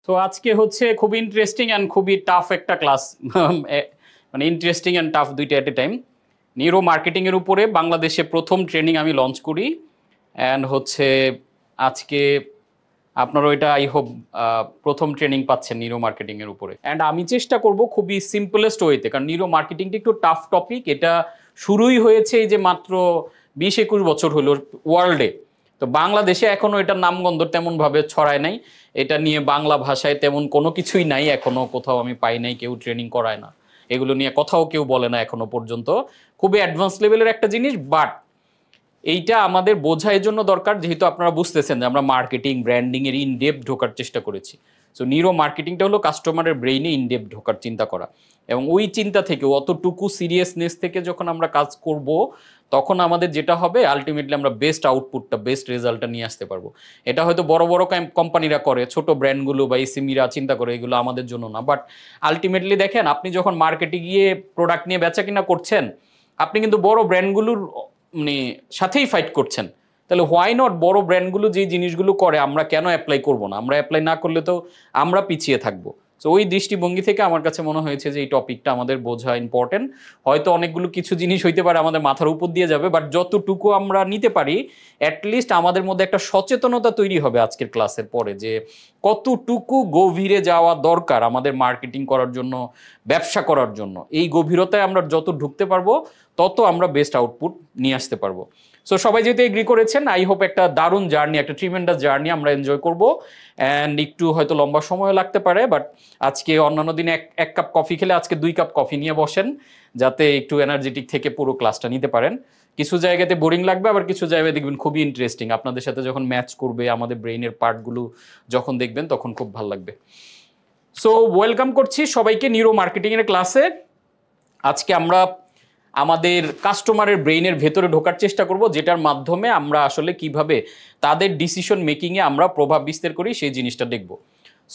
তো আজকে হচ্ছে খুব ইন্টারেস্টিং অ্যান্ড খুবই টাফ একটা ক্লাস মানে ইন্টারেস্টিং অ্যান্ড টাফ দুইটা এট এ টাইম। নিউরো মার্কেটিংয়ের উপরে বাংলাদেশে প্রথম ট্রেনিং আমি লঞ্চ করি অ্যান্ড হচ্ছে আজকে আপনারা ওইটা আই হোপ প্রথম ট্রেনিং পাচ্ছেন নিউরো মার্কেটিংয়ের উপরে। অ্যান্ড আমি চেষ্টা করব খুবই সিম্পলেস্ট ওয়েতে, কারণ নিউরো মার্কেটিংটা একটু টাফ টপিক। এটা শুরুই হয়েছে এই যে মাত্র 20-21 বছর হলো ওয়ার্ল্ডে, তো বাংলাদেশে এখনও এটার নামগন্ধ তেমনভাবে ছড়ায় নাই। এটা নিয়ে বাংলা ভাষায় তেমন কোনো কিছুই নাই, এখনও কোথাও আমি পাই নাই, কেউ ট্রেনিং করায় না, এগুলো নিয়ে কথাও কেউ বলে না এখনো পর্যন্ত। খুবই অ্যাডভান্স লেভেলের একটা জিনিস, বাট এইটা আমাদের বোঝা এই জন্য দরকার, যেহেতু আপনারা বুঝতেছেন যে আমরা মার্কেটিং ব্র্যান্ডিংয়ের ইনডেপথ ঢোকার চেষ্টা করেছি। সো নিউরো মার্কেটিংটা হলো কাস্টমারের ব্রেইনে ইনডেপথ ঢোকার চিন্তা করা, এবং ওই চিন্তা থেকে অতটুকু সিরিয়াসনেস থেকে যখন আমরা কাজ করব, তখন আমাদের যেটা হবে আলটিমেটলি আমরা বেস্ট আউটপুটটা, বেস্ট রেজাল্টটা নিয়ে আসতে পারবো। এটা হয়তো বড় বড় কোম্পানিরা করে, ছোট ব্র্যান্ডগুলো বা এসএমইরা চিন্তা করে, এগুলো আমাদের জন্য না। বাট আলটিমেটলি দেখেন, আপনি যখন মার্কেটে গিয়ে প্রোডাক্ট নিয়ে বেচা কিনা করছেন, আপনি কিন্তু বড় ব্র্যান্ডগুলোর মানে সাথেই ফাইট করছেন। তাহলে হোয়াই নট বড় ব্র্যান্ডগুলো যে জিনিসগুলো করে আমরা কেন অ্যাপ্লাই করব না? আমরা অ্যাপ্লাই না করলে তো আমরা পিছিয়ে থাকবো। সো ওই দৃষ্টিভঙ্গি থেকে আমার কাছে মনে হয়েছে যে এই টপিকটা আমাদের বোঝা ইম্পর্টেন্ট। হয়তো অনেকগুলো কিছু জিনিস হইতে পারে আমাদের মাথার উপর দিয়ে যাবে, বাট যতটুকু আমরা নিতে পারি অ্যাটলিস্ট আমাদের মধ্যে একটা সচেতনতা তৈরি হবে আজকের ক্লাসের পরে, যে কতটুকু গভীরে যাওয়া দরকার আমাদের মার্কেটিং করার জন্য, ব্যবসা করার জন্য। এই গভীরতায় আমরা যত ঢুকতে পারবো তত আমরা বেস্ট আউটপুট নিয়ে আসতে পারবো। সো সবাই যেহেতু এগ্রি করেছেন, আই হোপ একটা দারুণ জার্নি, একটা ট্রিমেন্ডাস জার্নি আমরা এনজয় করবো। অ্যান্ড একটু হয়তো লম্বা সময় লাগতে পারে, বাট আজকে অন্যান্য দিনে এক কাপ কফি খেলে আজকে 2 কাপ কফি নিয়ে বসেন, যাতে একটু এনার্জেটিক থেকে পুরো ক্লাসটা নিতে পারেন। কিছু জায়গাতে বোরিং লাগবে, আবার কিছু জায়গায় দেখবেন খুবই ইন্টারেস্টিং। আপনাদের সাথে যখন ম্যাচ করবে আমাদের ব্রেইনের পার্টগুলো, যখন দেখবেন তখন খুব ভালো লাগবে। সো ওয়েলকাম করছি সবাইকে নিউরো মার্কেটিংয়ের ক্লাসে। আজকে আমরা আমাদের কাস্টমারের ব্রেইনের ভেতরে ঢোকার চেষ্টা করব, যেটার মাধ্যমে আমরা আসলে কিভাবে তাদের ডিসিশন মেকিংয়ে আমরা প্রভাব বিস্তার করি সেই জিনিসটা দেখব।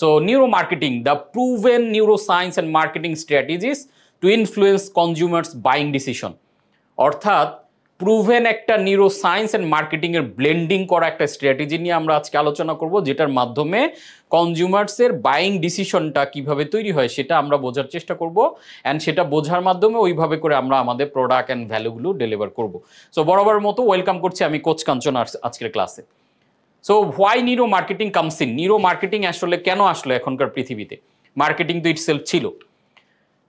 So neuro marketing, the proven neuro science and marketing strategies two influence consumers buying decision. অর্থাৎ প্রুভেন একটা নিউরো সায়েন্স অ্যান্ড মার্কেটিংয়ের ব্লেন্ডিং করা একটা স্ট্র্যাটেজি নিয়ে আমরা আজকে আলোচনা করব, যেটার মাধ্যমে কনজিউমার্সের বাইং ডিসিশনটা কিভাবে তৈরি হয় সেটা আমরা বোঝার চেষ্টা করব, অ্যান্ড সেটা বোঝার মাধ্যমে ওইভাবে করে আমরা আমাদের প্রোডাক্ট অ্যান্ড ভ্যালুগুলো ডেলিভার করব। সো বরাবর মতো ওয়েলকাম করছি আমি কোচ কাঞ্চন আজকের ক্লাসে। So why neuro marketing comes in? Neuro marketing আসলে কেন আসলো এখনকার পৃথিবীতে? মার্কেটিং তো ইটসেলফ ছিল।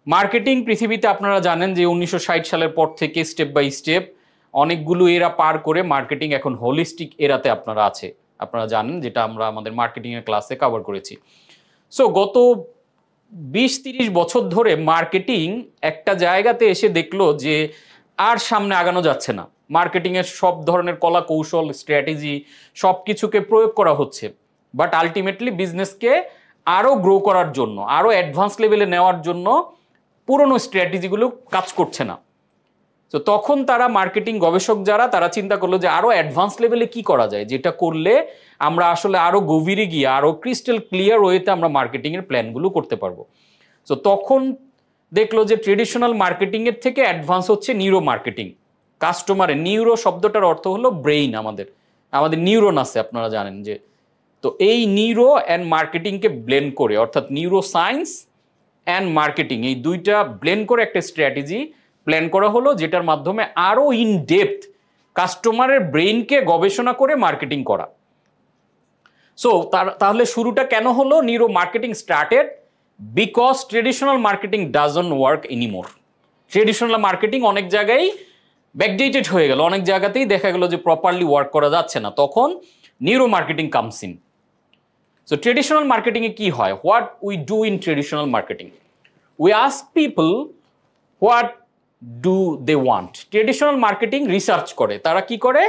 মার্কেটিং পৃথিবীতে আপনারা জানেন যে 1960 সালের পর থেকে স্টেপ বাই স্টেপ অনেকগুলো এরা পার করে মার্কেটিং এখন হোলিস্টিক এরাতে আপনারা আছে, আপনারা জানেন, যেটা আমরা আমাদের মার্কেটিংয়ের ক্লাসে কভার করেছি। সো গত 20-30 বছর ধরে মার্কেটিং একটা জায়গাতে এসে দেখলো যে আর সামনে আগানো যাচ্ছে না। মার্কেটিংয়ের সব ধরনের কলা কৌশল, স্ট্র্যাটেজি সব কিছুকে প্রয়োগ করা হচ্ছে, বাট আলটিমেটলি বিজনেসকে আরও গ্রো করার জন্য, আরও অ্যাডভান্স লেভেলে নেওয়ার জন্য পুরনো স্ট্র্যাটেজিগুলো কাজ করছে না। তো তখন তারা মার্কেটিং গবেষক যারা, তারা চিন্তা করলো যে আরও অ্যাডভান্স লেভেলে কি করা যায়, যেটা করলে আমরা আসলে আরও গভীরে গিয়ে আরও ক্রিস্টাল ক্লিয়ার ওয়েতে আমরা মার্কেটিংয়ের প্ল্যানগুলো করতে পারবো। তো তখন দেখলো যে ট্রেডিশনাল মার্কেটিংয়ের থেকে অ্যাডভান্স হচ্ছে নিউরো মার্কেটিং। কাস্টমারের, নিউরো শব্দটার অর্থ হলো ব্রেইন, আমাদের নিউরন আছে আপনারা জানেন যে। তো এই নিউরো অ্যান্ড মার্কেটিংকে ব্লেন্ড করে, অর্থাৎ নিউরো সায়েন্স অ্যান্ড মার্কেটিং, এই দুইটা ব্লেন্ড করে একটা স্ট্র্যাটেজি প্ল্যান করা হলো, যেটার মাধ্যমে আরও ইন ডেপথ কাস্টমারের ব্রেইনকে গবেষণা করে মার্কেটিং করা। সো তাহলে শুরুটা কেন হলো? Neuro marketing started because traditional marketing doesn't work anymore. Traditional marketing অনেক জায়গায় ব্যাকডেটেড হয়ে গেল, অনেক জায়গাতেই দেখা গেল যে প্রপারলি ওয়ার্ক করা যাচ্ছে না, তখন neuro marketing comes in. So traditional মার্কেটিংয়ে কি হয়? What we do in traditional marketing, we ask people what do they want. Traditional marketing research করে, তারা কি করে?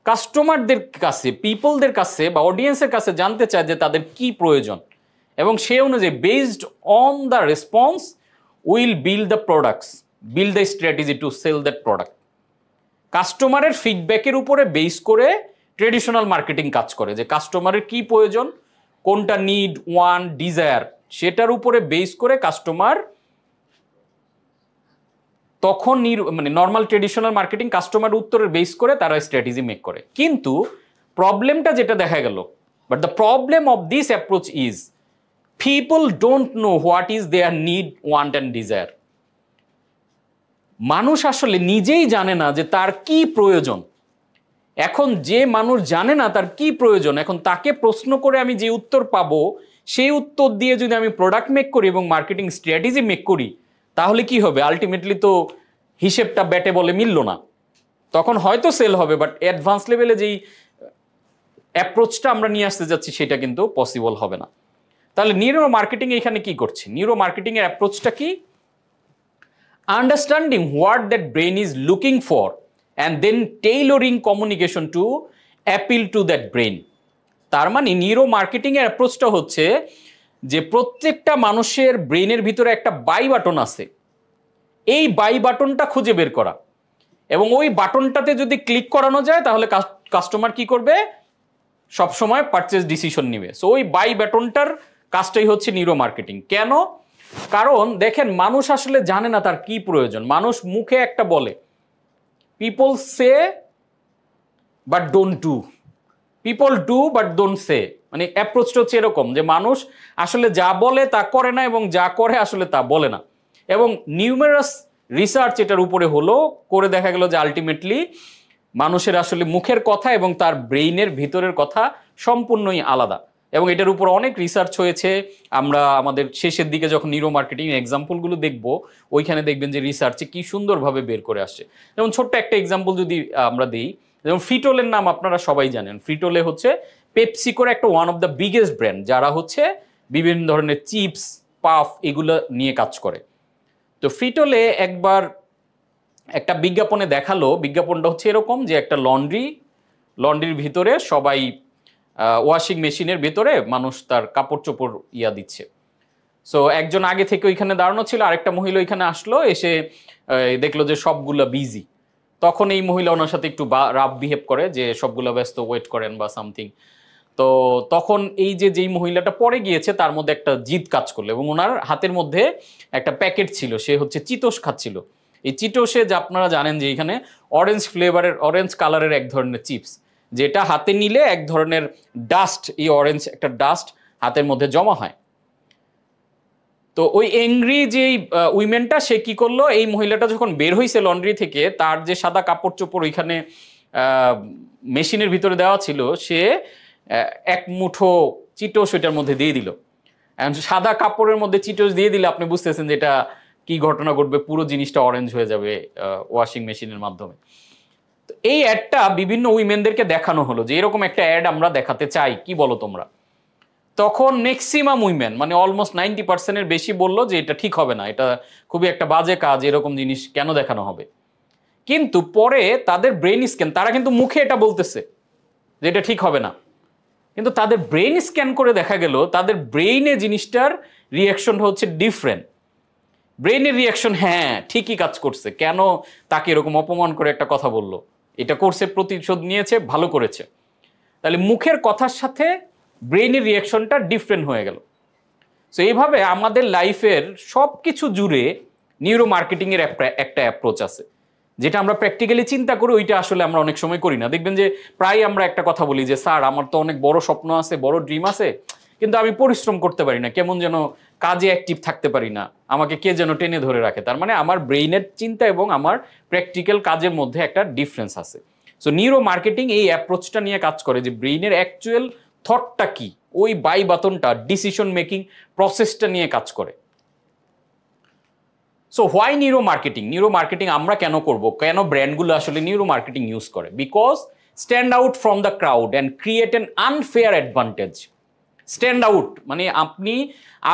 কাস্টমারদের কাছে, পিপলদের কাছে বা অডিয়েন্সের কাছে জানতে চায় যে তাদের কি প্রয়োজন, এবং সে অনুযায়ী based on the response will build the products, build the strategy to sell that product. কাস্টমারের ফিডব্যাকের উপরে বেস করে ট্রেডিশনাল মার্কেটিং কাজ করে, যে কাস্টমারের কি প্রয়োজন, কোনটা নিড, ওয়ান, ডিজায়ার, সেটার উপরে বেস করে কাস্টমার তখন নর্মাল ট্রেডিশনাল মার্কেটিং কাস্টমার উত্তরের বেস করে তারা স্ট্র্যাটেজি মেক করে। কিন্তু প্রবলেমটা যেটা দেখা গেল, but the problem of this approach is people don't know what is their need, want and desire. মানুষ আসলে নিজেই জানে না যে তার কি প্রয়োজন। এখন যে মানুষ জানে না তার কি প্রয়োজন, এখন তাকে প্রশ্ন করে আমি যে উত্তর পাবো, সেই উত্তর দিয়ে যদি আমি প্রোডাক্ট মেক করি এবং মার্কেটিং স্ট্র্যাটেজি মেক করি, তাহলে কি হবে? আলটিমেটলি তো হিসেবটা ব্যাটে বলে মিলল না। তখন হয়তো সেল হবে, বাট অ্যাডভান্স লেভেলে যেই অ্যাপ্রোচটা আমরা নিয়ে আসতে যাচ্ছি সেটা কিন্তু পসিবল হবে না। তাহলে নিউরো মার্কেটিং এখানে কি করছে? নিউরো মার্কেটিং এর অ্যাপ্রোচটা কি? Understanding what that brain is looking for and then tailoring communication to appeal to that brain. তার মানে নিউরো মার্কেটিং এর অ্যাপ্রোচটা হচ্ছে যে প্রত্যেকটা মানুষের ব্রেনের ভিতরে একটা বাই বাটন আছে, এই বাই বাটনটা খুঁজে বের করা, এবং ওই বাটনটাতে যদি ক্লিক করানো যায় তাহলে কাস্টমার কি করবে? সবসময় পারচেজ ডিসিশন নেবে। সো ওই বাই বাটনটার কাজটাই হচ্ছে নিউরো মার্কেটিং। কেন? কারণ দেখেন, মানুষ আসলে জানে না তার কি প্রয়োজন। মানুষ মুখে একটা বলে, people say but don't do, people do but don't say. মানে অ্যাপ্রোচটা হচ্ছে এরকম যে মানুষ আসলে যা বলে তা করে না, এবং যা করে আসলে তা বলে না। এবং নিউমেরাস রিসার্চ এটার উপরে হলো, করে দেখা গেল যে আলটিমেটলি মানুষের আসলে মুখের কথা এবং তার ব্রেইনের ভিতরের কথা সম্পূর্ণই আলাদা। এবং এটার উপর অনেক রিসার্চ হয়েছে। আমরা আমাদের শেষের দিকে যখন নিউরো মার্কেটিং এক্সাম্পলগুলো দেখব, ওইখানে দেখবেন যে রিসার্চে কি সুন্দরভাবে বের করে আসছে। যেমন ছোট্ট একটা এক্সাম্পল যদি আমরা দিই, যেমন ফ্রিটোলের নাম আপনারা সবাই জানেন। ফ্রিটোলে হচ্ছে পেপসি করে একটা one of the biggest brand, যারা হচ্ছে বিভিন্ন ধরনের চিপস, পাফ এগুলো নিয়ে কাজ করে। তো ফ্রিটোলে একবার একটা বিজ্ঞাপনে দেখালো, বিজ্ঞাপনটা হচ্ছে এরকম যে একটা লন্ড্রির ভিতরে সবাই ওয়াশিং মেশিনের ভিতরে মানুষ তার কাপড় চোপড় দিচ্ছে। সো একজন আগে থেকে ওইখানে দাঁড়ানো ছিল, আরেকটা মহিলা ওইখানে আসলো, এসে দেখলো যে সবগুলা বিজি। তখন এই মহিলা ওনার সাথে একটু রাফ বিহেভ করে যে সবগুলো ব্যস্ত, ওয়েট করেন বা সামথিং। তো তখন এই যেই মহিলাটা পরে গিয়েছে তার মধ্যে একটা জিদ কাজ করলো, এবং ওনার হাতের মধ্যে একটা প্যাকেট ছিল, সে হচ্ছে চিতোষ খাচ্ছিল। এই চিটোসে যে আপনারা জানেন যে এখানে অরেঞ্জ ফ্লেভারের, অরেঞ্জ কালারের এক ধরনের চিপস, যেটা হাতে নিলে এক ধরনের ডাস্ট, এই অরেঞ্জ একটা ডাস্ট হাতের মধ্যে জমা হয়। তো ওই এংরি যে উইমেনটা, সে কি করলো, এই মহিলাটা যখন বের হয়েছে লন্ড্রি থেকে, তার যে সাদা কাপড় চোপড় ওইখানে মেশিনের ভিতরে দেওয়া ছিল, সে এক মুঠো চিটোস ওইটার মধ্যে দিয়ে দিল। সাদা কাপড়ের মধ্যে চিটোস দিয়ে দিলে আপনি বুঝতেছেন যে এটা কি ঘটনা ঘটবে, পুরো জিনিসটা অরেঞ্জ হয়ে যাবে ওয়াশিং মেশিনের মাধ্যমে। তো এই অ্যাডটা বিভিন্ন উইমেনদেরকে দেখানো হলো যে এরকম একটা অ্যাড আমরা দেখাতে চাই, কি বলো তোমরা? তখন ম্যাক্সিমাম উইমেন, মানে অলমোস্ট 90% বেশি বললো যে এটা ঠিক হবে না, এটা খুবই একটা বাজে কাজ, এরকম জিনিস কেন দেখানো হবে। কিন্তু পরে তাদের ব্রেন স্ক্যান, তারা কিন্তু মুখে এটা বলতেছে যে এটা ঠিক হবে না, কিন্তু তাদের ব্রেন স্ক্যান করে দেখা গেল তাদের ব্রেইনে জিনিসটার রিয়াকশনটা হচ্ছে ডিফারেন্ট। ব্রেইনের রিয়াকশন, হ্যাঁ ঠিকই কাজ করছে, কেন তাকে এরকম অপমান করে একটা কথা বললো, এটা করছে, প্রতিশোধ নিয়েছে, ভালো করেছে। তাহলে মুখের কথার সাথে ব্রেইনের রিয়াকশনটা ডিফারেন্ট হয়ে গেল। সো এইভাবে আমাদের লাইফের সব কিছু জুড়ে নিউরো মার্কেটিংয়ের একটা অ্যাপ্রোচ আছে, যেটা আমরা প্র্যাকটিক্যালি চিন্তা করি, ওইটা আসলে আমরা অনেক সময় করি না। দেখবেন যে প্রায় আমরা একটা কথা বলি যে স্যার আমার তো অনেক বড় স্বপ্ন আছে, বড় ড্রিম আছে, কিন্তু আমি পরিশ্রম করতে পারি না, কেমন যেন কাজে অ্যাক্টিভ থাকতে পারি না, আমাকে কে যেন টেনে ধরে রাখে। তার মানে আমার ব্রেইনের চিন্তা এবং আমার প্র্যাকটিক্যাল কাজের মধ্যে একটা ডিফারেন্স আছে। সো নিউরো মার্কেটিং এই অ্যাপ্রোচটা নিয়ে কাজ করে যে ব্রেইনের অ্যাকচুয়াল থটটা কি, ওই বাই বাটনটা ডিসিশন মেকিং প্রসেসটা নিয়ে কাজ করে। So why neuro marketing? Neuro marketing আমরা কেন করব, কেন ব্র্যান্ডগুলো আসলে নিউরো মার্কেটিং ইউজ করে? Because stand out from the crowd and create an unfair advantage. Stand out মানে আপনি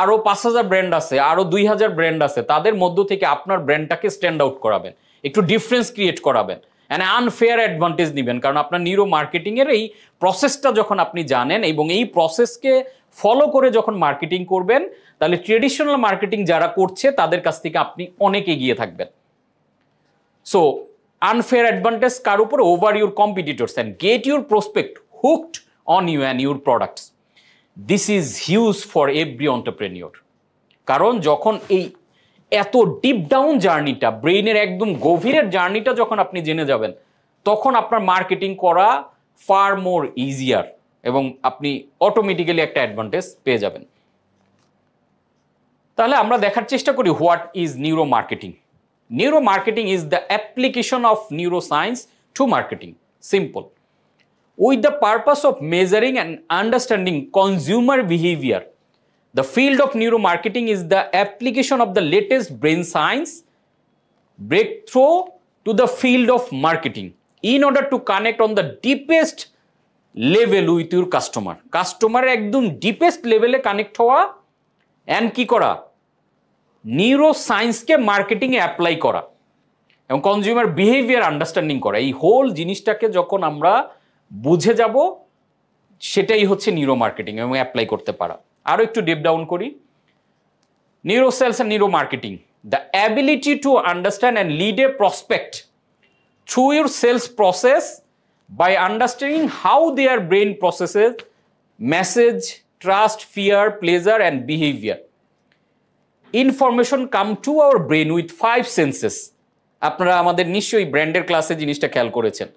আরও 5000 ব্র্যান্ড আছে, আরও 2000 ব্র্যান্ড আছে, তাদের মধ্য থেকে আপনার ব্র্যান্ডটাকে স্ট্যান্ড আউট করাবেন, একটু ডিফারেন্স ক্রিয়েট করাবেন, অ্যান্ড আনফেয়ার অ্যাডভান্টেজ নেবেন। কারণ আপনার নিউরো মার্কেটিংয়ের এই প্রসেসটা যখন আপনি জানেন এবং এই প্রসেসকে ফলো করে যখন মার্কেটিং করবেন, তাহলে ট্রেডিশনাল মার্কেটিং যারা করছে তাদের কাছ থেকে আপনি অনেক এগিয়ে থাকবেন। সো আনফেয়ার অ্যাডভান্টেজ কার উপর? Over your competitors, and get your prospect hooked on you and your products. This is huge for every entrepreneur. কারণ যখন এই এত ডিপ ডাউন জার্নিটা, ব্রেইনের একদম গভীরের জার্নিটা যখন আপনি জেনে যাবেন, তখন আপনার মার্কেটিং করা ফার মোর ইজিয়ার, এবং আপনি অটোমেটিক্যালি একটা অ্যাডভান্টেজ পেয়ে যাবেন। তাহলে আমরা দেখার চেষ্টা করি what is neuro marketing. Neuro marketing is the application of neuroscience to marketing. Simple. With the purpose of measuring and understanding consumer behavior, the field of neuromarketing is the application of the latest brain science breakthrough to the field of marketing in order to connect on the deepest level with your customer. Customer একদম deepest level connect হওয়া and কি করা, নিউরোসায়েন্সকে মার্কেটিংয়ে apply করা এবং consumer behaviour understanding করা। এই whole জিনিসটাকে যখন আমরা বুঝে যাব, সেটাই হচ্ছে নিউরো মার্কেটিং এবং অ্যাপ্লাই করতে পারা। আরও একটু ডিপ ডাউন করি। Neuro sales and neuro marketing, the ability to understand and lead a prospect through your sales process by understanding how their brain processes message, trust, fear, pleasure and behaviour. Information come to our brain with 5 senses. আপনারা আমাদের নিশ্চয়ই ব্র্যান্ডের ক্লাসে জিনিসটা খেয়াল করেছেন।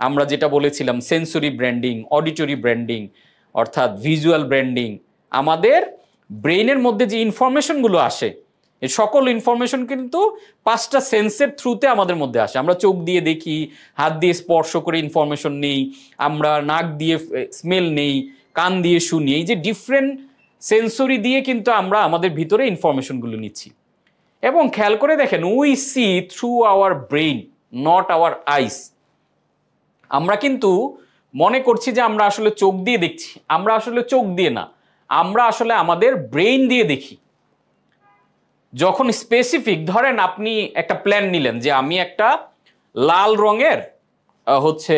আমরা যেটা বলেছিলাম সেন্সরি ব্র্যান্ডিং, অডিটরি ব্র্যান্ডিং, অর্থাৎ ভিজুয়াল ব্র্যান্ডিং। আমাদের ব্রেইনের মধ্যে যে ইনফরমেশনগুলো আসে, এই সকল ইনফরমেশন কিন্তু 5টা সেন্সের থ্রুতে আমাদের মধ্যে আসে। আমরা চোখ দিয়ে দেখি, হাত দিয়ে স্পর্শ করে ইনফরমেশন নেই, আমরা নাক দিয়ে স্মেল নেই, কান দিয়ে শুনি। এই যে ডিফারেন্ট সেন্সরি দিয়ে কিন্তু আমরা আমাদের ভিতরে ইনফরমেশনগুলো নিচ্ছি। এবং খেয়াল করে দেখেন, we see through hour brain, not our eyes. আমরা কিন্তু মনে করছি যে আমরা আসলে চোখ দিয়ে দেখছি, আমরা আসলে চোখ দিয়ে না, আমরা আসলে আমাদের ব্রেইন দিয়ে দেখি। যখন স্পেসিফিক, ধরেন আপনি একটা প্ল্যান নিলেন যে আমি একটা লাল রঙের হচ্ছে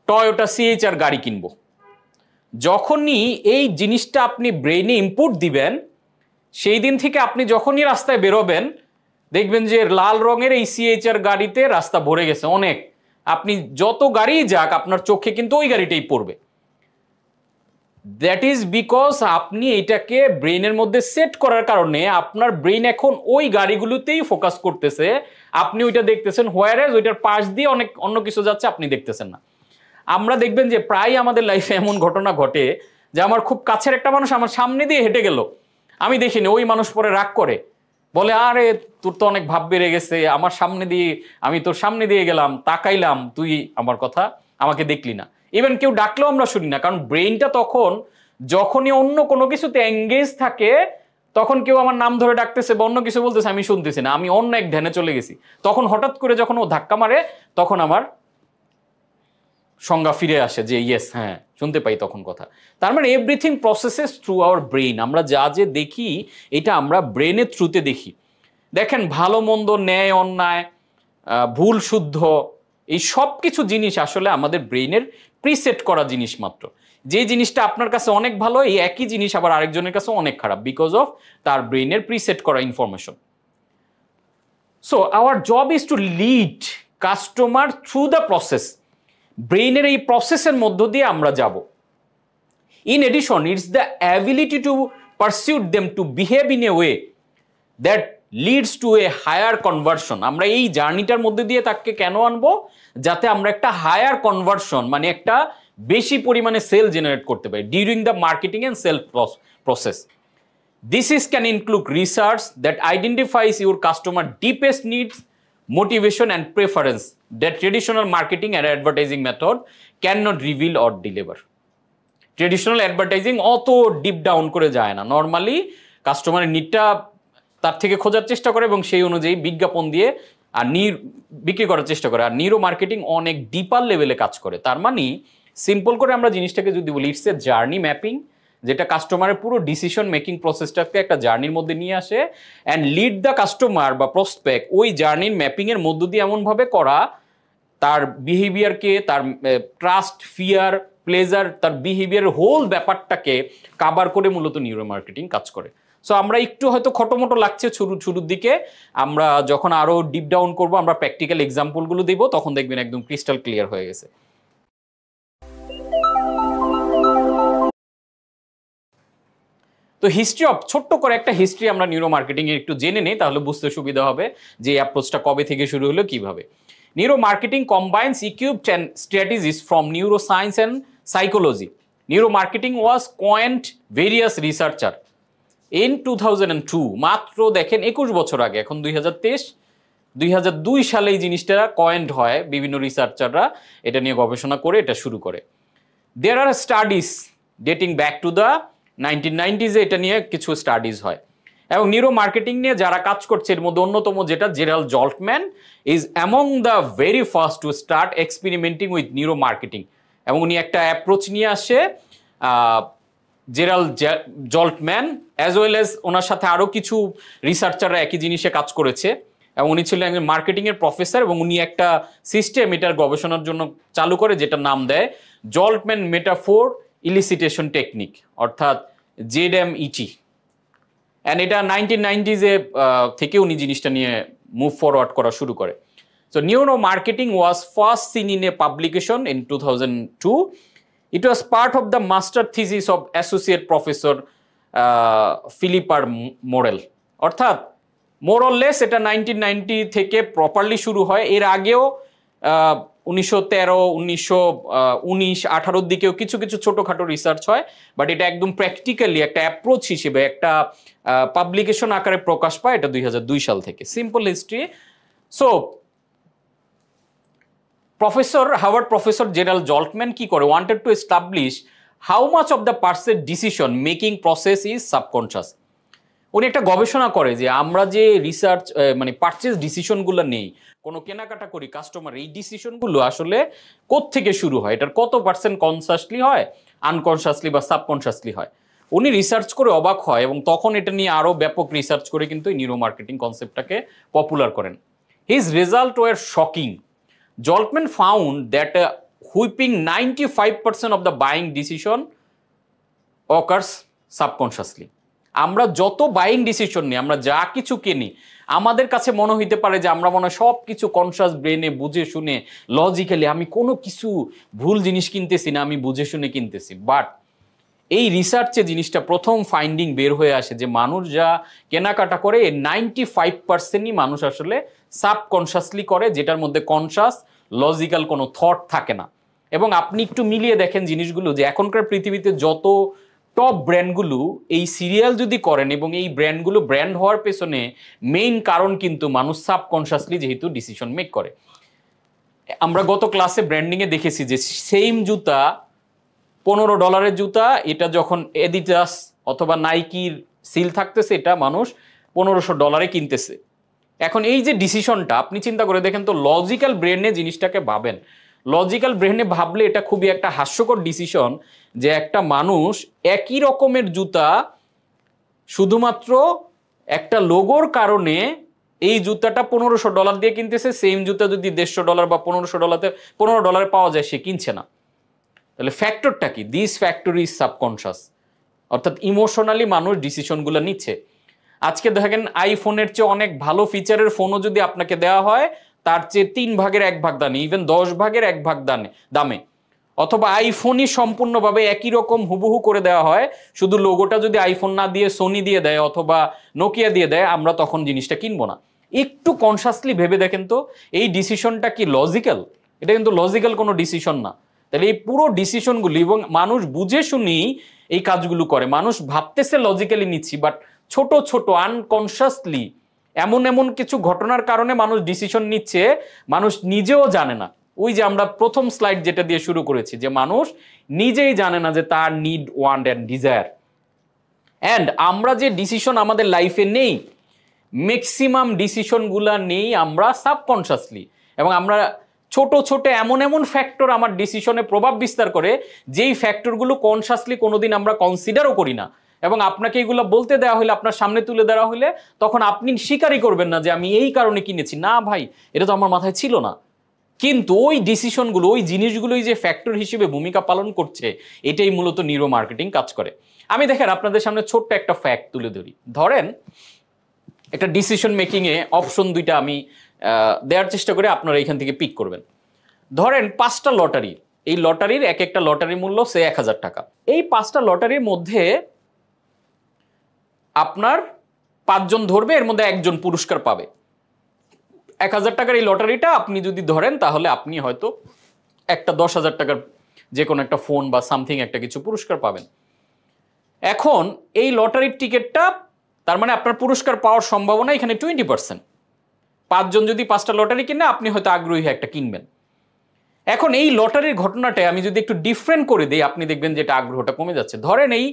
টয়োটা সিএইচআর গাড়ি কিনবো। যখনই এই জিনিসটা আপনি ব্রেইনে ইনপুট দিবেন, সেই দিন থেকে আপনি যখনই রাস্তায় বেরোবেন দেখবেন যে লাল রঙের এই সিএইচআর গাড়িতে রাস্তা ভরে গেছে অনেক। আপনি যত গাড়ি যাক আপনার চোখে কিন্তু ওই গাড়িটাই পড়বে। দ্যাট ইজ বিকজ আপনি এটাকে ব্রেইনের মধ্যে সেট করার কারণে আপনার ব্রেইন এখন ওই গাড়িগুলোতেই ফোকাস করতেছে। আপনি ওইটা দেখতেছেন, হোয়ারেজ ওইটার পাশ দিয়ে অনেক অন্য কিছু যাচ্ছে, আপনি দেখতেছেন না। আমরা দেখবেন যে প্রায় আমাদের লাইফে এমন ঘটনা ঘটে যে আমার খুব কাছের একটা মানুষ আমার সামনে দিয়ে হেঁটে গেল, আমি দেখিনি, ওই মানুষ পরে রাগ করে বলে, আরে তোর তো অনেক ভাব বেড়ে গেছে, আমার সামনে দিয়ে, আমি তোর সামনে দিয়ে গেলাম, তাকাইলাম, তুই আমার কথা আমাকে দেখলি না। ইভেন কেউ ডাকলেও আমরা শুনি না, কারণ ব্রেইনটা তখন যখনই অন্য কোনো কিছুতে এঙ্গেজ থাকে, তখন কেউ আমার নাম ধরে ডাকতেছে বা অন্য কিছু বলতেছে, আমি শুনতেছি না, আমি অন্য এক ধ্যানে চলে গেছি। তখন হঠাৎ করে যখন ও ধাক্কা মারে, তখন আমার সংজ্ঞা ফিরে আসে যে ইয়েস, হ্যাঁ শুনতে পাই তখন কথা। তার মানে everything processes through hour brain. আমরা যা যে দেখি এটা আমরা ব্রেনের থ্রুতে দেখি। দেখেন, ভালো মন্দ, ন্যায় অন্যায়, ভুল শুদ্ধ, এই সব কিছু জিনিস আসলে আমাদের ব্রেইনের প্রিসেট করা জিনিস মাত্র। যে জিনিসটা আপনার কাছে অনেক ভালো, এই একই জিনিস আবার আরেকজনের কাছে অনেক খারাপ, বিকজ অফ তার ব্রেইনের প্রিসেট করা information. So our job is to lead customer through the process. ব্রেইনের এই প্রসেসের মধ্য দিয়ে আমরা যাব। In addition, it's the ability to persuade them to behave in a way that leads to a higher conversion. আমরা এই জার্নিটার মধ্যে দিয়ে তাকে কেন আনবো? যাতে আমরা একটা হায়ার কনভার্সন, মানে একটা বেশি পরিমাণে সেল জেনারেট করতে পারি during the marketing and sale process. This is can include research that identifies your customer deepest needs, motivation and preference that traditional marketing and advertising method cannot reveal or deliver. Traditional advertising অত deep down করে যায় না, normally কাস্টমারের নিডটা তার থেকে খোঁজার চেষ্টা করে এবং সেই অনুযায়ী বিজ্ঞাপন দিয়ে আর বিক্রি করার চেষ্টা করে। আর নিউরো মার্কেটিং অনেক ডিপার লেভেলে কাজ করে। তার মানে সিম্পল করে আমরা জিনিসটাকে যদি বলি, ইটস এ জার্নি ম্যাপিং, যেটা কাস্টমারের পুরো ডিসিশন মেকিং প্রসেসটাকে একটা জার্নির মধ্যে নিয়ে আসে অ্যান্ড লিড দ্য কাস্টমার বা প্রসপেক্ট ওই জার্নির ম্যাপিংয়ের মধ্য দিয়ে এমনভাবে করা তার বিহেভিয়ারকে, তার ট্রাস্ট, ফিয়ার, প্লেজার, তার বিহেভিয়ারের হোল ব্যাপারটাকে কাভার করে মূলত নিউরো মার্কেটিং কাজ করে। সো আমরা একটু হয়তো খটোমটো লাগছে শুরুর দিকে, আমরা যখন আরও ডিপ ডাউন করবো, আমরা প্র্যাকটিক্যাল এক্সাম্পলগুলো দিব, তখন দেখবেন একদম ক্রিস্টাল ক্লিয়ার হয়ে গেছে। তো হিস্ট্রি অফ, ছোট্ট করে একটা হিস্ট্রি আমরা নিউরো মার্কেটিং এর একটু জেনে নেই, তাহলে বুঝতে সুবিধা হবে যে এই অ্যাপ্রোচটা কবে থেকে শুরু হলো, কিভাবে। Neuro marketing combines equipped and strategies from neuro science and psychology. Neuro marketing was coined various researcher in 2002, মাত্র দেখেন 21 বছর আগে, এখন 2023, 2002 সালে এই জিনিসটা কয়েন্ড হয়, বিভিন্ন রিসার্চাররা এটা নিয়ে গবেষণা করে এটা শুরু করে। There are studies dating back to the 1990s, এটা নিয়ে কিছু স্টাডিজ হয়। এবং নিউরো মার্কেটিং নিয়ে যারা কাজ করছে এর মধ্যে অন্যতম যেটা Gerald Zaltman is among the very first to start experimenting with neuro marketing. এবং উনি একটা অ্যাপ্রোচ নিয়ে আসে, Gerald Zaltman as well as ওনার সাথে আরও কিছু রিসার্চাররা একই জিনিসে কাজ করেছে। এবং উনি ছিলেন একজন মার্কেটিংয়ের প্রফেসর, এবং উনি একটা সিস্টেম এটার গবেষণার জন্য চালু করে যেটার নাম দেয় জল্টম্যান মেটাফোর ইলিসিটেশন টেকনিক, অর্থাৎ ZMET। অ্যান্ড এটা 1990s থেকে উনি জিনিসটা নিয়ে মুভ ফরওয়ার্ড করা শুরু করে। So neuro marketing was first seen in a publication in 2002. It was part of the master thesis of Associate Professor Philip R. Morel. অর্থাৎ মোরলেস এটা 1990 থেকে প্রপারলি শুরু হয়। এর আগেও 1913, 1919, 18 দিকেও কিছু কিছু ছোটোখাটো রিসার্চ হয়, বাট এটা একদম প্র্যাকটিক্যালি একটা অ্যাপ্রোচ হিসেবে একটা পাবলিকেশন আকারে প্রকাশ পায় এটা 2002 সাল থেকে। Simple history. So Harvard professor Gerald Zaltman কি করে, wanted to establish how much of the person decision making process is subconscious. উনি একটা গবেষণা করে যে আমরা যে রিসার্চ মানে পারচেজ ডিসিশনগুলো নেই, কোনো কেনাকাটা করি কাস্টমার, এই ডিসিশনগুলো আসলে কোত্থেকে শুরু হয়, এটার কত পার্সেন্ট কনসাসলি হয়, আনকনসাসলি বা সাবকনসাসলি হয়। উনি রিসার্চ করে অবাক হয় এবং তখন এটা নিয়ে আরও ব্যাপক রিসার্চ করে কিন্তু নিউরো মার্কেটিং কনসেপ্টটাকে পপুলার করেন। His result were shocking. Joltman found that a whopping 95% of the buying decision occurs subconsciously. আমরা যত বাইং ডিসিশন নিই, আমরা যা কিছু কিনি, আমাদের কাছে মনে হইতে পারে যে আমরা মনে হয় সব কিছু কনসাস ব্রেনে বুঝে শুনে লজিক্যালি আমি কোনো কিছু ভুল জিনিস কিনতেছি না, আমি বুঝে শুনে কিনতেছি। বাট এই রিসার্চে জিনিসটা প্রথম ফাইন্ডিং বের হয়ে আসে যে মানুষ যা কেনাকাটা করে 95%ই মানুষ আসলে সাবকনশাসলি করে, যেটার মধ্যে কনসাস লজিক্যাল কোনো থট থাকে না। এবং আপনি একটু মিলিয়ে দেখেন জিনিসগুলো, যে এখনকার পৃথিবীতে যত টপ ব্র্যান্ডগুলো এই সিরিয়াল যদি করেন, এবং এই ব্র্যান্ডগুলো ব্র্যান্ড হওয়ার পেছনে মেইন কারণ কিন্তু মানুষ সাবকনশাসলি যেহেতু ডিসিশন মেক করে। আমরা গত ক্লাসে ব্র্যান্ডিংয়ে দেখেছি যে সেম জুতা, $15 জুতা, এটা যখন এডিডাস অথবা নাইকির সিল থাকতেছে এটা মানুষ $1500 কিনতেছে। এখন এই যে ডিসিশনটা আপনি চিন্তা করে দেখেন তো, লজিক্যাল ব্রেনে জিনিসটাকে ভাবেন, লজিক্যাল ব্রেনে ভাবলে এটা খুবই একটা হাস্যকর ডিসিশন যে একটা মানুষ একই রকমের জুতা শুধুমাত্র একটা লোগোর কারণে এই জুতাটা $1500 দিয়ে কিনতেছে, সেম জুতা যদি $150 বা $15 পাওয়া যায় সে কিনছে না। তাহলে ফ্যাক্টরটা কি? দিস ফ্যাক্টর ইজ সাবকনশাস, অর্থাৎ ইমোশনালি মানুষ ডিসিশনগুলো নিচ্ছে। আজকে দেখেন আইফোনের চেয়ে অনেক ভালো ফিচারের ফোনও যদি আপনাকে দেওয়া হয় তার চেয়ে 3 ভাগের 1 ভাগ দামে, ইভেন 10 ভাগের 1 ভাগ দামে, অথবা আইফোনই সম্পূর্ণভাবে একই রকম হুবহু করে দেওয়া হয়, শুধু লোগোটা যদি আইফোন না দিয়ে সোনি দিয়ে দেয় অথবা নোকিয়া দিয়ে দেয়, আমরা তখন জিনিসটা কিনবো না। একটু কনসাসলি ভেবে দেখেন তো এই ডিসিশনটা কি লজিক্যাল? এটা কিন্তু লজিক্যাল কোনো ডিসিশন না। তাহলে এই পুরো ডিসিশনগুলি, এবং মানুষ বুঝে শুনেই এই কাজগুলো করে, মানুষ ভাবতেছে লজিক্যালি নিচ্ছি, বাট ছোট ছোট আনকনসাসলি এমন কিছু ঘটনার কারণে মানুষ ডিসিশন নিচ্ছে, মানুষ নিজেও জানে না। ওই যে আমরা প্রথম স্লাইড যেটা দিয়ে শুরু করেছি, যে মানুষ নিজেই জানে না যে তার need, want and desire. And আমরা যে ডিসিশন আমাদের লাইফে নেই, ম্যাক্সিমাম ডিসিশনগুলা নেই আমরা সাবকনসাসলি, এবং আমরা ছোট ছোট এমন ফ্যাক্টর আমার ডিসিশনে প্রভাব বিস্তার করে, যেই ফ্যাক্টরগুলো কনসাসলি কোনোদিন আমরা কনসিডারও করি না। এবং আপনাকে এগুলো বলতে দেওয়া হলে, আপনার সামনে তুলে দেওয়া হলে, তখন আপনি স্বীকারই করবেন না যে আমি এই কারণে কিনেছি, না ভাই এটা তো আমার মাথায় ছিল না। কিন্তু ওই ডিসিশনগুলো, ওই জিনিসগুলোই যে ফ্যাক্টর হিসেবে ভূমিকা পালন করছে, এটাই মূলত নিউরো মার্কেটিং কাজ করে। আমি দেখেন আপনাদের সামনে ছোট্ট একটা ফ্যাক্ট তুলে ধরি। ধরেন একটা ডিসিশন মেকিংয়ে অপশন 2টা আমি দেওয়ার চেষ্টা করে আপনারা এখান থেকে পিক করবেন। ধরেন 5টা লটারি, এই লটারির এক একটা লটারির মূল্য সে 1000 টাকা। এই 5টা লটারির মধ্যে আপনার 5 জন ধরবে, এর মধ্যে একজন পুরস্কার পাবে। 1000 টাকার এই লটারিটা আপনি যদি ধরেন, তাহলে আপনি হয়তো একটা 10,000 টাকার যে কোনো একটা ফোন বা সামথিং একটা কিছু পুরস্কার পাবেন। এখন এই লটারির টিকিটটা তার মানে আপনার পুরস্কার পাওয়ার সম্ভাবনা এখানে 20%। 5 জন যদি 5টা লটারি কিনে আপনি হয়তো আগ্রহী একটা কিনবেন। এখন এই লটারির ঘটনাটা আমি যদি একটু ডিফারেন্ট করে দিই, আপনি দেখবেন যে এটা আগ্রহটা কমে যাচ্ছে। ধরেন এই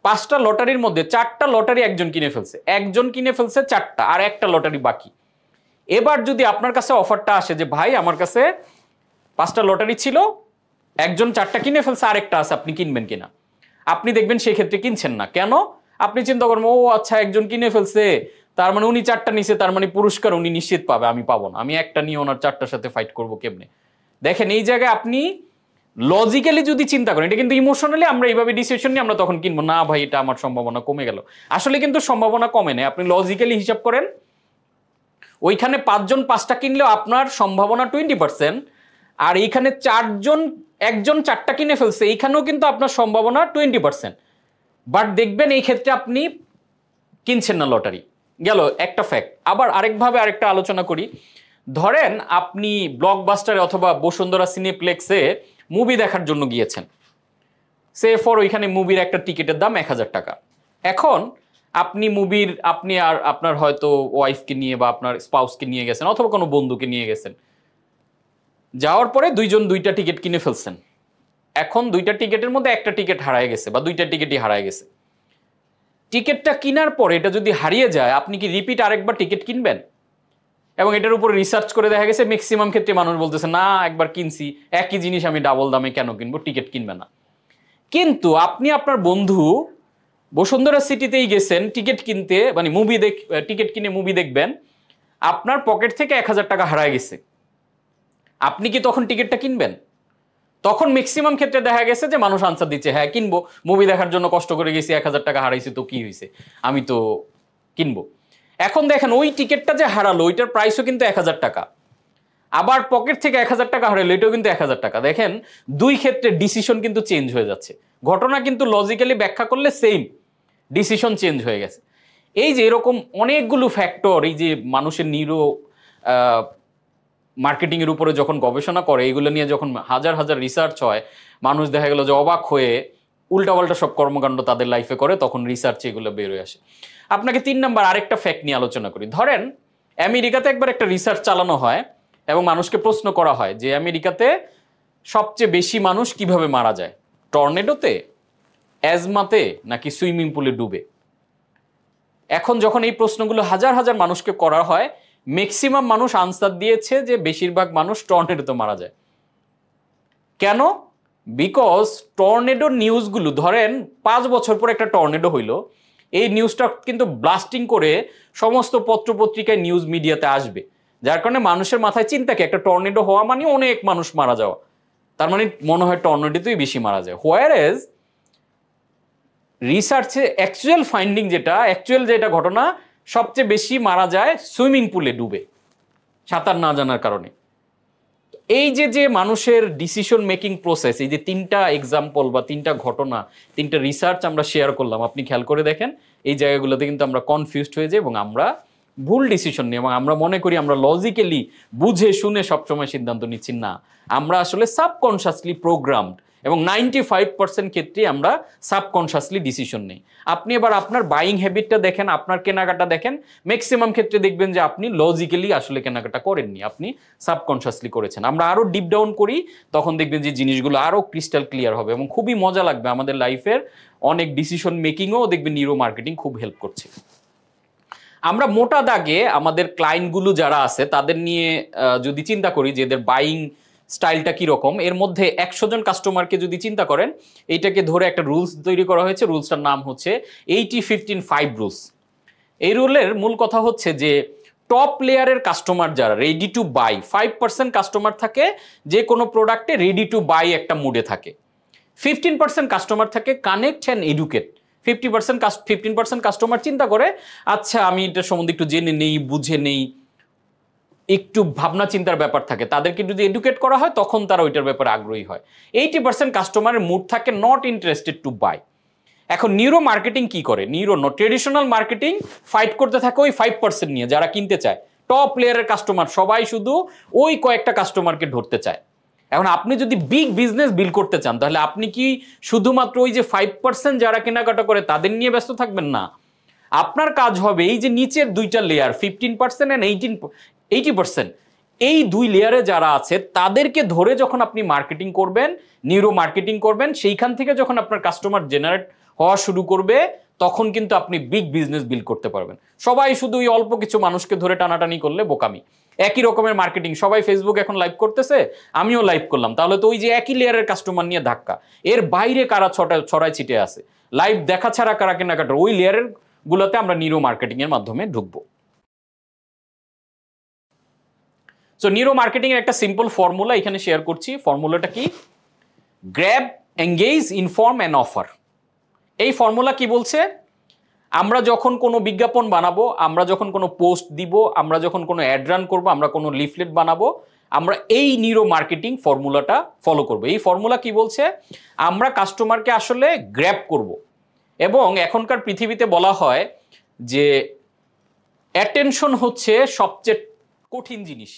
5টা লটারির মধ্যে 4টা লটারি একজন কিনে ফেলছে, 4টা, আর একটা লটারি বাকি। এবার যদি আপনার কাছে অফারটা আসে যে ভাই আমার কাছে 5টা লটারি ছিল, একজন 4টা কিনে ফেলছে, আরেকটা আছে, আপনি কিনবেন কিনা? আপনি দেখবেন সেই ক্ষেত্রে কিনছেন না। কেন? আপনি চিন্তা করবেন ও আচ্ছা একজন কিনে ফেলছে, তার মানে উনি 4টা নিছে, তার মানে পুরস্কার উনি নিশ্চিত পাবে, আমি পাবো না, আমি একটা নিয়ে ওনার 4টার সাথে ফাইট করবো কেমনে? দেখেন এই জায়গায় আপনি লজিক্যালি যদি চিন্তা করেন, এটা কিন্তু ইমোশনালি আমরা এইভাবে ডিসিশন নিয়ে আমরা তখন কিনবো না, ভাই এটা আমার সম্ভাবনা কমে গেল। আসলে কিন্তু সম্ভাবনা কমে নেই। আপনি লজিক্যালি হিসাব করেন, ওইখানে 5 জন 5টা কিনলেও আপনার সম্ভাবনা 20%, আর এইখানে একজন 4টা কিনে ফেলছে, এইখানেও কিন্তু আপনার সম্ভাবনা 20%। বাট দেখবেন এই ক্ষেত্রে আপনি কিনছেন না লটারি, গেল একটা ফ্যাক্ট। আবার আরেকভাবে আরেকটা আলোচনা করি। ধরেন আপনি ব্লকবাস্টারে অথবা বসুন্ধরা সিনেপ্লেক্সে মুভি দেখার জন্য গিয়েছেন, সে ফর ওইখানে মুভির একটা টিকিটের দাম 1000 টাকা। এখন আপনি আর আপনার হয়তো ওয়াইফকে নিয়ে বা আপনার স্পাউসকে নিয়ে গেছেন অথবা কোনো বন্ধুকে নিয়ে গেছেন, যাওয়ার পরে 2 জন 2টা টিকিট কিনে ফেলছেন। এখন 2টা টিকিটের মধ্যে একটা টিকিট হারায় গেছে বা 2টা টিকিটই হারায় গেছে। টিকিটটা কেনার পরে এটা যদি হারিয়ে যায়, আপনি কি রিপিট আরেকবার টিকিট কিনবেন? এবং এটার উপর রিসার্চ করে দেখা গেছে ম্যাক্সিমাম ক্ষেত্রে মানুষ বলতেছে না, একবার কিনছি, একই জিনিস আমি ডাবল দামে কেন কিনবো, টিকিট কিনবে না। কিন্তু আপনি আপনার বন্ধু বসুন্ধরা সিটিতেই গেছেন টিকিট কিনতে, মানে টিকিট কিনে মুভি দেখবেন, আপনার পকেট থেকে 1000 টাকা হারায় গেছে, আপনি কি তখন টিকিটটা কিনবেন? তখন ম্যাক্সিমাম ক্ষেত্রে দেখা গেছে যে মানুষ আনসার দিচ্ছে হ্যাঁ কিনবো, মুভি দেখার জন্য কষ্ট করে গেছি, 1000 টাকা হারাইছি তো কি হয়েছে, আমি তো কিনবো। এখন দেখেন ওই টিকিটটা যে হারালো ওইটার প্রাইসও কিন্তু 1000 টাকা, আবার পকেট থেকে 1000 টাকা হারালো এটাও কিন্তু 1000 টাকা। দেখেন দুই ক্ষেত্রে ডিসিশন কিন্তু চেঞ্জ হয়ে যাচ্ছে। ঘটনা কিন্তু লজিক্যালি ব্যাখ্যা করলে সেম, ডিসিশন চেঞ্জ হয়ে গেছে। এই যে এরকম অনেকগুলো ফ্যাক্টর, এই যে মানুষের মার্কেটিং এর উপরে যখন গবেষণা করে, এগুলো নিয়ে যখন হাজার হাজার রিসার্চ হয়, মানুষ দেখা গেল যে অবাক হয়ে উল্টাপাল্টা সব কর্মকাণ্ড তাদের লাইফে করে, তখন রিসার্চে এগুলো বেরোয় আসে। আপনাকে 3 নাম্বার আরেকটা ফ্যাক্ট নিয়ে আলোচনা করি। ধরেন আমেরিকাতে একবার একটা রিসার্চ চালানো হয় এবং মানুষকে প্রশ্ন করা হয় যে আমেরিকাতে সবচেয়ে বেশি মানুষ কিভাবে মারা যায়, টর্নেডোতে, অ্যাজমাতে, নাকি সুইমিং পুলে ডুবে? এখন যখন এই প্রশ্নগুলো হাজার হাজার মানুষকে করা হয়, ম্যাক্সিমাম মানুষ আনসার দিয়েছে যে বেশিরভাগ মানুষ টর্নেডোতে মারা যায়। কেন? বিকজ টর্নেডো নিউজগুলো, ধরেন 5 বছর পর একটা টর্নেডো হইলো, এই নিউজটা কিন্তু ব্লাস্টিং করে সমস্ত পত্রপত্রিকায় নিউজ মিডিয়াতে আসবে, যার কারণে মানুষের মাথায় চিন্তা কি একটা টর্নেডো হওয়া মানে অনেক মানুষ মারা যাওয়া, তার মানে মনে হয় টর্নেডোতেই বেশি মারা যায়। হোয়ারএজ রিসার্চে অ্যাকচুয়াল ফাইন্ডিং যেটা ঘটনা, সবচেয়ে বেশি মারা যায় সুইমিং পুলে ডুবে, সাঁতার না জানার কারণে। এই যে মানুষের ডিসিশন মেকিং প্রসেস, এই যে 3টা এক্সাম্পল বা 3টা ঘটনা, 3টা রিসার্চ আমরা শেয়ার করলাম, আপনি খেয়াল করে দেখেন এই জায়গাগুলোতে কিন্তু আমরা কনফিউজড হয়ে যাই এবং আমরা ভুল ডিসিশন নিই এবং আমরা মনে করি আমরা লজিক্যালি বুঝে শুনে সবসময় সিদ্ধান্ত নিচ্ছি। না, আমরা আসলে সাবকনশাসলি প্রোগ্রামড এবং 95% ক্ষেত্রে আমরা সাবকনশাসলি ডিসিশন নেই। আপনি এবার আপনার বাইং হ্যাবিটটা দেখেন, আপনার কেনাকাটা দেখেন, ম্যাক্সিমাম ক্ষেত্রে দেখবেন যে আপনি লজিক্যালি আসলে কেনাকাটা করেননি, আপনি সাবকনশাসলি করেছেন। আমরা আরও ডিপ ডাউন করি, তখন দেখবেন যে জিনিসগুলো আরও ক্রিস্টাল ক্লিয়ার হবে এবং খুবই মজা লাগবে। আমাদের লাইফের অনেক ডিসিশন মেকিংও দেখবেন নিউরো মার্কেটিং খুব হেল্প করছে। আমরা মোটা দাগে আমাদের ক্লায়েন্টগুলো যারা আছে তাদের নিয়ে যদি চিন্তা করি যে এদের বাইং স্টাইলটা কীরকম, এর মধ্যে 100 জন কাস্টমারকে যদি চিন্তা করেন, এইটাকে ধরে একটা রুলস তৈরি করা হয়েছে। রুলসটার নাম হচ্ছে 80-15-5 রুলস। এই রুলের মূল কথা হচ্ছে যে টপ লেয়ারের কাস্টমার যারা রেডি টু বাই, 5% কাস্টমার থাকে যে কোনো প্রোডাক্টে রেডি টু বাই একটা মুডে থাকে। 15% কাস্টমার থাকে কানেক্ট অ্যান্ড এডুকেট। 15% কাস্টমার চিন্তা করে আচ্ছা আমি এটা সম্বন্ধে একটু জেনে নেই, বুঝে নেই, একটু ভাবনা চিন্তার ব্যাপার থাকে, তাদেরকে যদি এডুকেট করা হয় তখন তারা ওইটার ব্যাপারে আগ্রহী হয়। 80% কাস্টমারের মুড থাকে নট ইন্টারেস্টেড টু বাই। এখন নিউরো মার্কেটিং কি করে? ট্রেডিশনাল মার্কেটিং ফাইট করতে থাকে ওই 5% নিয়ে, যারা কিনতে চায়। টপ লেয়ারের কাস্টমার সবাই শুধু ওই কয়েকটা কাস্টমারকে ধরতে চায়। এখন আপনি যদি বিগ বিজনেস বিল্ড করতে চান তাহলে আপনি কি শুধুমাত্র ওই যে 5% যারা কেনাকাটা করে তাদের নিয়ে ব্যস্ত থাকবেন না, আপনার কাজ হবে এই যে নিচের দুইটা লেয়ার 15% এন্ড 80%, এই দুই লেয়ারে যারা আছে তাদেরকে ধরে যখন আপনি মার্কেটিং করবেন, নিউরো মার্কেটিং করবেন, সেইখান থেকে যখন আপনার কাস্টমার জেনারেট হওয়া শুরু করবে তখন কিন্তু আপনি বিগ বিজনেস বিল্ড করতে পারবেন। সবাই শুধু ওই অল্প কিছু মানুষকে ধরে টানাটানি করলে বোকামি। একই রকমের মার্কেটিং, সবাই ফেসবুক এখন লাইভ করতেছে, আমিও লাইভ করলাম, তাহলে তো ওই যে একই লেয়ারের কাস্টমার নিয়ে ধাক্কা। এর বাইরে কারা ছড়ায় ছিটে আছে, লাইভ দেখা ছাড়া কারা কেনাকাটা, ওই লেয়ারের গুলোতে আমরা নিউরো মার্কেটিং এর মাধ্যমে ঢুকবো। সো নিউরো মার্কেটিং এর একটা সিম্পল ফর্মুলা এখানে শেয়ার করছি। ফর্মুলাটা কি? Grab, engage, inform and offer. এই ফর্মুলা কি বলছে? আমরা যখন কোনো বিজ্ঞাপন বানাবো, আমরা যখন কোনো পোস্ট দিব, আমরা যখন কোনো অ্যাড রান করবো, আমরা কোনো লিফলেট বানাবো, আমরা এই নিউরো মার্কেটিং ফর্মুলাটা ফলো করবো। এই ফর্মুলা কি বলছে? আমরা কাস্টমারকে আসলে গ্র্যাব করব। এবং এখনকার পৃথিবীতে বলা হয় যে অ্যাটেনশন হচ্ছে সবচেয়ে কঠিন জিনিস,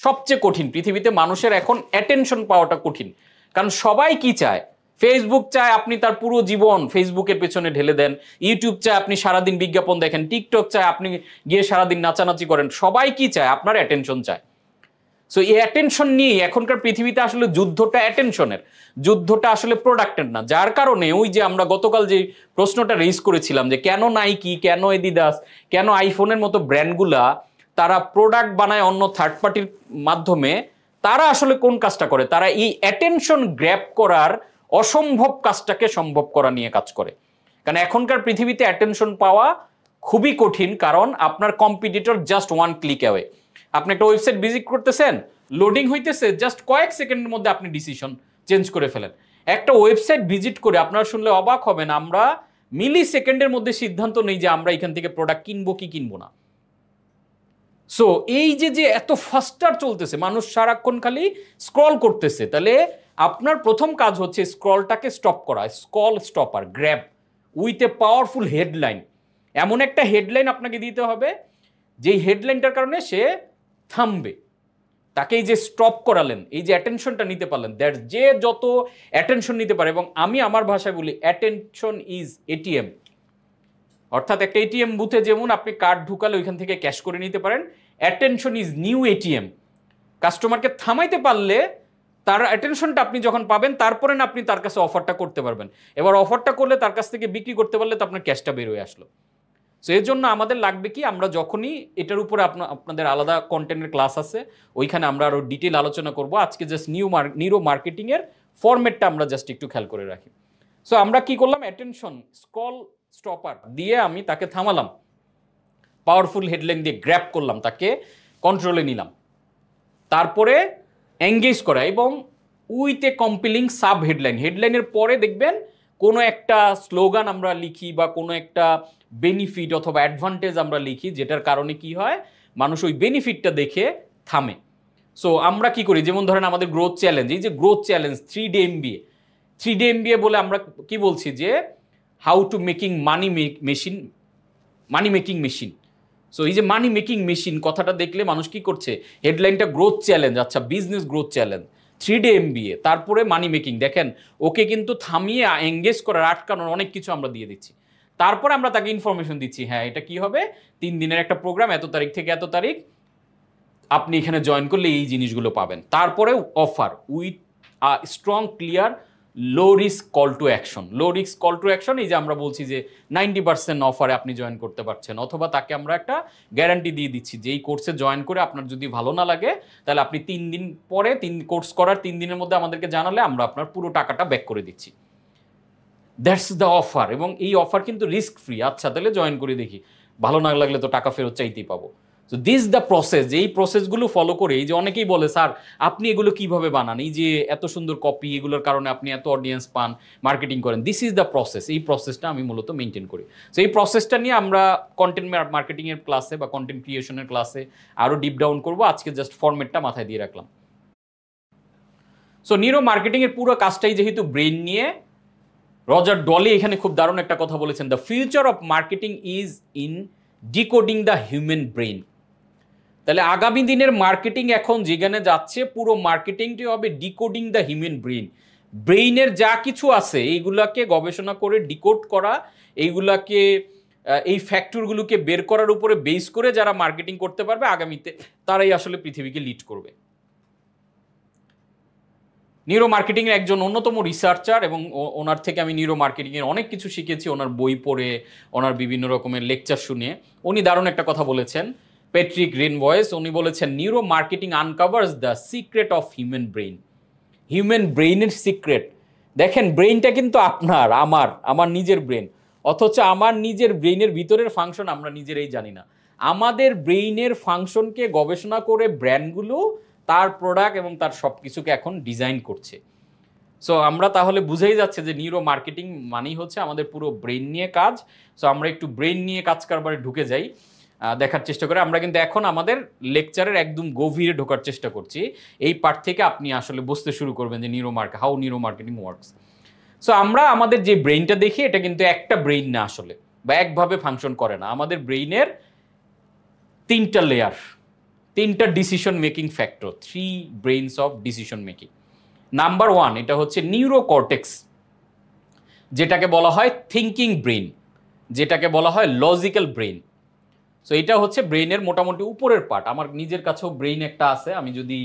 সবচেয়ে কঠিন। পৃথিবীতে মানুষের এখন অ্যাটেনশন পাওয়াটা কঠিন, কারণ সবাই কি চায়? ফেসবুক চায় আপনি তার পুরো জীবন ফেসবুকের পেছনে ঢেলে দেন, ইউটিউব চায় আপনি সারাদিন বিজ্ঞাপন দেখেন, টিকটক চায় আপনি গিয়ে সারাদিন নাচানাচি করেন। সবাই কি চায়? আপনার অ্যাটেনশন চায়। সো এই অ্যাটেনশন নিয়ে এখনকার পৃথিবীতে আসলে যুদ্ধটা অ্যাটেনশনের, যুদ্ধটা আসলে প্রোডাক্টের না। যার কারণে ওই যে আমরা গতকাল যে প্রশ্নটা রেজ করেছিলাম যে কেন নাইকি, কেন এডিডাস, কেন আইফোনের মতো ব্র্যান্ডগুলা তারা প্রোডাক্ট বানায় অন্য থার্ড পার্টির মাধ্যমে, তারা আসলে কোন কাজটা করে? তারা এই অ্যাটেনশন গ্র্যাব করার অসম্ভব কাজটাকে সম্ভব করা নিয়ে কাজ করে। কারণ এখনকার পৃথিবীতে অ্যাটেনশন পাওয়া খুবই কঠিন, কারণ আপনার competitor just one click away. আপনি একটা ওয়েবসাইট ভিজিট করতেছেন, লোডিং হইতেছে, জাস্ট কয়েক সেকেন্ডের মধ্যে আপনি ডিসিশন চেঞ্জ করে ফেলেন। একটা ওয়েবসাইট ভিজিট করে আপনারা শুনলে অবাক হবেন, আমরা মিলি সেকেন্ডের মধ্যে সিদ্ধান্ত নেই যে আমরা এখান থেকে প্রোডাক্ট কিনবো কি কিনবো না। সো এই যে এত ফাস্টার চলতেছে, মানুষ সারাক্ষণ খালি স্ক্রল করতেছে, তাহলে আপনার প্রথম কাজ হচ্ছে স্ক্রলটাকে স্টপ করা। Scroll stopper, grab with a powerful headline. এমন একটা হেডলাইন আপনাকে দিতে হবে যেই হেডলাইনটার কারণে সে থামবে। তাকে এই যে স্টপ করালেন, এই যে অ্যাটেনশনটা নিতে পারলেন, দ্যাট যে যত অ্যাটেনশন নিতে পারে, এবং আমি আমার ভাষায় বলি অ্যাটেনশন ইজ এটিএম। অর্থাৎ একটা এটিএম বুথে যেমন আপনি কার্ড ঢুকালে ওইখান থেকে ক্যাশ করে নিতে পারেন, অ্যাটেনশন ইজ নিউ এটিএম। কাস্টমারকে থামাইতে পারলে তার অ্যাটেনশনটা আপনি যখন পাবেন, তারপরে না আপনি তার কাছে অফারটা করতে পারবেন। এবার অফারটা করলে তার কাছ থেকে বিক্রি করতে পারলে তো আপনার ক্যাশটা বের হয়ে আসলো। সো এর জন্য আমাদের লাগবে কি, আমরা যখনই এটার উপরে আপনাদের আলাদা কন্টেন্টের ক্লাস আছে, ওইখানে আমরা আরও ডিটেল আলোচনা করব। আজকে জাস্ট নিউরো মার্কেটিংয়ের ফরম্যাটটা আমরা জাস্ট একটু খেয়াল করে রাখি। সো আমরা কি করলাম? অ্যাটেনশন স্ক্রল স্টপার দিয়ে আমি তাকে থামালাম, পাওয়ারফুল হেডলাইন দিয়ে গ্র্যাব করলাম, তাকে কন্ট্রোলে নিলাম। তারপরে এঙ্গেজ করা এবং উইথ এ কম্পিলিং সাব হেডলাইন। হেডলাইনের পরে দেখবেন কোনো একটা স্লোগান আমরা লিখি বা কোনো একটা বেনিফিট অথবা অ্যাডভান্টেজ আমরা লিখি, যেটার কারণে কি হয়, মানুষ ওই বেনিফিটটা দেখে থামে। সো আমরা কি করি, যেমন ধরেন আমাদের গ্রোথ চ্যালেঞ্জ, এই যে growth challenge 3D MBA, 3D MBA বলে আমরা কি বলছি যে how to making money making machine. So এই যে মানি মেকিং মেশিন কথাটা দেখলে মানুষ কি করছে, হেডলাইনটা গ্রোথ চ্যালেঞ্জ, আচ্ছা business growth challenge, 3D MBA, তারপরে মানি মেকিং। দেখেন ওকে কিন্তু থামিয়ে এঙ্গেজ করার, আটকানোর অনেক কিছু আমরা দিয়ে দিচ্ছি। তারপরে আমরা তাকে ইনফরমেশন দিচ্ছি, হ্যাঁ এটা কি হবে, 3 দিনের একটা প্রোগ্রাম, এত তারিখ থেকে এত তারিখ আপনি এখানে জয়েন করলে এই জিনিসগুলো পাবেন। তারপরে offer with strong clear low risk call to action. Low risk call to action, এই যে আমরা বলছি যে 90% অফারে আপনি জয়েন করতে পারছেন, অথবা তাকে আমরা একটা গ্যারান্টি দিয়ে দিচ্ছি যে এই কোর্সে জয়েন করে আপনার যদি ভালো না লাগে তাহলে আপনি 3 দিন পরে, কোর্স করার 3 দিনের মধ্যে আমাদেরকে জানালে আমরা আপনার পুরো টাকাটা ব্যাক করে দিচ্ছি। That's the offer. এবং এই অফার কিন্তু রিস্ক ফ্রি। আচ্ছা তাহলে জয়েন করে দেখি, ভালো না লাগলে তো টাকা ফেরত চাইতেই পাবো। So this the process. এই প্রসেসগুলো ফলো করে, এই যে অনেকেই বলে স্যার আপনি এগুলো কিভাবে বানান, এই যে এত সুন্দর কপি, এগুলোর কারণে আপনি এত অডিয়েন্স পান, মার্কেটিং করেন। This is the process. এই প্রসেসটা আমি মূলত মেনটেন করি। সো এই প্রসেসটা নিয়ে আমরা কন্টেন্ট মার্কেটিংয়ের ক্লাসে বা কন্টেন্ট ক্রিয়েশনের ক্লাসে আরও ডিপ ডাউন করবো। আজকে জাস্ট ফরম্যাটটা মাথায় দিয়ে রাখলাম। সো নিউরো মার্কেটিংয়ের পুরো কাজটাই যেহেতু ব্রেন নিয়ে, রজার ডলি এখানে খুব দারুণ একটা কথা বলেছেন, the future of marketing is in decoding the human brain. তাহলে আগামী দিনের মার্কেটিং এখন যেখানে যাচ্ছে, পুরো মার্কেটিংটি হবে ডিকোডিং দ্য হিউম্যান ব্রেইন। ব্রেইনের যা কিছু আছে এইগুলাকে গবেষণা করে ডিকোড করা, এইগুলাকে এই ফ্যাক্টরগুলোকে বের করার উপরে বেস করে যারা মার্কেটিং করতে পারবে আগামীতে তারাই আসলে পৃথিবীকে লিড করবে। নিউরো মার্কেটিং এর একজন অন্যতম রিসার্চার, এবং ওনার থেকে আমি নিউরো মার্কেটিং এর অনেক কিছু শিখেছি, ওনার বই পড়ে, ওনার বিভিন্ন রকমের লেকচার শুনে। উনি দারুণ একটা কথা বলেছেন, প্যাট্রিক রেনভয়েস, উনি বলেছেন neuro marketing uncovers the secret of human brain. Human ব্রেইনের সিক্রেট। দেখেন, ব্রেইনটা কিন্তু আপনার, আমার নিজের ব্রেন, অথচ আমার নিজের ব্রেইনের ভিতরের ফাংশন আমরা নিজেরাই জানি না। আমাদের ব্রেইনের ফাংশনকে গবেষণা করে ব্র্যান্ডগুলো তার প্রোডাক্ট এবং তার সব কিছুকে এখন ডিজাইন করছে। সো আমরা তাহলে বুঝেই যাচ্ছে যে নিউরো মার্কেটিং মানেই হচ্ছে আমাদের পুরো ব্রেইন নিয়ে কাজ। সো আমরা একটু ব্রেইন নিয়ে কাজ কারবারে ঢুকে যাই, দেখার চেষ্টা করে। আমরা কিন্তু এখন আমাদের লেকচারের একদম গভীরে ঢোকার চেষ্টা করছি। এই পার্ট থেকে আপনি আসলে বুঝতে শুরু করবেন যে how neuro marketing works. So আমরা আমাদের যে ব্রেইনটা দেখি এটা কিন্তু একটা ব্রেইন না আসলে, বা একভাবে ফাংশন করে না। আমাদের ব্রেইনের 3টা লেয়ার, 3টা decision making factor, 3 brains of decision making. Number 1 এটা হচ্ছে নিউরোকর্টেক্স, যেটাকে বলা হয় থিঙ্কিং ব্রেইন, যেটাকে বলা হয় লজিক্যাল ব্রেইন। সো এটা হচ্ছে ব্রেইনের মোটামুটি উপরের পার্ট। আমার নিজের কাছেও ব্রেইন একটা আছে, আমি যদি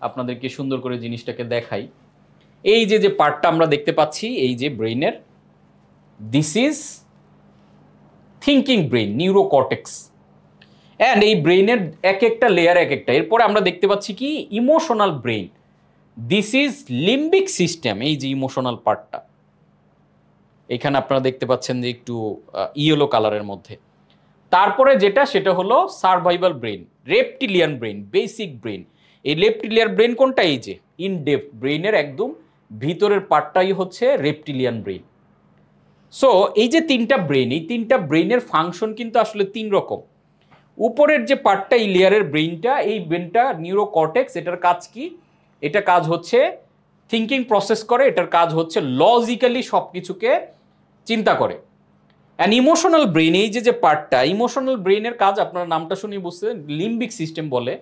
আপনাদেরকে সুন্দর করে জিনিসটাকে দেখাই, এই যে পার্টটা আমরা দেখতে পাচ্ছি, এই যে ব্রেইনের, this is thinking brain, neocortex. And এই ব্রেইনের এক একটা লেয়ার এক একটা। এরপরে আমরা দেখতে পাচ্ছি কি emotional brain, this is limbic system, এই যে ইমোশনাল পার্টটা এখানে আপনারা দেখতে পাচ্ছেন যে একটু ইয়েলো কালারের মধ্যে। তারপরে যেটা সেটা হলো survival brain, reptilian brain, basic brain. এই রেপটিলিয়ান ব্রেইন কোনটা? এই যে ইন ডেপথ ব্রেইনের একদম ভিতরের পার্টটাই হচ্ছে রেপটিলিয়ান ব্রেইন। সো এই যে 3টা ব্রেইন, এই 3টা ব্রেইনের ফাংশন কিন্তু আসলে 3 রকম। উপরের যে পার্টটা, এই লেয়ারের ব্রেইনটা, এই ব্রেইনটা নিউরোকর্টেক্স, এটার কাজ কি? এটা কাজ হচ্ছে থিঙ্কিং প্রসেস করে, এটার কাজ হচ্ছে লজিক্যালি সব কিছুকে চিন্তা করে। অ্যান্ড ইমোশনাল ব্রেইন, এই যে পার্টটা, ইমোশনাল ব্রেইনের কাজ আপনার নামটা শুনে বুঝতে, লিম্বিক সিস্টেম বলে।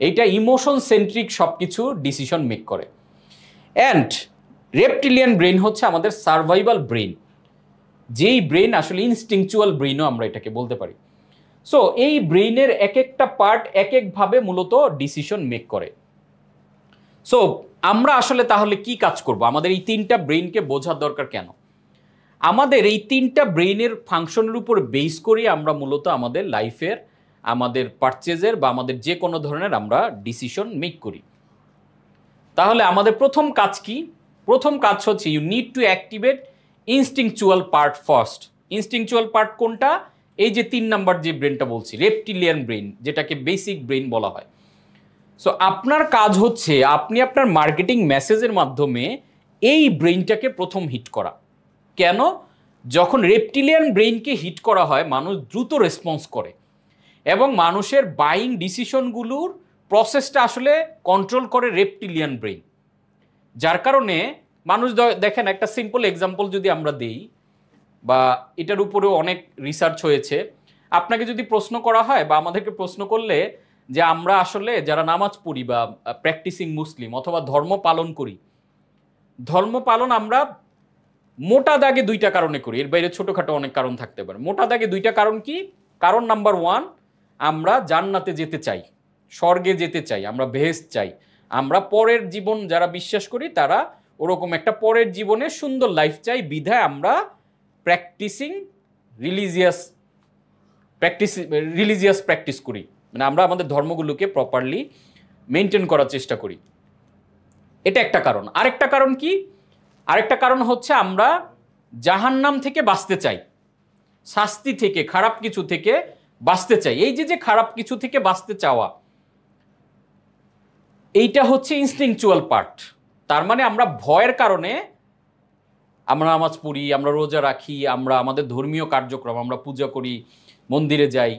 এইটা ইমোশন সেন্ট্রিক সব কিছু ডিসিশন মেক করে। অ্যান্ড রেপটিলিয়ান ব্রেইন হচ্ছে আমাদের সার্ভাইভাল ব্রেইন, যেই ব্রেইন আসলে ইনস্টিংচুয়াল ব্রেইনও আমরা এটাকে বলতে পারি। সো এই ব্রেইনের এক একটা পার্ট এক একভাবে মূলত ডিসিশন মেক করে। সো আমরা আসলে তাহলে কি কাজ করব? আমাদের এই 3টা ব্রেইনকে বোঝার দরকার কেন? আমাদের এই 3টা ব্রেইনের ফাংশনের উপর বেস করে আমরা মূলত আমাদের লাইফের, আমাদের পারচেজের বা আমাদের যে কোনো ধরনের আমরা ডিসিশন মেক করি। তাহলে আমাদের প্রথম কাজ কি? প্রথম কাজ হচ্ছে you need to activate instinctual part first. Instinctual part কোনটা? এই যে 3 নাম্বার যে ব্রেনটা বলছি, রেপটিলিয়ান ব্রেইন, যেটাকে বেসিক ব্রেইন বলা হয়। সো আপনার কাজ হচ্ছে আপনি আপনার মার্কেটিং মেসেজের মাধ্যমে এই ব্রেইনটাকে প্রথম হিট করা। কেন? যখন রেপটিলিয়ান ব্রেইনকে হিট করা হয়, মানুষ দ্রুত রেসপন্স করে এবং মানুষের বাইং ডিসিশনগুলোর প্রসেসটা আসলে কন্ট্রোল করে রেপটিলিয়ান ব্রেইন। যার কারণে মানুষ, দেখেন একটা সিম্পল এক্সাম্পল যদি আমরা দেই, বা এটার উপরেও অনেক রিসার্চ হয়েছে। আপনাকে যদি প্রশ্ন করা হয় বা আমাদেরকে প্রশ্ন করলে যে আমরা আসলে যারা নামাজ পড়ি বা প্র্যাকটিসিং মুসলিম অথবা ধর্ম পালন করি, ধর্ম পালন আমরা মোটা দাগে 2টা কারণে করি, এর বাইরে ছোটখাটো অনেক কারণ থাকতে পারে। মোটা দাগে 2টা কারণ কি? কারণ নাম্বার 1, আমরা জান্নাতে যেতে চাই, স্বর্গে যেতে চাই, আমরা বেহেশত চাই। আমরা পরের জীবন যারা বিশ্বাস করি তারা ওরকম একটা পরের জীবনে সুন্দর লাইফ চাই, বিধায় আমরা রিলিজিয়াস প্র্যাকটিস করি, মানে আমরা আমাদের ধর্মগুলোকে প্রপারলি মেনটেন করার চেষ্টা করি। এটা একটা কারণ। আরেকটা কারণ কি? আরেকটা কারণ হচ্ছে আমরা জাহান্নাম থেকে বাঁচতে চাই, শাস্তি থেকে, খারাপ কিছু থেকে বাঁচতে চাই। এই যে খারাপ কিছু থেকে বাঁচতে চাওয়া, এইটা হচ্ছে ইনস্টিংচুয়াল পার্ট। তার মানে আমরা ভয়ের কারণে আমরা নামাজ পড়ি, আমরা রোজা রাখি, আমরা আমাদের ধর্মীয় কার্যক্রম, আমরা পূজা করি, মন্দিরে যাই।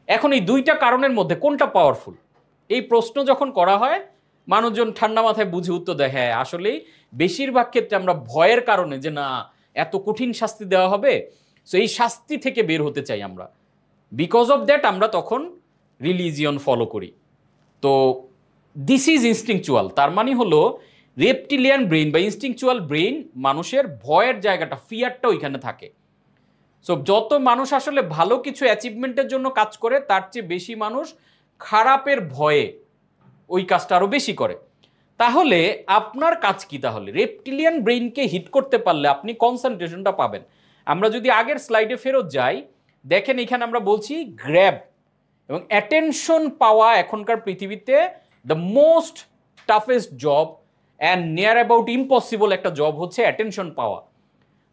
এখন এই 2টা কারণের মধ্যে কোনটা পাওয়ারফুল? এই প্রশ্ন যখন করা হয়, মানুষজন ঠান্ডা মাথায় বুঝে উত্তর দেয়, হ্যাঁ আসলেই বেশিরভাগ ক্ষেত্রে আমরা ভয়ের কারণে, যে না এত কঠিন শাস্তি দেওয়া হবে, সো এই শাস্তি থেকে বের হতে চাই আমরা। বিকজ অফ দ্যাট আমরা তখন রিলিজিয়ন ফলো করি। তো দিস ইজ ইনস্টিংচুয়াল, তার মানে হলো রেপটিলিয়ান ব্রেইন বা ইনস্টিংচুয়াল ব্রেইন, মানুষের ভয়ের জায়গাটা, ফিয়ারটা ওইখানে থাকে। সো যত মানুষ আসলে ভালো কিছু অ্যাচিভমেন্টের জন্য কাজ করে, তার চেয়ে বেশি মানুষ খারাপের ভয়ে ওই কাজটা আরও বেশি করে। তাহলে আপনার কাজ কি? তাহলে রেপটিলিয়ান ব্রেইনকে হিট করতে পারলে আপনি কনসেন্ট্রেশনটা পাবেন। আমরা যদি আগের স্লাইডে ফেরত যাই, দেখেন এখানে আমরা বলছি গ্র্যাব এবং অ্যাটেনশন পাওয়া এখনকার পৃথিবীতে the most toughest job and near about impossible একটা জব হচ্ছে অ্যাটেনশন পাওয়া।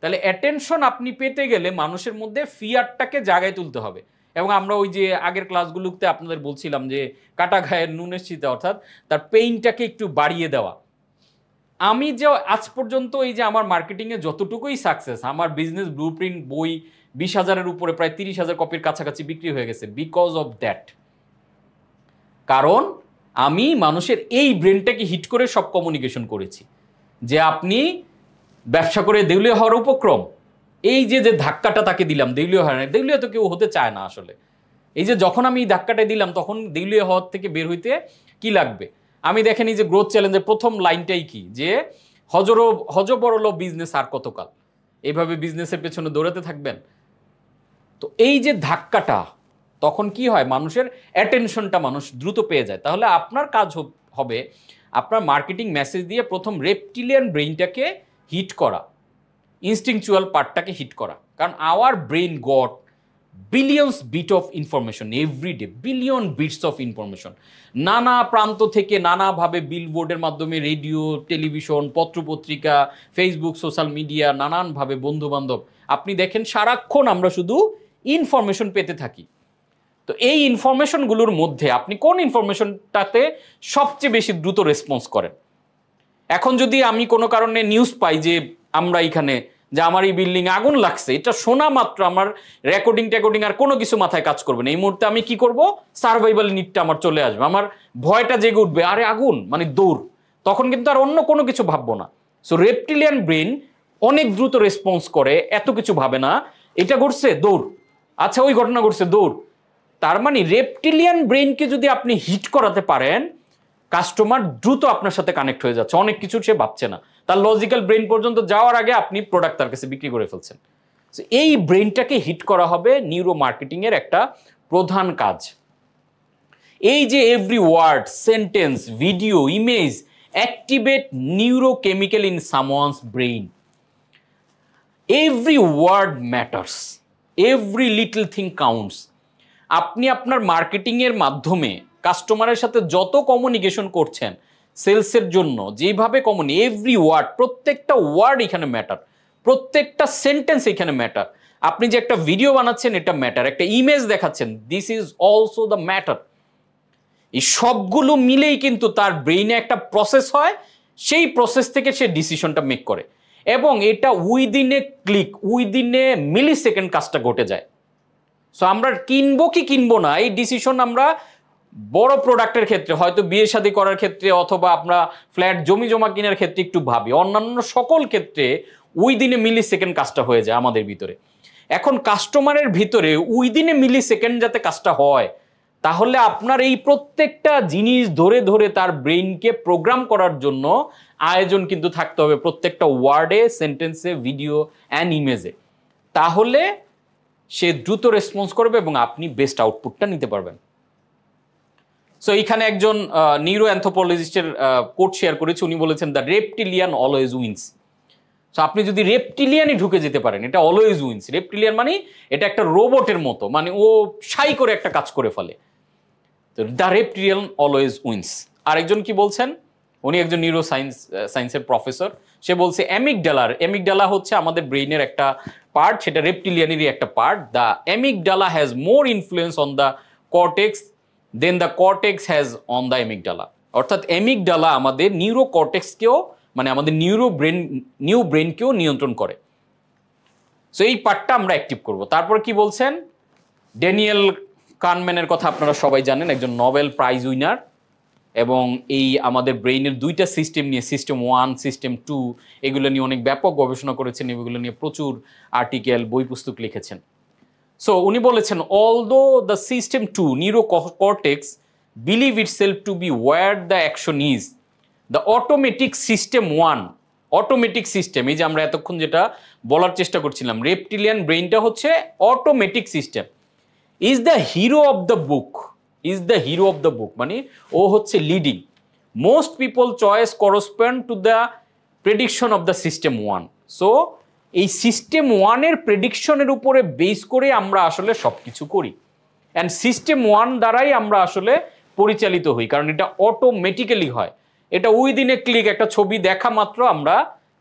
তাহলে অ্যাটেনশন আপনি পেতে গেলে মানুষের মধ্যে ফিয়ারটাকে জাগায় তুলতে হবে। এবং আমরা ওই যে আগের ক্লাসগুলোতে আপনাদের বলছিলাম যে কাটা ঘায়ের নুনের শীতে, অর্থাৎ তার পেইনটাকে একটু বাড়িয়ে দেওয়া। আমি যে আজ পর্যন্ত এই যে আমার মার্কেটিংয়ে যতটুকুই সাকসেস, আমার বিজনেস ব্লুপ্রিন্ট বই 20,000-এর উপরে, প্রায় 30,000 কপির কাছাকাছি বিক্রি হয়ে গেছে, বিকজ অফ দ্যাট। কারণ আমি মানুষের এই ব্রেনটাকে হিট করে সব কমিউনিকেশন করেছি। যে আপনি ব্যবসা করে দেউলিয়া হওয়ার উপক্রম, এই যে যে ধাক্কাটা তাকে দিলাম, দেউলিয়া হয় না, দেউলিয়া তো কেউ হতে চায় না আসলে। এই যে যখন আমি ধাক্কাটা দিলাম, তখন দেউলিয়া হওয়ার থেকে বের হইতে কি লাগবে? আমি দেখেন এই যে গ্রোথ চ্যালেঞ্জের প্রথম লাইনটাই কি, যে হজবরল বিজনেস আর কতকাল, এইভাবে বিজনেসের পেছনে দৌড়াতে থাকবেন? তো এই যে ধাক্কাটা, তখন কি হয়, মানুষের অ্যাটেনশনটা মানুষ দ্রুত পেয়ে যায়। তাহলে আপনার কাজ হবে আপনার মার্কেটিং মেসেজ দিয়ে প্রথম রেপটিলিয়ান ব্রেইনটাকে হিট করা, ইনস্টিংচুয়াল পার্টটাকে হিট করা। কারণ our brain got billions bit of information every day, billion bits of information, নানা প্রান্ত থেকে নানাভাবে, বিলবোর্ডের মাধ্যমে, রেডিও, টেলিভিশন, পত্রপত্রিকা, ফেসবুক, সোশ্যাল মিডিয়া, নানানভাবে বন্ধুবান্ধব। আপনি দেখেন সারাক্ষণ আমরা শুধু ইনফরমেশন পেতে থাকি। তো এই ইনফরমেশনগুলোর মধ্যে আপনি কোন ইনফরমেশনটাতে সবচেয়ে বেশি দ্রুত রেসপন্স করেন? এখন যদি আমি কোনো কারণে নিউজ পাই যে আমরা এখানে, যে আমার এই বিল্ডিং আগুন লাগছে, এটা শোনা মাত্র আমার রেকর্ডিং আর কোনো কিছু মাথায় কাজ করবে না। এই মুহূর্তে আমি কি করব? সার্ভাইভাল নিডটা আমার চলে আসবে, আমার ভয়টা জেগে উঠবে, আরে আগুন মানে দৌড়। তখন কিন্তু আর অন্য কোনো কিছু ভাববো না। সো রেপটিলিয়ান ব্রেন অনেক দ্রুত রেসপন্স করে, এত কিছু ভাবে না। এটা ঘটছে, দৌড়, আচ্ছা ওই ঘটনা ঘটছে, দৌড়। তার মানে রেপটিলিয়ান ব্রেনকে যদি আপনি হিট করাতে পারেন, কাস্টমার দ্রুত আপনার সাথে কানেক্ট হয়ে যাচ্ছে, অনেক কিছু সে ভাবছে না, তার লজিক্যাল ব্রেন পর্যন্ত যাওয়ার আগে আপনি প্রোডাক্ট তার কাছে বিক্রি করে ফেলছেন। এই ব্রেনটাকে হিট করা হবে নিউরো মার্কেটিং এর একটা প্রধান কাজ। এই যে every word, sentence, video, image activate neurochemical in someone's brain. Every word matters, every little thing counts. আপনি আপনার মার্কেটিংয়ের মাধ্যমে কাস্টমারের সাথে যত কমিউনিকেশন করছেন সেলসের জন্য, যেভাবে এভরি ওয়ার্ড, প্রত্যেকটা ওয়ার্ড এখানে ম্যাটার, প্রত্যেকটা সেন্টেন্স এখানে ম্যাটার। আপনি যে একটা ভিডিও বানাচ্ছেন এটা ম্যাটার, একটা ইমেজ দেখাচ্ছেন, this is also the matter. এই সবগুলো মিলেই কিন্তু তার ব্রেইনে একটা প্রসেস হয়, সেই প্রসেস থেকে সে ডিসিশনটা মেক করে, এবং এটা within a click, within a millisecond কাজটা ঘটে যায়। সো আমরা কিনবো কি কিনবো না, এই ডিসিশন আমরা বড় প্রোডাক্টের ক্ষেত্রে, হয়তো বিয়ে শাদী করার ক্ষেত্রে, অথবা আমরা ফ্ল্যাট জমি জমা কেনার ক্ষেত্রে একটু ভাবি, অন্যান্য সকল ক্ষেত্রে উইদিন এ মিলি সেকেন্ড কাজটা হয়ে যায় আমাদের ভিতরে। এখন কাস্টমারের ভিতরে উইদিন এ মিলি সেকেন্ড যাতে কাজটা হয়, তাহলে আপনার এই প্রত্যেকটা জিনিস ধরে ধরে তার ব্রেইনকে প্রোগ্রাম করার জন্য আয়োজন কিন্তু থাকতে হবে, প্রত্যেকটা ওয়ার্ডে, সেন্টেন্সে, ভিডিও অ্যান্ড ইমেজে। তাহলে সে দ্রুত রেসপন্স করবে এবং আপনি বেস্ট আউটপুটটা নিতে পারবেন। সো এইখানে একজন নিউরো অ্যানথ্রোপোলজিস্টের কোট শেয়ার করেছে, উনি বলেছেন the reptilian always wins. So আপনি যদি রেপটিলিয়ানই ঢুকে যেতে পারেন, এটা অলওয়েজ উইন্স। রেপটিলিয়ান মানে এটা একটা রোবটের মতো, মানে ও সাই করে একটা কাজ করে ফেলে। তো দ্য রেপটিলিয়ান অলওয়েজ উইন্স। আরেকজন কি বলছেন, উনি একজন নিউরো সায়েন্সের প্রফেসর, সে বলছে অ্যামিগডালা হচ্ছে আমাদের ব্রেইনের একটা পার্ট, সেটা রেপটিলিয়ানেরই একটা part. The amygdala has more influence on the cortex than the cortex has on the amygdala. অর্থাৎ অ্যামিগডালা আমাদের নিউরো কর্টেক্সকেও, মানে আমাদের নিউ ব্রেনকেও নিয়ন্ত্রণ করে। সো এই পার্টটা আমরা অ্যাক্টিভ করব। তারপর কি বলছেন, ড্যানিয়েল কানম্যানের কথা আপনারা সবাই জানেন, একজন নোবেল প্রাইজ উইনার, এবং এই আমাদের ব্রেইনের দুইটা সিস্টেম নিয়ে, সিস্টেম 1, সিস্টেম 2, এগুলো নিয়ে অনেক ব্যাপক গবেষণা করেছেন, এগুলো নিয়ে প্রচুর আর্টিকেল, বই পুস্তক লিখেছেন। সো উনি বলেছেন although the system 2 neocortex believe itself to be where the action is the automatic system 1 automatic system, এই যে আমরা এতক্ষণ যেটা বলার চেষ্টা করছিলাম রেপটিলিয়ান ব্রেইনটা হচ্ছে automatic system, is the hero of the book, is the hero of the book মানে ও হচ্ছে leading, most people choice correspond to the prediction of the system 1। So এই সিস্টেম 1-এর প্রেডিকশনের উপরে বেস করে আমরা আসলে সব কিছু করি, অ্যান্ড সিস্টেম 1 দ্বারাই আমরা আসলে পরিচালিত হই, কারণ এটা অটোমেটিক্যালি হয়। এটা ওই দিনে ক্লিক, একটা ছবি দেখা মাত্র আমরা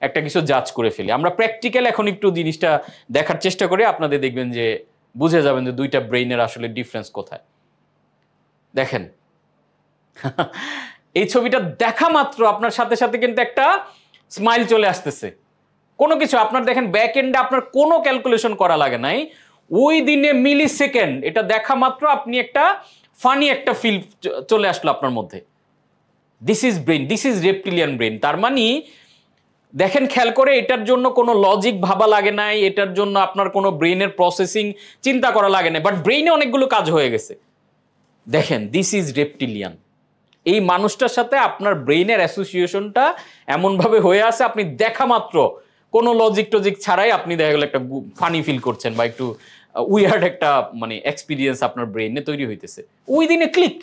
একটা কিছু জাজ করে ফেলি। আমরা প্র্যাকটিক্যাল এখন একটু জিনিসটা দেখার চেষ্টা করে আপনাদের দেখবেন যে বুঝে যাবেন যে দুইটা ব্রেইনের আসলে ডিফারেন্স কোথায়। দেখেন এই ছবিটা দেখা মাত্র আপনার সাথে সাথে কিন্তু একটা স্মাইল চলে আসতেছে, কোনো কিছু আপনার দেখেন ব্যাক এন্ডে আপনার কোনো ক্যালকুলেশন করা লাগে নাই, ওই দিনে মিলি সেকেন্ড এটা দেখা মাত্র আপনি একটা ফানি একটা ফিল চলে আসলো আপনার মধ্যে। This is brain, this is reptilian brain. তার মানে দেখেন খেয়াল করে, এটার জন্য কোনো লজিক ভাবা লাগে নাই, এটার জন্য আপনার কোনো ব্রেইনের প্রসেসিং চিন্তা করা লাগে নাই, বাট ব্রেইনে অনেকগুলো কাজ হয়ে গেছে। দেখেন দিস ইজ রেপটিলিয়ান। এই মানুষটার সাথে আপনার ব্রেইনের অ্যাসোসিয়েশনটা এমনভাবে হয়ে আছে, আপনি দেখা মাত্র কোনো লজিক টজিক ছাড়াই আপনি দেখা গেল একটা ফানি ফিল করছেন বা একটু উইয়ার্ড একটা মানে এক্সপিরিয়েন্স আপনার ব্রেইনে তৈরি হইতেছে ওই দিনে ক্লিক।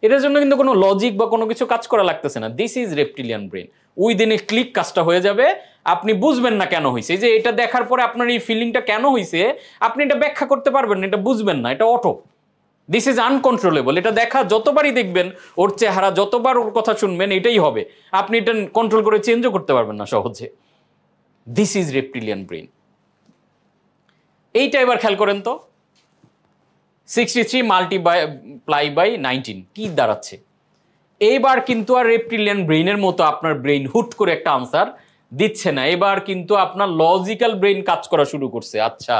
এটার জন্য কিন্তু কোনো লজিক বা কোনো কিছু কাজ করা লাগতেছে না, দিস ইজ রেপটিলিয়ান ব্রেন। ওই দিনে ক্লিক কাজটা হয়ে যাবে, আপনি বুঝবেন না কেন হয়েছে, এই যে এটা দেখার পরে আপনার এই ফিলিংটা কেন হয়েছে আপনি এটা ব্যাখ্যা করতে পারবেন না, এটা বুঝবেন না, এটা অটো। This is uncontrollable. এটা দেখা যতবারই দেখবেন ওর চেহারা, যতবার ওর কথা শুনবেন এটাই হবে, আপনি এটা কন্ট্রোল করে চেঞ্জও করতে পারবেন না সহজে। This is reptilian brain. এইটা এবার খেয়াল করেন তো, 63 মাল্টিপ্লাই বাই 19 কি দাঁড়াচ্ছে? এইবার কিন্তু আর রেপটিলিয়ান ব্রেইনের মতো আপনার ব্রেইন হুট করে একটা আনসার দিচ্ছে না, এবার কিন্তু আপনার লজিক্যাল ব্রেইন কাজ করা শুরু করছে। আচ্ছা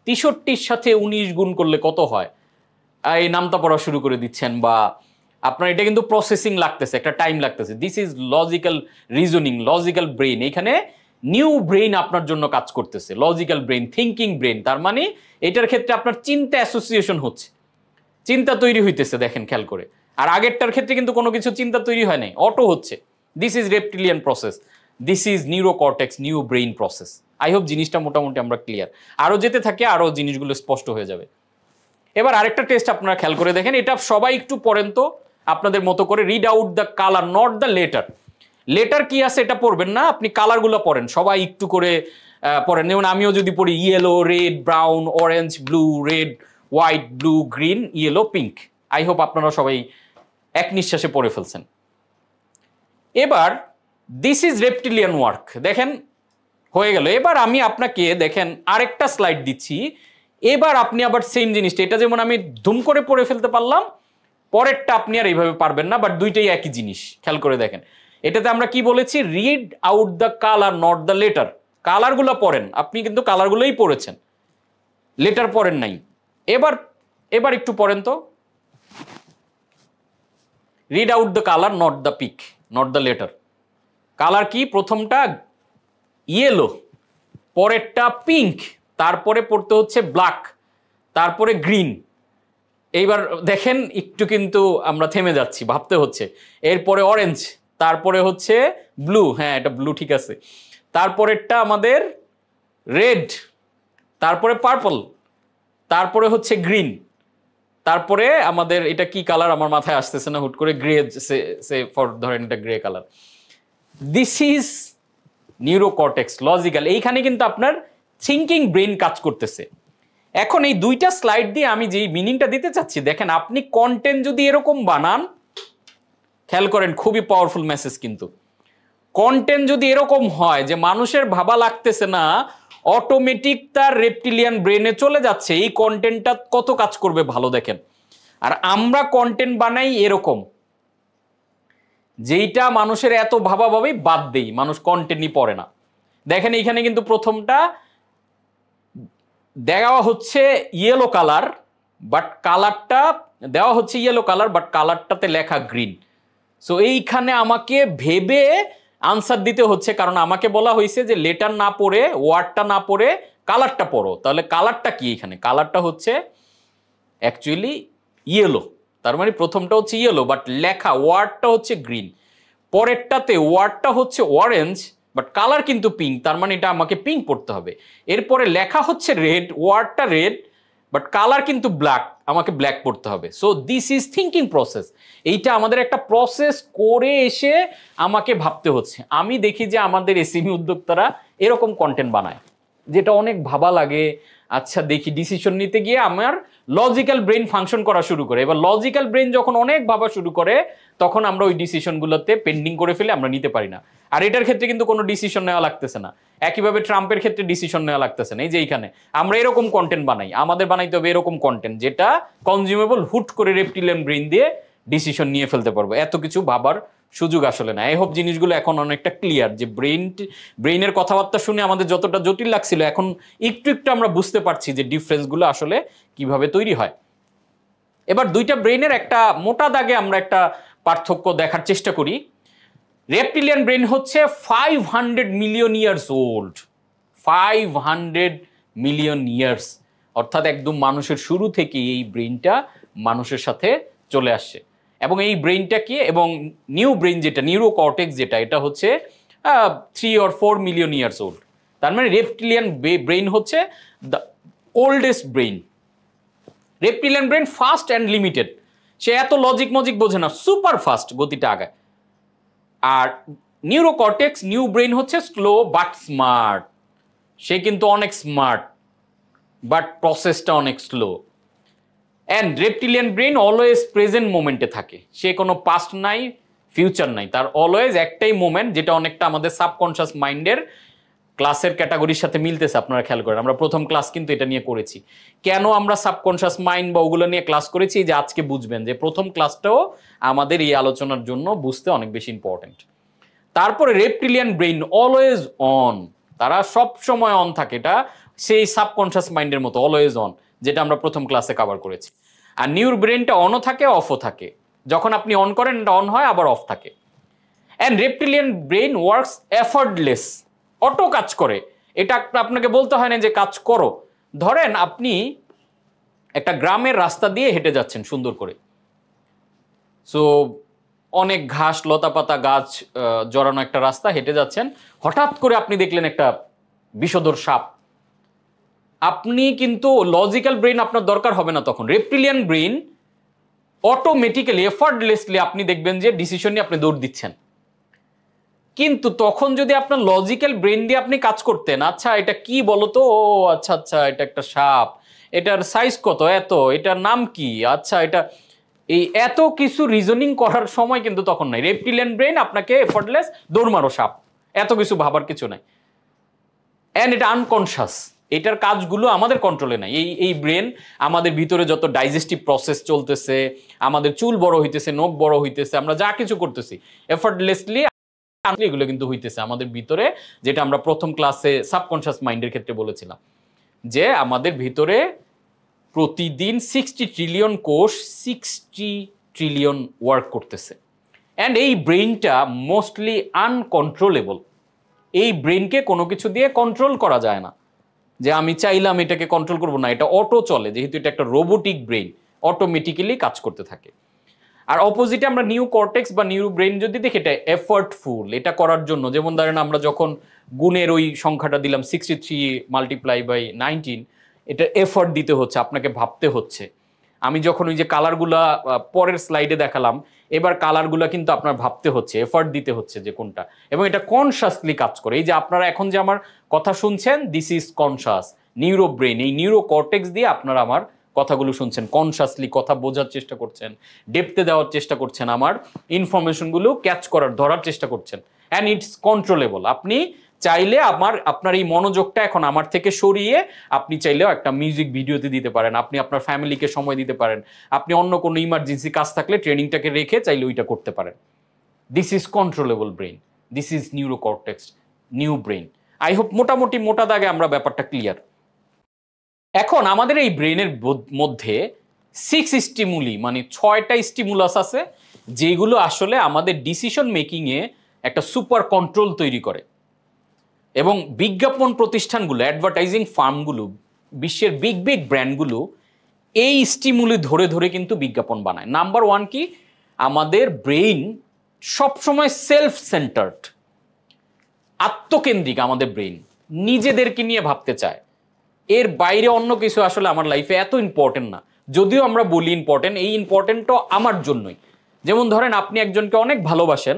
63-র সাথে 19 গুণ করলে কত হয়, এই নামতা পড়া শুরু করে দিচ্ছেন, বা আপনার এটা কিন্তু প্রসেসিং লাগতেছে, একটা টাইম লাগতেছে। This is logical reasoning, logical brain. এখানে নিউ ব্রেইন আপনার জন্য কাজ করতেছে, লজিক্যাল ব্রেইন, থিঙ্কিং ব্রেইন। তার মানে এটার ক্ষেত্রে আপনার চিন্তা অ্যাসোসিয়েশন হচ্ছে, চিন্তা তৈরি হইতেছে, দেখেন খেয়াল করে। আর আগেরটার ক্ষেত্রে কিন্তু কোনো কিছু চিন্তা তৈরি হয় নাই, অটো হচ্ছে। This is reptilian process, this is neocortex, new brain process. I hope জিনিসটা মোটামুটি আমরা ক্লিয়ার। আরও যেতে থাকে আরও জিনিসগুলো স্পষ্ট হয়ে যাবে। এবার আরেকটা টেস্ট আপনারা খেয়াল করে দেখেন, এটা সবাই একটু পড়েন তো আপনাদের মতো করে, read out the colour not the letter. Letter কি আছে এটা পড়বেন না, আপনি কালারগুলো পড়েন, সবাই একটু করে পড়েন। যেমন আমিও যদি পড়ি yellow, red, brown, orange, blue, red, white, blue, green, yellow, pink. I hope আপনারা সবাই এক নিঃশ্বাসে পড়ে ফেলছেন। এবার দিস ইজ রেপটিলিয়ান ওয়ার্ক, দেখেন হয়ে গেল। এবার আমি আপনাকে দেখেন আরেকটা স্লাইড দিচ্ছি, এবার আপনি আবার সেম জিনিসটা, এটা যেমন আমি ধুম করে পড়ে ফেলতে পারলাম, পরেরটা আপনি আর এইভাবে পারবেন না, বাট দুইটাই একই জিনিস। খেয়াল করে দেখেন, এটাতে আমরা কি বলেছি, read out the colour not the letter. কালারগুলো পড়েন, আপনি কিন্তু কালারগুলোই পড়েছেন, লেটার পড়েন নাই। এবার এবার একটু পড়েন তো, read out the colour not the pic, not the letter. Colour কি, প্রথমটা ইয়েলো, পরেরটা পিঙ্ক, তারপরে পড়তে হচ্ছে ব্ল্যাক, তারপরে গ্রিন। এইবার দেখেন একটু কিন্তু আমরা থেমে যাচ্ছি, ভাবতে হচ্ছে। এরপরে অরেঞ্জ, তারপরে হচ্ছে ব্লু, হ্যাঁ এটা ব্লু ঠিক আছে, তারপরেরটা আমাদের রেড, তারপরে পার্পল, তারপরে হচ্ছে গ্রিন, তারপরে আমাদের এটা কি কালার আমার মাথায় আসতেছে না হুট করে, গ্রে, সে ফর ধরেন এটা grey colour. This is neocortex, logical. এইখানে কিন্তু আপনার থিঙ্কিং ব্রেইন কাজ করতেছে। এখন এই দুইটা স্লাইড দিয়ে আমি যে মিনিংটা দিতে চাচ্ছি, দেখেন আপনি কন্টেন্ট যদি এরকম বানান, খেয়াল করেন খুবই পাওয়ারফুল মেসেজ কিন্তু। কন্টেন্ট যদি এরকম হয় যে মানুষের ভাবা লাগতেছে না, অটোমেটিক তার রেপটিলিয়ান ব্রেনে চলে যাচ্ছে, এই কন্টেন্টটা কত কাজ করবে ভালো দেখেন। আর আমরা কন্টেন্ট বানাই এরকম, যেইটা মানুষের এত ভাবাভাবি বাদ দেই, মানুষ কন্টেন্টই পড়ে না। দেখেন এইখানে কিন্তু প্রথমটা দেওয়া হচ্ছে ইয়েলো কালার, বাট কালারটা দেওয়া হচ্ছে ইয়েলো কালার, বাট কালারটাতে লেখা গ্রিন। সো এইখানে আমাকে ভেবে আনসার দিতে হচ্ছে, কারণ আমাকে বলা হয়েছে যে লেটার না পড়ে, ওয়ার্ডটা না পড়ে কালারটা পড়ো, তাহলে কালারটা কি এখানে? কালারটা হচ্ছে অ্যাকচুয়ালি ইয়েলো, তার মানে প্রথমটা হচ্ছে ইয়েলো বাট লেখা ওয়ার্ডটা হচ্ছে গ্রিন, পরেরটাতে ওয়ার্ডটা হচ্ছে অরেঞ্জ বাট কালার কিন্তু পিঙ্ক, তার মানে এটা আমাকে পিঙ্ক পড়তে হবে। এরপরে লেখা হচ্ছে রেড, ওয়ার্ডটা রেড বাট কালার কিন্তু ব্ল্যাক, আমাকে ব্ল্যাক পড়তে হবে। So this is thinking process, এইটা আমাদের একটা প্রসেস করে এসে আমাকে ভাবতে হচ্ছে। আমি দেখি যে আমাদের এসএমই উদ্যোক্তারা এরকম কন্টেন্ট বানায় যেটা অনেক ভাবা লাগে। আচ্ছা দেখি ডিসিশন নিতে গিয়ে আমার লজিক্যাল ব্রেন ফাংশন করা শুরু করে, এবার লজিক্যাল ব্রেন যখন অনেক ভাবা শুরু করে তখন আমরা ওই ডিসিশনগুলোতে পেন্ডিং করে ফেলে, আমরা নিতে পারি না। আর এটার ক্ষেত্রে কিন্তু কোনো ডিসিশন নেওয়া লাগতেছে না, একইভাবে ট্রাম্পের ক্ষেত্রে ডিসিশন নেওয়া লাগতেছে না। এই যে এইখানে আমরা এরকম কন্টেন্ট বানাই, আমাদের বানাইতে হবে এরকম কন্টেন্ট যেটা কনজিউমেবল, হুট করে রেপটিলিয়ান ব্রেন দিয়ে ডিসিশন নিয়ে ফেলতে পারবো, এত কিছু ভাবার সুযোগ আসলে না। আই হোপ জিনিসগুলো এখন অনেকটা ক্লিয়ার, যে ব্রেইনের কথাবার্তা শুনে আমাদের যতটা জটিল লাগছিল এখন একটু একটু আমরা বুঝতে পারছি যে ডিফারেন্সগুলো আসলে কিভাবে তৈরি হয়। এবার দুইটা ব্রেইনের একটা মোটা দাগে আমরা একটা পার্থক্য দেখার চেষ্টা করি। রেপটিলিয়ান ব্রেন হচ্ছে 500 million years old, 500 million years, অর্থাৎ একদম মানুষের শুরু থেকে এই ব্রেনটা মানুষের সাথে চলে আসছে। এবং এই ব্রেনটা কি, এবং নিউ ব্রেন যেটা নিউরো কর্টেক্স যেটা, এটা হচ্ছে 3 or 4 মিলিয়ন ইয়ার্স ওল্ড। তার মানে রেপটিলিয়ান ব্রেন হচ্ছে the oldest brain. Reptilian brain fast and limited, সে এত লজিক মজিক বোঝে না, সুপার ফাস্ট গতিটা আগায়। আর নিউরো কর্টেক্স নিউ ব্রেন হচ্ছে স্লো বাট স্মার্ট, সে কিন্তু অনেক স্মার্ট বাট প্রসেসটা অনেক slow. And reptilian brain always present মোমেন্টে থাকে, সে কোনো পাস্ট নাই ফিউচার নাই, তার অলওয়েজ একটাই মোমেন্ট, যেটা অনেকটা আমাদের সাবকনশিয়াস মাইন্ডের ক্লাসের ক্যাটাগরির সাথে মিলতেছে। আপনারা খেয়াল করেন, আমরা প্রথম ক্লাস কিন্তু এটা নিয়ে করেছি। কেন আমরা সাবকনশিয়াস মাইন্ড বা ওগুলো নিয়ে ক্লাস করেছি, যে আজকে বুঝবেন যে প্রথম ক্লাসটাও আমাদের এই আলোচনার জন্য বুঝতে অনেক বেশি ইম্পর্টেন্ট। তারপরে রেপটিলিয়ান ব্রেইন অলওয়েজ অন, তারা সব সময় অন থাকে, এটা সেই সাবকনশিয়াস মাইন্ডের মতো অলওয়েজ অন, যেটা আমরা প্রথম ক্লাসে কভার করেছি। আর নিউর ব্রেনটা অনও থাকে অফও থাকে, যখন আপনি অন করেন এটা অন হয় আবার অফ থাকে। And reptilian brain works effortless, auto কাজ করে, এটা আপনাকে বলতে হয় না যে কাজ করো। ধরেন আপনি একটা গ্রামের রাস্তা দিয়ে হেঁটে যাচ্ছেন সুন্দর করে, সো অনেক ঘাস লতাপাতা গাছ জড়ানো একটা রাস্তা হেঁটে যাচ্ছেন, হঠাৎ করে আপনি দেখলেন একটা বিষধর সাপ। আপনি কিন্তু লজিক্যাল ব্রেন আপনার দরকার হবে না তখন, রেপটিলিয়ান ব্রেন অটোমেটিক্যালি এফর্টলেসলি আপনি দেখবেন যে ডিসিশন নিয়ে আপনি দৌড় দিচ্ছেন। কিন্তু তখন যদি আপনার লজিক্যাল ব্রেন দিয়ে আপনি কাজ করতেন, আচ্ছা এটা কি বলতো, ও আচ্ছা আচ্ছা এটা একটা সাপ, এটার সাইজ কত, এত, এটার নাম কি, আচ্ছা এটা, এই এত কিছু রিজনিং করার সময় কিন্তু তখন নাই। রেপটিলিয়ান ব্রেন আপনাকে এফর্টলেস, দৌড় মারো সাপ, এত কিছু ভাবার কিছু নাই। অ্যান্ড এটা আনকনশাস, এটার কাজগুলো আমাদের কন্ট্রোলে নাই। এই ব্রেন আমাদের ভিতরে যত ডাইজেস্টিভ প্রসেস চলতেছে, আমাদের চুল বড় হইতেছে, নখ বড় হইতেছে, আমরা যা কিছু করতেছি এফর্টলেসলি, এগুলো কিন্তু হইতেছে আমাদের ভিতরে, যেটা আমরা প্রথম ক্লাসে সাবকনশিয়াস মাইন্ডের ক্ষেত্রে বলেছিলাম যে আমাদের ভিতরে প্রতিদিন 60 ট্রিলিয়ন কোষ 60 ট্রিলিয়ন ওয়ার্ক করতেছে। অ্যান্ড এই ব্রেনটা মোস্টলি আনকন্ট্রোলেবল, এই ব্রেনকে কোনো কিছু দিয়ে কন্ট্রোল করা যায় না, যে আমি চাইলাম এটাকে কন্ট্রোল করবো না, এটা অটো চলে, যেহেতু এটা একটা রোবোটিক ব্রেন, অটোমেটিক্যালি কাজ করতে থাকে। আর অপোজিটে আমরা নিউ কর্টেক্স বা নিউ ব্রেন যদি দেখি, এটা এফর্টফুল, এটা করার জন্য, যেমন ধরেন আমরা যখন গুণের ওই সংখ্যাটা দিলাম 63 মাল্টিপ্লাই বাই 19, এটা এফর্ট দিতে হচ্ছে, আপনাকে ভাবতে হচ্ছে। আমি যখন ওই যে কালারগুলা পরের স্লাইডে দেখালাম, এবার কালারগুলা কিন্তু আপনার ভাবতে হচ্ছে, এফর্ট দিতে হচ্ছে যে কোনটা, এবং এটা কনশাসলি কাজ করে। এই যে আপনারা এখন যে আমার কথা শুনছেন, this is conscious neuro brain, এই নিউরো কর্টেক্স দিয়ে আপনারা আমার কথাগুলো শুনছেন, কনশাসলি কথা বোঝার চেষ্টা করছেন, ডেপথে দেওয়ার চেষ্টা করছেন, আমার ইনফরমেশনগুলো ক্যাচ করার ধরার চেষ্টা করছেন। And it's controllable. আপনি চাইলে আপনার এই মনোযোগটা এখন আমার থেকে সরিয়ে আপনি চাইলেও একটা মিউজিক ভিডিওতে দিতে পারেন, আপনি আপনার ফ্যামিলিকে সময় দিতে পারেন, আপনি অন্য কোনো ইমার্জেন্সি কাজ থাকলে ট্রেনিংটাকে রেখে চাইলে ওইটা করতে পারেন। This is controllable brain, this is neuro cortex new brain. I hope মোটামুটি মোটা দাগে আমরা ব্যাপারটা ক্লিয়ার। এখন আমাদের এই ব্রেনের মধ্যে 6 স্টিমুলি, মানে 6টা স্টিমুলাস আছে, যেগুলো আসলে আমাদের ডিসিশন মেকিংয়ে একটা সুপার কন্ট্রোল তৈরি করে। এবং বিজ্ঞাপন প্রতিষ্ঠানগুলো, অ্যাডভার্টাইজিং ফার্মগুলো, বিশ্বের বিগ বিগ ব্র্যান্ডগুলো এই স্টিমুলি ধরে ধরে কিন্তু বিজ্ঞাপন বানায়। নাম্বার ওয়ান কি, আমাদের ব্রেইন সবসময় সেলফ সেন্টার্ড, আত্মকেন্দ্রিক। আমাদের ব্রেইন নিজেদেরকে নিয়ে ভাবতে চায়, এর বাইরে অন্য কিছু আসলে আমার লাইফে এত ইম্পর্টেন্ট না। যদিও আমরা বলি ইম্পর্টেন্ট, এই ইম্পর্টেন্টও আমার জন্যই। যেমন ধরেন আপনি একজনকে অনেক ভালোবাসেন,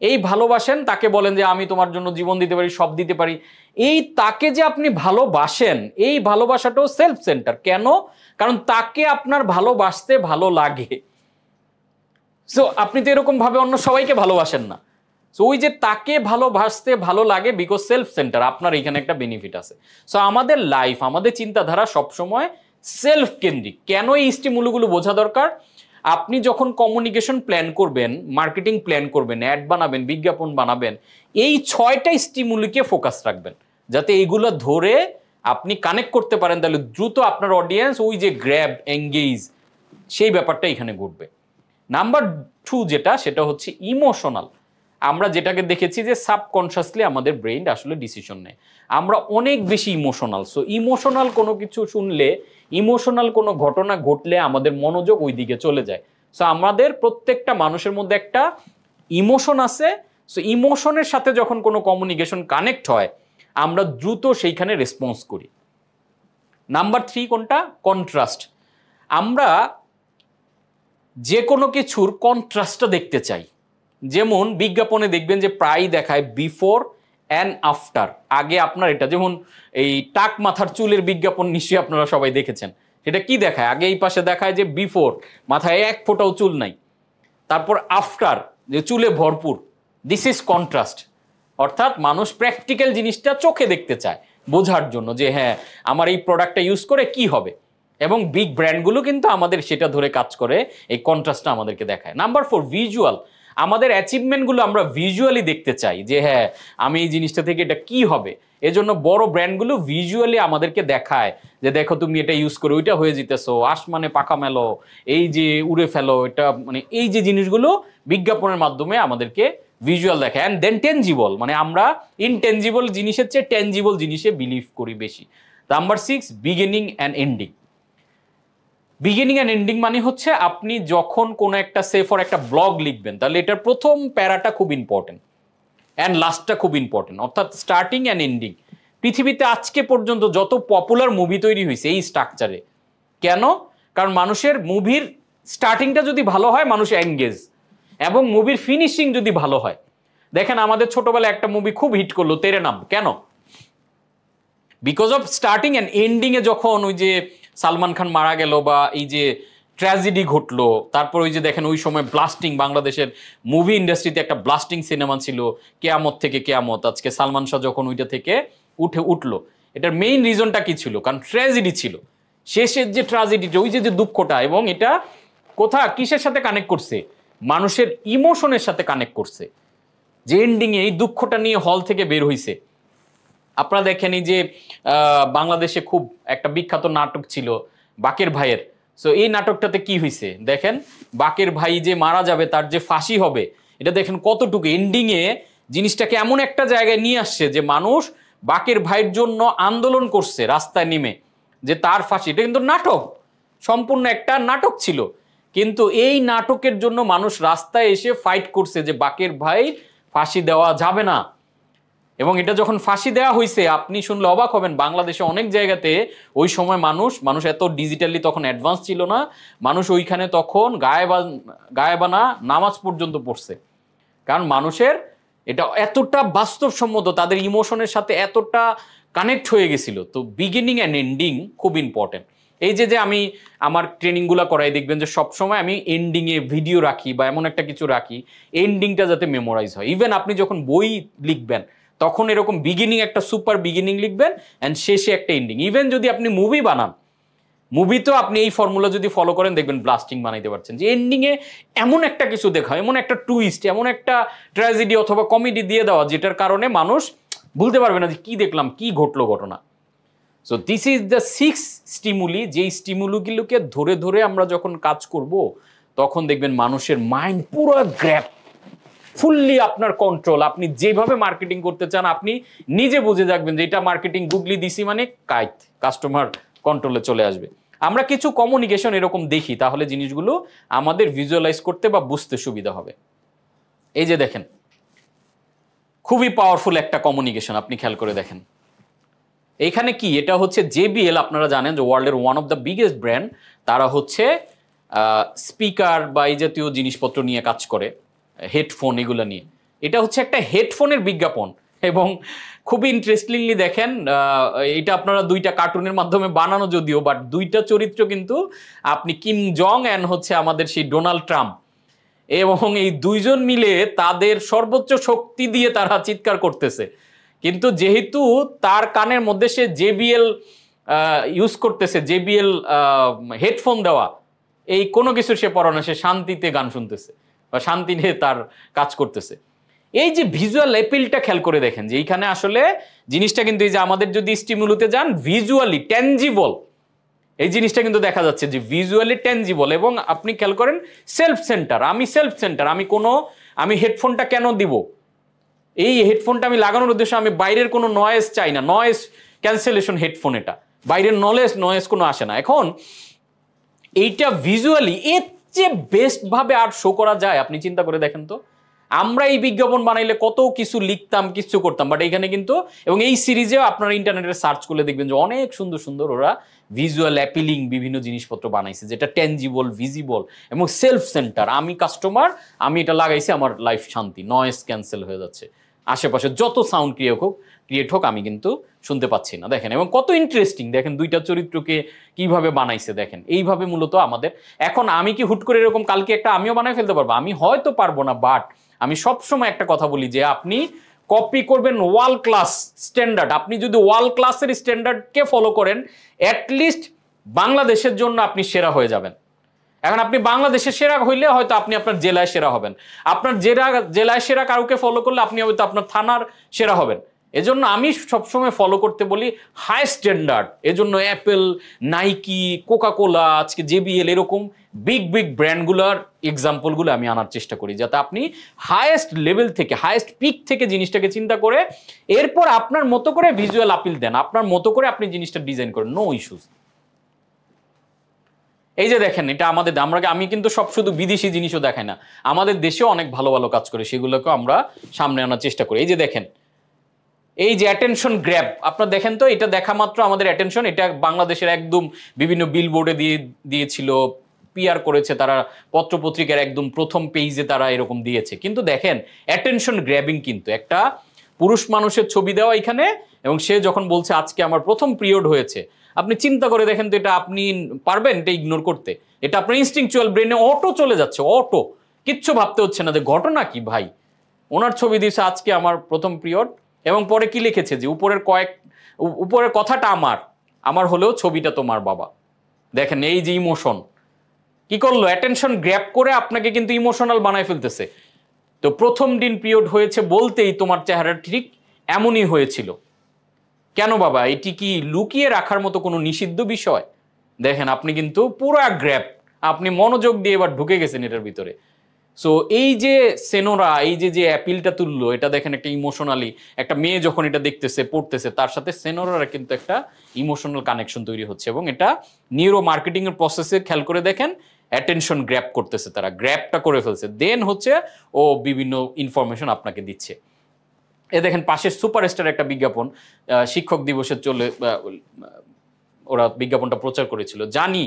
এই ভালোবাসেন, তাকে বলেন যে আমি তোমার জন্য জীবন দিতে পারি, সব দিতে পারি। এই তাকে যে আপনি ভালোবাসেন, এই ভালোবাসাটাও সেলফ সেন্টার। কেন? কারণ তাকে আপনার ভালোবাসতে ভালো লাগে। সো আপনি তো এরকম ভাবে অন্য সবাইকে ভালোবাসেন না। সো ওই যে তাকে ভালোবাসতে ভালো লাগে, বিকজ সেলফ সেন্টার, আপনার এখানে একটা বেনিফিট আছে। সো আমাদের লাইফ, আমাদের চিন্তাধারা সবসময় সেলফ কেন্দ্রিক। কেন এই স্টিমুলগুলো বোঝা দরকার? আপনি যখন কমিউনিকেশন প্ল্যান করবেন, মার্কেটিং প্ল্যান করবেন, অ্যাড বানাবেন, বিজ্ঞাপন বানাবেন, এই 6টা স্টিমুলিকে ফোকাস রাখবেন, যাতে এইগুলো ধরে আপনি কানেক্ট করতে পারেন। তাহলে দ্রুত আপনার অডিয়েন্স ওই যে গ্র্যাব, এঙ্গেজ, সেই ব্যাপারটা এখানে ঘটবে। নাম্বার 2 যেটা, সেটা হচ্ছে ইমোশনাল। আমরা যেটাকে দেখেছি যে সাবকনশাসলি আমাদের ব্রেইন আসলে ডিসিশন নেয়, আমরা অনেক বেশি ইমোশনাল। সো ইমোশনাল কোনো কিছু শুনলে, ইমোশনাল কোনো ঘটনা ঘটলে আমাদের মনোযোগ ওই দিকে চলে যায়। সো আমাদের প্রত্যেকটা মানুষের মধ্যে একটা ইমোশন আছে। সো ইমোশনের সাথে যখন কোনো কমিউনিকেশন কানেক্ট হয়, আমরা দ্রুত সেইখানে রেসপন্স করি। নাম্বার 3 কোনটা? কন্ট্রাস্ট। আমরা যে কোনো কিছুর কন্ট্রাস্টটা দেখতে চাই। যেমন বিজ্ঞাপনে দেখবেন যে প্রায় দেখায় বিফোর অ্যান্ড আফটার। আগে আপনার এটা, যেমন এই টাক মাথার চুলের বিজ্ঞাপন নিশ্চয়ই আপনারা সবাই দেখেছেন। সেটা কি দেখায়? আগে এই পাশে দেখায় যে বিফোর, মাথায় এক ফোঁটাও চুল নাই। তারপর আফটার, যে চুলে ভরপুর। This is contrast. অর্থাৎ মানুষ প্র্যাকটিক্যাল জিনিসটা চোখে দেখতে চায়, বোঝার জন্য যে হ্যাঁ আমার এই প্রোডাক্টটা ইউজ করে কি হবে। এবং বিগ ব্র্যান্ডগুলো কিন্তু আমাদের সেটা ধরে কাজ করে, এই কন্ট্রাস্টটা আমাদেরকে দেখায়। Number 4 visual. আমাদের অ্যাচিভমেন্টগুলো আমরা ভিজুয়ালি দেখতে চাই যে হ্যাঁ আমি এই জিনিসটা থেকে এটা কি হবে। এজন্য বড় ব্র্যান্ডগুলো ভিজুয়ালি আমাদেরকে দেখায় যে দেখো তুমি এটা ইউজ করে ওইটা হয়ে যেতেছো, আসমানে পাখা মেলো, এই যে উড়ে ফেলো, এটা মানে এই যে জিনিসগুলো বিজ্ঞাপনের মাধ্যমে আমাদেরকে ভিজুয়াল দেখায়। অ্যান্ড দেন টেনজিবল, মানে আমরা ইনটেনজিবল জিনিসের চেয়ে টেনজিবল জিনিসে বিলিভ করি বেশি। Number 6 beginning and ending. Beginning and ending মানে হচ্ছে আপনি যখন কোনো একটা ফর একটা ব্লগ লিখবেন, তাহলে এটার প্রথম প্যারাটা খুব ইম্পর্টেন্ট অ্যান্ড লাস্টটা খুব ইম্পর্টেন্ট, অর্থাৎ স্টার্টিং অ্যান্ড এন্ডিং। পৃথিবীতে আজকে পর্যন্ত যত পপুলার মুভি তৈরি হয়েছে এই স্ট্রাকচারে। কেন? কারণ মানুষের মুভির স্টার্টিংটা যদি ভালো হয় মানুষ এঙ্গেজ, এবং মুভির ফিনিশিং যদি ভালো হয়। দেখেন আমাদের ছোটবেলায় একটা মুভি খুব হিট করলো, তেরে নাম। কেন? বিকজ অফ স্টার্টিং অ্যান্ড এন্ডিংয়ে যখন ওই যে সালমান খান মারা গেল বা এই যে ট্র্যাজেডি ঘটলো, তারপর ওই যে দেখেন ওই সময় ব্লাস্টিং, বাংলাদেশের মুভি ইন্ডাস্ট্রিতে একটা ব্লাস্টিং সিনেমা ছিল কেয়ামত থেকে কেয়ামত। আজকে সালমান শাহ যখন ওইটা থেকে উঠলো, এটার মেইন রিজনটা কি ছিল? কারণ ট্র্যাজেডি ছিল, শেষের যে ট্র্যাজেডিটা, ওই যে দুঃখটা, এবং এটা কিসের সাথে কানেক্ট করছে? মানুষের ইমোশনের সাথে কানেক্ট করছে। যে এন্ডিংয়ে এই দুঃখটা নিয়ে হল থেকে বের হইছে। আপনারা দেখেন এই যে বাংলাদেশে খুব একটা বিখ্যাত নাটক ছিল বাকের ভাইয়ের। সো এই নাটকটাতে কি হয়েছে দেখেন, বাকের ভাই যে মারা যাবে, তার যে ফাঁসি হবে, এটা দেখেন কতটুকু এন্ডিংয়ে জিনিসটাকে এমন একটা জায়গায় নিয়ে আসছে যে মানুষ বাকের ভাইয়ের জন্য আন্দোলন করছে রাস্তায় নেমে, যে তার ফাঁসি। এটা কিন্তু নাটক, সম্পূর্ণ একটা নাটক ছিল, কিন্তু এই নাটকের জন্য মানুষ রাস্তায় এসে ফাইট করছে যে বাকের ভাই ফাঁসি দেওয়া যাবে না। এবং এটা যখন ফাঁসি দেওয়া হয়েছে, আপনি শুনলে অবাক হবেন, বাংলাদেশে অনেক জায়গাতে ওই সময় মানুষ এত ডিজিটালি তখন অ্যাডভান্স ছিল না, মানুষ ওইখানে তখন গায়েবানা নামাজ পর্যন্ত পড়ছে। কারণ মানুষের এটা এতটা বাস্তবসম্মত, তাদের ইমোশনের সাথে এতটা কানেক্ট হয়ে গেছিল। তো বিগিনিং অ্যান্ড এন্ডিং খুব ইম্পর্টেন্ট। এই যে আমি আমার ট্রেনিংগুলো করাই, দেখবেন যে সবসময় আমি এন্ডিংয়ে ভিডিও রাখি বা এমন একটা কিছু রাখি, এন্ডিংটা যাতে মেমোরাইজ হয়। ইভেন আপনি যখন বই লিখবেন তখন এরকম বিগিনিং একটা সুপার বিগিনিং লিখবেন অ্যান্ড শেষে একটা এন্ডিং। ইভেন যদি আপনি মুভি বানান, মুভিতেও আপনি এই ফর্মুলা যদি ফলো করেন দেখবেন ব্লাস্টিং বানাইতে পারছেন। যে এন্ডিংয়ে এমন একটা কিছু দেখা, এমন একটা টুইস্ট, এমন একটা ট্র্যাজেডি অথবা কমেডি দিয়ে দেওয়া, যেটার কারণে মানুষ ভুলতে পারবে না যে কি দেখলাম, কি ঘটলো ঘটনা। So this is the 6 stimuli. যেই স্টিমুলিগুলোকে ধরে ধরে আমরা যখন কাজ করব, তখন দেখবেন মানুষের মাইন্ড পুরো গ্র্যাপ, ফুললি আপনার কন্ট্রোল, আপনি যেভাবে মার্কেটিং করতে চান আপনি নিজে বুঝে থাকবেন যে এটা মার্কেটিং গুগলি দিছি মানে কাস্টমার কন্ট্রোলে চলে আসবে। আমরা কিছু কমিউনিকেশন এরকম দেখি, তাহলে জিনিসগুলো আমাদের ভিজুয়ালাইজ করতে বা বুঝতে সুবিধা হবে। এই যে দেখেন, খুবই পাওয়ারফুল একটা কমিউনিকেশন, আপনি খেয়াল করে দেখেন এইখানে কি, এটা হচ্ছে জেবিএল। আপনারা জানেন যে ওয়ার্ল্ডের one of the biggest brand, তারা হচ্ছে স্পিকার বা এই জাতীয় জিনিসপত্র নিয়ে কাজ করে, হেডফোন এগুলো নিয়ে। এটা হচ্ছে একটা হেডফোনের বিজ্ঞাপন, এবং খুবই ইন্টারেস্টিংলি দেখেন এটা আপনারা দুইটা কার্টুনের মাধ্যমে বানানো যদিও, বাট দুইটা চরিত্র কিন্তু আপনি কিম জং অ্যান্ড হচ্ছে আমাদের সেই ডোনাল্ড ট্রাম্প, এবং এই দুইজন মিলে তাদের সর্বোচ্চ শক্তি দিয়ে তারা চিৎকার করতেছে। কিন্তু যেহেতু তার কানের মধ্যে সে জেবিএল ইউজ করতেছে, জেবিএল হেডফোন দেওয়া, এই কোনো কিছু সে পড়ে না, সে শান্তিতে গান শুনতেছে বা শান্তি নিয়ে তার কাজ করতেছে। এই যে ভিজুয়াল অ্যাপিলটা খেয়াল করে দেখেন যে এইখানে আসলে জিনিসটা কিন্তু এই যে আমাদের যদি স্টিমুলুতে যান ভিজুয়ালি ট্যানজিবল, এই জিনিসটা কিন্তু দেখা যাচ্ছে যে ভিজুয়ালি ট্যানজিবল। এবং আপনি খেয়াল করেন সেলফ সেন্টার, আমি হেডফোনটা কেন দিব, এই হেডফোনটা আমি লাগানোর উদ্দেশ্যে আমি বাইরের কোনো নয়েজ চাই না, নয়েজ ক্যান্সেলেশন হেডফোন, এটা বাইরের নয়েজ কোনো আসে না। এখন এইটা ভিজুয়ালি এর চেয়ে বেস্ট ভাবে আর শো করা যায়, আপনি চিন্তা করে দেখেন তো। আমরা এই বিজ্ঞাপন বানাইলে কত কিছু লিখতাম, কিছু করতাম, বাট এখানে কিন্তু, এবং এই সিরিজেও আপনারা ইন্টারনেটে সার্চ করলে দেখবেন যে অনেক সুন্দর সুন্দর ওরা ভিজুয়াল অ্যাপিলিং বিভিন্ন জিনিসপত্র বানাইছে, যেটা ট্যানজিবল, ভিজিবল এবং সেলফ সেন্টার। আমি কাস্টমার, আমি এটা লাগাইছি, আমার লাইফ শান্তি, নয়েজ ক্যান্সেল হয়ে যাচ্ছে, আশেপাশে যত সাউন্ড ক্রিয়েট হোক আমি কিন্তু শুনতে পাচ্ছি না। দেখেন, এবং কত ইন্টারেস্টিং দেখেন দুইটা চরিত্রকে কিভাবে বানাইছে দেখেন। এইভাবে মূলত আমাদের, এখন আমি কি হুট করে এরকম কালকে একটা আমিও বানাই ফেলতে পারবো? আমি হয়তো পারবো না, বাট আমি সবসময় একটা কথা বলি যে আপনি কপি করবেন ওয়ার্ল্ড ক্লাস স্ট্যান্ডার্ড। আপনি যদি ওয়ার্ল্ড ক্লাসের স্ট্যান্ডার্ডকে ফলো করেন, অ্যাটলিস্ট বাংলাদেশের জন্য আপনি সেরা হয়ে যাবেন। এখন আপনি বাংলাদেশের সেরা হইলে হয়তো আপনি আপনার জেলায় সেরা হবেন, আপনার জেলায় সেরা কাউকে ফলো করলে আপনি হয়তো আপনার থানার সেরা হবেন। এজন্য আমি সবসময় ফলো করতে বলি হাই স্ট্যান্ডার্ড। এজন্য অ্যাপেল, নাইকি, কোকাকোলা, আজকে জেবিএল, এরকম বিগ ব্র্যান্ডগুলোর এক্সাম্পলগুলো আমি আনার চেষ্টা করি, যাতে আপনি হায়েস্ট লেভেল থেকে, হায়েস্ট পিক থেকে জিনিসটাকে চিন্তা করে এরপর আপনার মতো করে ভিজুয়াল আপিল দেন, আপনার মতো করে আপনি জিনিসটা ডিজাইন করেন, নো ইস্যুস। এই যে দেখেন, এটা আমি কিন্তু সব শুধু বিদেশি জিনিসও দেখাই না, আমাদের দেশেও অনেক ভালো ভালো কাজ করে, সেগুলোকে আমরা সামনে আনার চেষ্টা করি। এই যে দেখেন, এই যে অ্যাটেনশন গ্র্যাব, আপনারা দেখেন তো, এটা দেখা মাত্র আমাদের অ্যাটেনশন, এটা বাংলাদেশের একদম বিভিন্ন বিলবোর্ডে দিয়েছিল, পিআর করেছে তারা, পত্রপত্রিকার একদম প্রথম পেজে তারা এরকম দিয়েছে। কিন্তু দেখেন অ্যাটেনশন গ্র্যাবিং, কিন্তু একটা পুরুষ মানুষের ছবি দেওয়া এখানে, এবং সে যখন বলছে আজকে আমার প্রথম পিরিয়ড হয়েছে, আপনি চিন্তা করে দেখেন তো, এটা আপনি পারবেন এটা ইগনোর করতে? এটা আপনার ইনস্টিংচুয়াল ব্রেনে অটো চলে যাচ্ছে, অটো, কিচ্ছু ভাবতে হচ্ছে না যে ঘটনা কি ভাই, ওনার ছবি দিয়েছে আজকে আমার প্রথম পিরিয়ড, এবং পরে কি লিখেছে যে উপরের কথাটা আমার হলেও ছবিটা তোমার বাবা। দেখেন এই যে ইমোশন কি করলো, অ্যাটেনশন গ্র্যাব করে আপনাকে কিন্তু ইমোশনাল বানায় ফেলতেছে। তো প্রথম দিন পিরিয়ড হয়েছে বলতেই তোমার চেহারা ঠিক এমনই হয়েছিল, কেন বাবা? এটি কি লুকিয়ে রাখার মতো কোনো নিষিদ্ধ বিষয়? দেখেন আপনি কিন্তু পুরো গ্র্যাব, আপনি মনোযোগ দিয়ে এবার ঢুকে গেছেন এটার ভিতরে। সো এই যে সেনোরা, এই যে অ্যাপিলটা তুললো, এটা দেখেন একটা ইমোশনালি, একটা মেয়ে যখন এটা দেখতেছে, পড়তেছে, তার সাথে সেনোরার কিন্তু একটা ইমোশনাল কানেকশন তৈরি হচ্ছে, এবং এটা নিউরো মার্কেটিং এর প্রসেসে খেয়াল করে দেখেন অ্যাটেনশন গ্র্যাব করতেছে, তারা গ্র্যাবটা করে ফেলছে, দেন হচ্ছে ও বিভিন্ন ইনফরমেশন আপনাকে দিচ্ছে। এ দেখেন পাশের সুপারস্টার একটা বিজ্ঞাপন, শিক্ষক দিবসের ওরা বিজ্ঞাপনটা প্রচার করেছিল, জানি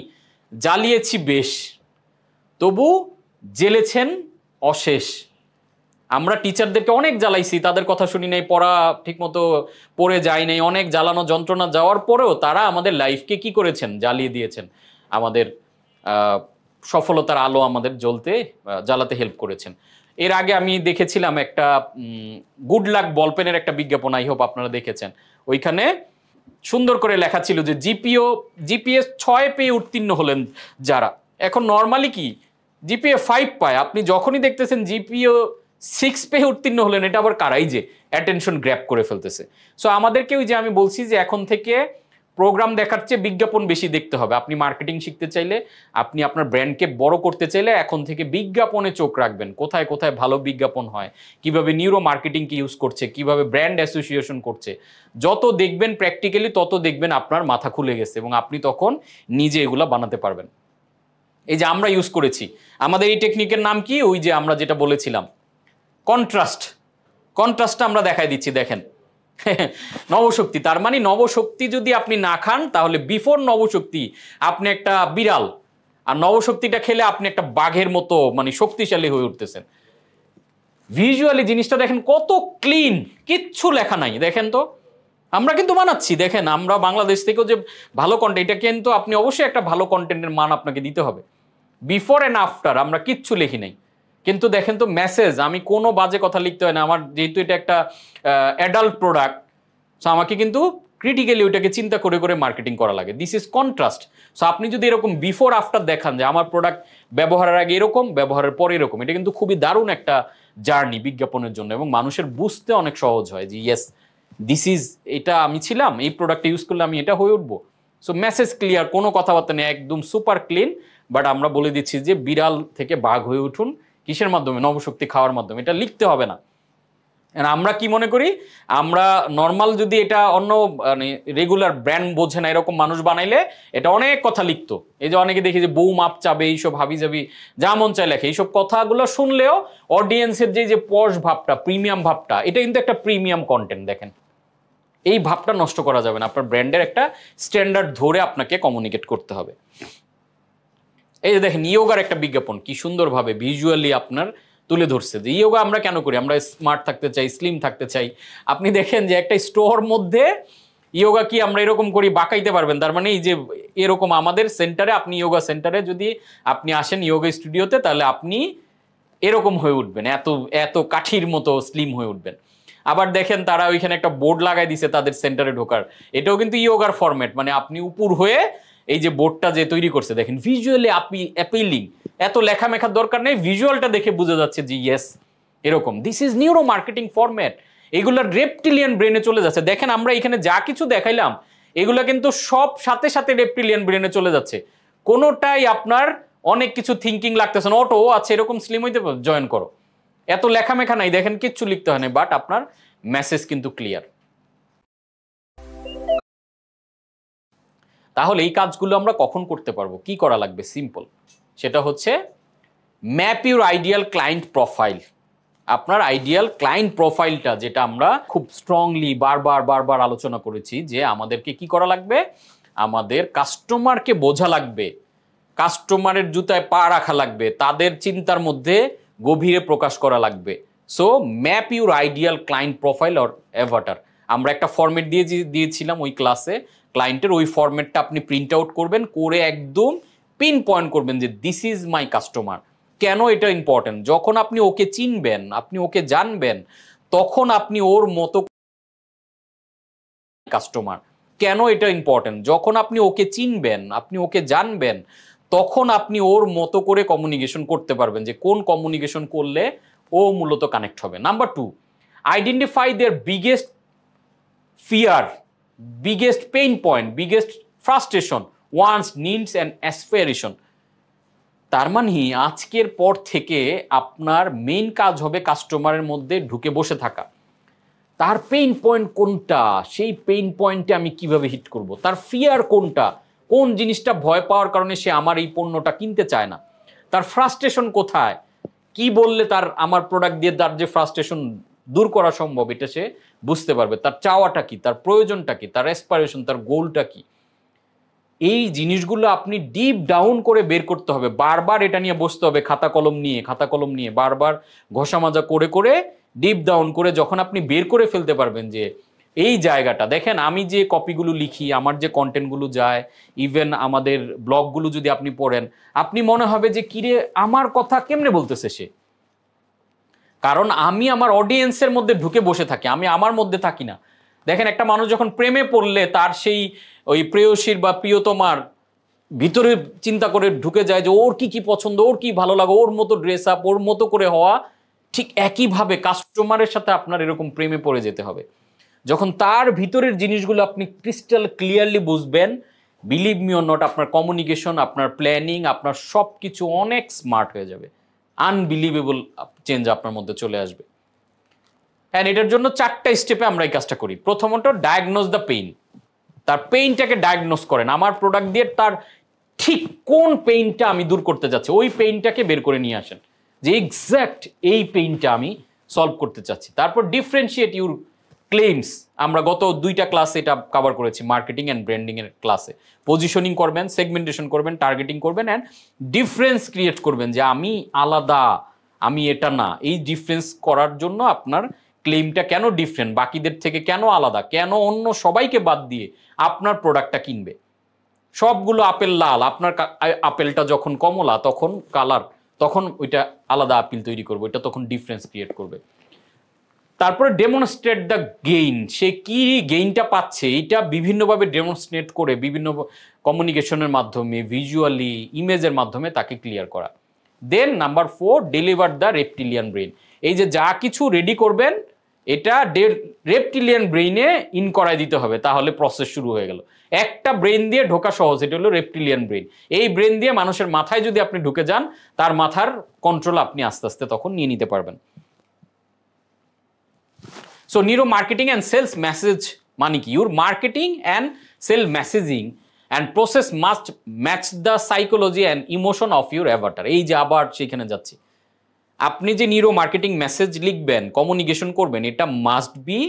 জ্বালিয়েছি বেশ, তবু জেলেছেন অশেষ। আমরা টিচারদেরকে অনেক জ্বালাইছি, তাদের কথা শুনি নাই, পড়া ঠিকমতো পড়ে যায় নাই, অনেক জ্বালানো যন্ত্রণা যাওয়ার পরেও তারা আমাদের লাইফকে কি করেছেন, জ্বালিয়ে দিয়েছেন, আমাদের সফলতার আলো আমাদের জ্বালাতে হেল্প করেছেন। এর আগে আমি দেখেছিলাম একটা গুড লাক বলপেনের একটা বিজ্ঞাপন, আই হোপ আপনারা দেখেছেন। ওইখানে সুন্দর করে লেখা ছিল যে জিপিএস 6 পেয়ে উত্তীর্ণ হলেন যারা, এখন নর্মালি কি জিপিএ 5 পায়, আপনি যখনই দেখতেছেন জিপিও 6 পেয়ে উত্তীর্ণ হলেন, এটা আবার কারাই যে অ্যাটেনশন গ্র্যাব করে ফেলতেছে। সো আমাদেরকে ওই যে আমি বলছি যে এখন থেকে প্রোগ্রাম দেখার চেয়ে বিজ্ঞাপন বেশি দেখতে হবে। আপনি মার্কেটিং শিখতে চাইলে, আপনি আপনার ব্র্যান্ডকে বড় করতে চাইলে এখন থেকে বিজ্ঞাপনে চোখ রাখবেন, কোথায় কোথায় ভালো বিজ্ঞাপন হয়, কিভাবে নিউরো মার্কেটিংকে ইউজ করছে, কিভাবে ব্র্যান্ড অ্যাসোসিয়েশন করছে। যত দেখবেন প্র্যাকটিক্যালি তত দেখবেন আপনার মাথা খুলে গেছে এবং আপনি তখন নিজে এগুলা বানাতে পারবেন। এই যে আমরা ইউজ করেছি, আমাদের এই টেকনিকের নাম কি? ওই যে আমরা যেটা বলেছিলাম কন্ট্রাস্ট। কন্ট্রাস্টটা আমরা দেখাই দিচ্ছি, দেখেন নবশক্তি। তার মানে নবশক্তি যদি আপনি না খান তাহলে বিফোর নবশক্তি আপনি একটা বিড়াল, আর নবশক্তিটা খেলে আপনি একটা বাঘের মতো মানে শক্তিশালী হয়ে উঠতেছেন। ভিজুয়ালি জিনিসটা দেখেন কত ক্লিন, কিচ্ছু লেখা নাই। দেখেন তো আমরা কিন্তু বানাচ্ছি, দেখেন আমরা বাংলাদেশ থেকেও যে ভালো কন্টেন্ট, এটা কিন্তু আপনি অবশ্যই একটা ভালো কন্টেন্টের মান আপনাকে দিতে হবে। বিফোর অ্যান্ড আফটার আমরা কিচ্ছু লিখি নাই, কিন্তু দেখেন তো মেসেজ, আমি কোনো বাজে কথা লিখতে হয় না। আমার যেহেতু এটা একটা অ্যাডাল্ট প্রোডাক্ট, সো আমাকে কিন্তু ক্রিটিক্যালি ওইটাকে চিন্তা করে করে মার্কেটিং করা লাগে। This is contrast. সো আপনি যদি এরকম বিফোর আফটার দেখান যে আমার প্রোডাক্ট ব্যবহারের আগে এরকম, ব্যবহারের পরে এরকম, এটা কিন্তু খুবই দারুণ একটা জার্নি বিজ্ঞাপনের জন্য এবং মানুষের বুঝতে অনেক সহজ হয় যে ইয়েস দিস ইজ, এটা আমি ছিলাম, এই প্রোডাক্টটা ইউজ করলে আমি এটা হয়ে উঠবো। সো মেসেজ ক্লিয়ার, কোনো কথাবার্তা নেই, একদম সুপার ক্লিন। বাট আমরা বলে দিচ্ছি যে বিড়াল থেকে বাঘ হয়ে উঠুন কিসের মাধ্যমে? নবশক্তি খাওয়ার মাধ্যমে। এটা লিখতে হবে না। আমরা কি মনে করি, আমরা নর্মাল যদি এটা অন্য মানে রেগুলার ব্র্যান্ড বোঝে না এরকম মানুষ বানাইলে এটা অনেক কথা লিখতো। এই যে অনেকে দেখি যে বউ মাপ চাবে, এইসব হাবি যাবি যা মন চায় লেখে, এইসব কথাগুলো শুনলেও অডিয়েন্সের যে পশ ভাবটা, প্রিমিয়াম ভাবটা, এটা কিন্তু একটা প্রিমিয়াম কন্টেন্ট। দেখেন এই ভাবটা নষ্ট করা যাবে না। আপনার ব্র্যান্ডের একটা স্ট্যান্ডার্ড ধরে আপনাকে কমিউনিকেট করতে হবে। এই যে দেখেন ইয়োগার একটা বিজ্ঞাপন কি সুন্দরভাবে ভিজুয়ালি আপনার তুলে ধরছে যে ইয়োগা আমরা কেন করি, আমরা স্মার্ট থাকতে চাই, স্লিম থাকতে চাই। আপনি দেখেন যে একটা স্টোর মধ্যে ইয়োগা কি আমরা এরকম করি, বাঁকাইতে পারবেন। তার মানে এই যে এরকম আমাদের সেন্টারে, আপনি ইয়োগা সেন্টারে যদি আপনি আসেন ইয়োগা স্টুডিওতে, তাহলে আপনি এরকম হয়ে উঠবেন, এত এত কাঠির মতো স্লিম হয়ে উঠবেন। আবার দেখেন তারা ওইখানে একটা বোর্ড লাগাই দিছে তাদের সেন্টারে ঢোকার, এটাও কিন্তু ইয়োগার ফরম্যাট। মানে আপনি উপর হয়ে এই যে বোর্ডটা যে তৈরি করছে, দেখেন ভিজুয়ালি আপনি অ্যাপিলিং, এত লেখামেখার দরকার নেই, ভিজুয়ালটা দেখে বোঝা যাচ্ছে যে ইয়েস এরকম। This is neuro marketing format. এগুলোর রেপটিলিয়ান ব্রেনে চলে যাচ্ছে। দেখেন আমরা এখানে যা কিছু দেখাইলাম এগুলো কিন্তু সব সাথে সাথে রেপটিলিয়ান ব্রেনে চলে যাচ্ছে। কোনোটাই আপনার অনেক কিছু থিঙ্কিং লাগতেছে না, অটো আচ্ছা এরকম স্লিম হইতে জয়েন করো, এত লেখামেখা নাই। দেখেন কিচ্ছু লিখতে হয় না, বাট আপনার মেসেজ কিন্তু ক্লিয়ার। তাহলে এই কাজগুলো আমরা কখন করতে পারবো, কি করা লাগবে? সিম্পল, সেটা হচ্ছে map your ideal client profile. আপনার আইডিয়াল ক্লায়েন্ট প্রোফাইলটা, যেটা আমরা খুব স্ট্রংলি বারবার বারবার আলোচনা করেছি যে আমাদেরকে কি করা লাগবে, আমাদের কাস্টমারকে বোঝা লাগবে, কাস্টমারের জুতায় পা রাখা লাগবে, তাদের চিন্তার মধ্যে গভীরে প্রকাশ করা লাগবে। So map your ideal client profile or Avatar. আমরা একটা ফরম্যাট দিয়েছিলাম ওই ক্লাসে, ক্লায়েন্টের ওই ফরম্যাটটা আপনি প্রিন্ট আউট করবেন, করে একদম পিন পয়েন্ট করবেন যে দিস ইজ মাই কাস্টমার। কেন এটা ইম্পর্টেন্ট? যখন আপনি ওকে চিনবেন, আপনি ওকে জানবেন, তখন আপনি ওর মতো কাস্টমার। কেন এটা ইম্পর্টেন্ট? যখন আপনি ওকে চিনবেন, আপনি ওকে জানবেন, তখন আপনি ওর মতো করে কমিউনিকেশন করতে পারবেন, যে কোন কমিউনিকেশন করলে ও মূলত কানেক্ট হবে। Number 2, identify there biggest fear, biggest pain point, biggest frustration, wants, needs and aspiration. তার মানে আজকের পর থেকে আপনার মেইন কাজ হবে কাস্টমারের মধ্যে ঢুকে বসে থাকা। তার পেইন পয়েন্ট কোনটা, সেই পেইন পয়েন্টে আমি কিভাবে হিট করব, তার ফিয়ার কোনটা, কোন জিনিসটা ভয় পাওয়ার কারণে সে আমার এই পণ্যটা কিনতে চায় না, তার ফ্রাস্ট্রেশন কোথায়, কি বললে তার আমার প্রোডাক্ট দিয়ে তার যে ফ্রাস্ট্রেশন দূর করা সম্ভব এটা সে বুঝতে পারবে, তার চাওয়াটা কি, তার প্রয়োজনটা কি, তার অ্যাসপিরেশন, তার গোলটা কি। এই জিনিসগুলো আপনি ডিপ ডাউন করে বের করতে হবে। বারবার এটা নিয়ে বসতে হবে, খাতা কলম নিয়ে বারবার ঘষা মাজা করে করে ডিপ ডাউন করে যখন আপনি বের করে ফেলতে পারবেন যে এই জায়গাটা। দেখেন আমি যে কপিগুলো লিখি, আমার যে কন্টেন্টগুলো যায়, ইভেন আমাদের ব্লগগুলো যদি আপনি পড়েন, আপনি মনে হবে যে কিরে আমার কথা কেমনে বলতেছে সে। কারণ আমি আমার অডিয়েন্সের মধ্যে ঢুকে বসে থাকি, আমি আমার মধ্যে থাকি না। দেখেন একটা মানুষ যখন প্রেমে পড়লে তার সেই ওই প্রেয়সীর বা প্রিয়তমার ভিতরে চিন্তা করে ঢুকে যায় যে ওর কি কি পছন্দ, ওর কি ভালো লাগে, ওর মতো ড্রেস আপ, ওর মতো করে হওয়া। ঠিক একইভাবে কাস্টমারের সাথে আপনার এরকম প্রেমে পড়ে যেতে হবে। যখন তার ভিতরের জিনিসগুলো আপনি ক্রিস্টাল ক্লিয়ারলি বুঝবেন, বিলিভ মি অর নট, আপনার কমিউনিকেশন, আপনার প্ল্যানিং, আপনার সব কিছু অনেক স্মার্ট হয়ে যাবে, আনবিলিভেবল চেঞ্জ আপনার মধ্যে চলে আসবে। হ্যাঁ, এটার জন্য 4টা স্টেপে আমরা এই কাজটা করি। প্রথমত ডায়াগনোজ দ্য পেইন, তার পেইনটাকে ডায়াগনোজ করেন, আমার প্রোডাক্ট দিয়ে তার ঠিক কোন পেইনটা আমি দূর করতে যাচ্ছি ওই পেইনটাকে বের করে নিয়ে আসেন, যে এক্স্যাক্ট এই পেইনটা আমি সলভ করতে চাচ্ছি। তারপর ডিফারেন্সিয়েট ইউর ক্লেমস, আমরা গত 2টা ক্লাসে এটা কভার করেছি, মার্কেটিং অ্যান্ড ব্র্যান্ডিং এর ক্লাসে। পজিশনিং করবেন, সেগমেন্টেশন করবেন, টার্গেটিং করবেন অ্যান্ড ডিফারেন্স ক্রিয়েট করবেন, যে আমি আলাদা, আমি এটা না। এই ডিফারেন্স করার জন্য আপনার ক্লেমটা কেন ডিফারেন্ট, বাকিদের থেকে কেন আলাদা, কেন অন্য সবাইকে বাদ দিয়ে আপনার প্রোডাক্টটা কিনবে। সবগুলো আপেল লাল, আপনার আপেলটা যখন কমলা তখন কালার, তখন ওইটা আলাদা আপেল তৈরি করবে, ওইটা তখন ডিফারেন্স ক্রিয়েট করবে। তারপরে ডেমনস্ট্রেট দ্য গেইন, সে কি গেইনটা পাচ্ছে এটা বিভিন্নভাবে ডেমনস্ট্রেট করে, বিভিন্ন কমিউনিকেশনের মাধ্যমে, ভিজুয়ালি, ইমেজের মাধ্যমে তাকে ক্লিয়ার করা। Then number 4, deliver the reptilian brain. এই যে যা কিছু রেডি করবেন এটা রেপটিলিয়ান ব্রেইনে ইন করাই দিতে হবে, তাহলে প্রসেস শুরু হয়ে গেল। একটা ব্রেন দিয়ে ঢোকা সহজ, এটা হলো রেপটিলিয়ান ব্রেইন। এই ব্রেন দিয়ে মানুষের মাথায় যদি আপনি ঢুকে যান, তার মাথার কন্ট্রোল আপনি আস্তে আস্তে তখন নিয়ে নিতে পারবেন। So neuro marketing and sales message মানে কি? Your marketing and sale messaging and process must match the psychology and emotion of your avatar. এই যে আবার সেখানে যাচ্ছি, আপনি যে নিউরো মার্কেটিং মেসেজ লিখবেন, কমিউনিকেশন করবেন, এটা মাস্ট বি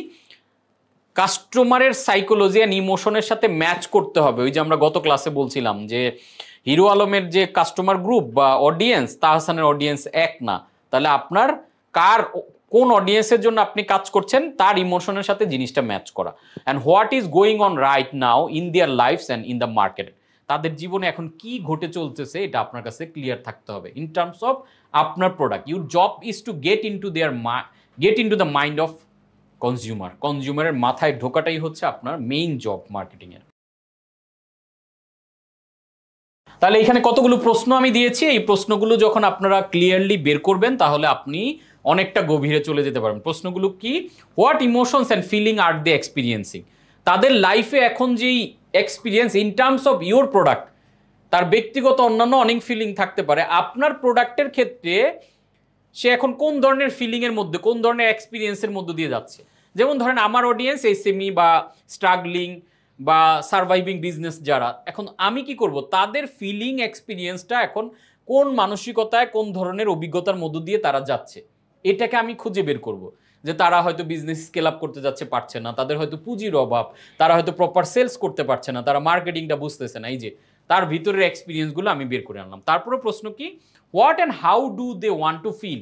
কাস্টমারের সাইকোলজি অ্যান্ড ইমোশনের সাথে ম্যাচ করতে হবে। ওই যে আমরা গত ক্লাসে বলছিলাম যে হিরো আলমের যে কাস্টমার গ্রুপ বা অডিয়েন্স, তাহসানের অডিয়েন্স এক না, তাহলে আপনার কোন অডিয়েন্সের জন্য আপনি কাজ করছেন তার ইমোশনের সাথে জিনিসটা ম্যাচ করা। And what is going on right now in their lifes and in the market, তাদের জীবনে এখন কি ঘটে চলতেছে এটা আপনার কাছে ক্লিয়ার থাকতে হবে ইন টার্মস অফ আপনার product. Your job is to get into the mind of কনজিউমারের মাথায় ঢোকাটাই হচ্ছে আপনার মেইন জব মার্কেটিং এর। তাহলে এখানে কতগুলো প্রশ্ন আমি দিয়েছি, এই প্রশ্নগুলো যখন আপনারা ক্লিয়ারলি বের করবেন তাহলে আপনি অনেকটা গভীরে চলে যেতে পারবেন। প্রশ্নগুলো কি? What emotions and feeling are they experiencing, তাদের লাইফে এখন যেই experience in terms of your product, তার ব্যক্তিগত অন্যান্য অনেক ফিলিং থাকতে পারে, আপনার প্রোডাক্টের ক্ষেত্রে সে এখন কোন ধরনের ফিলিংয়ের মধ্যে, কোন ধরনের এক্সপিরিয়েন্সের মধ্যে দিয়ে যাচ্ছে। যেমন ধরেন আমার অডিয়েন্স এসএমই বা স্ট্রাগলিং বা সারভাইভিং বিজনেস যারা, এখন আমি কি করব, তাদের ফিলিং এক্সপিরিয়েন্সটা এখন কোন মানসিকতায়, কোন ধরনের অভিজ্ঞতার মধ্য দিয়ে তারা যাচ্ছে, এটাকে আমি খুঁজে বের করব। যে তারা হয়তো বিজনেস স্কেল আপ করতে যাচ্ছে, পারছে না, তাদের হয়তো পুঁজির অভাব, তারা হয়তো প্রপার সেলস করতে পারছে না, তারা মার্কেটিংটা বুঝতেছে না, এই যে তার ভিতরের এক্সপিরিয়েন্সগুলো আমি বের করে আনলাম। তারপরে প্রশ্ন কি? What and how do they want to feel,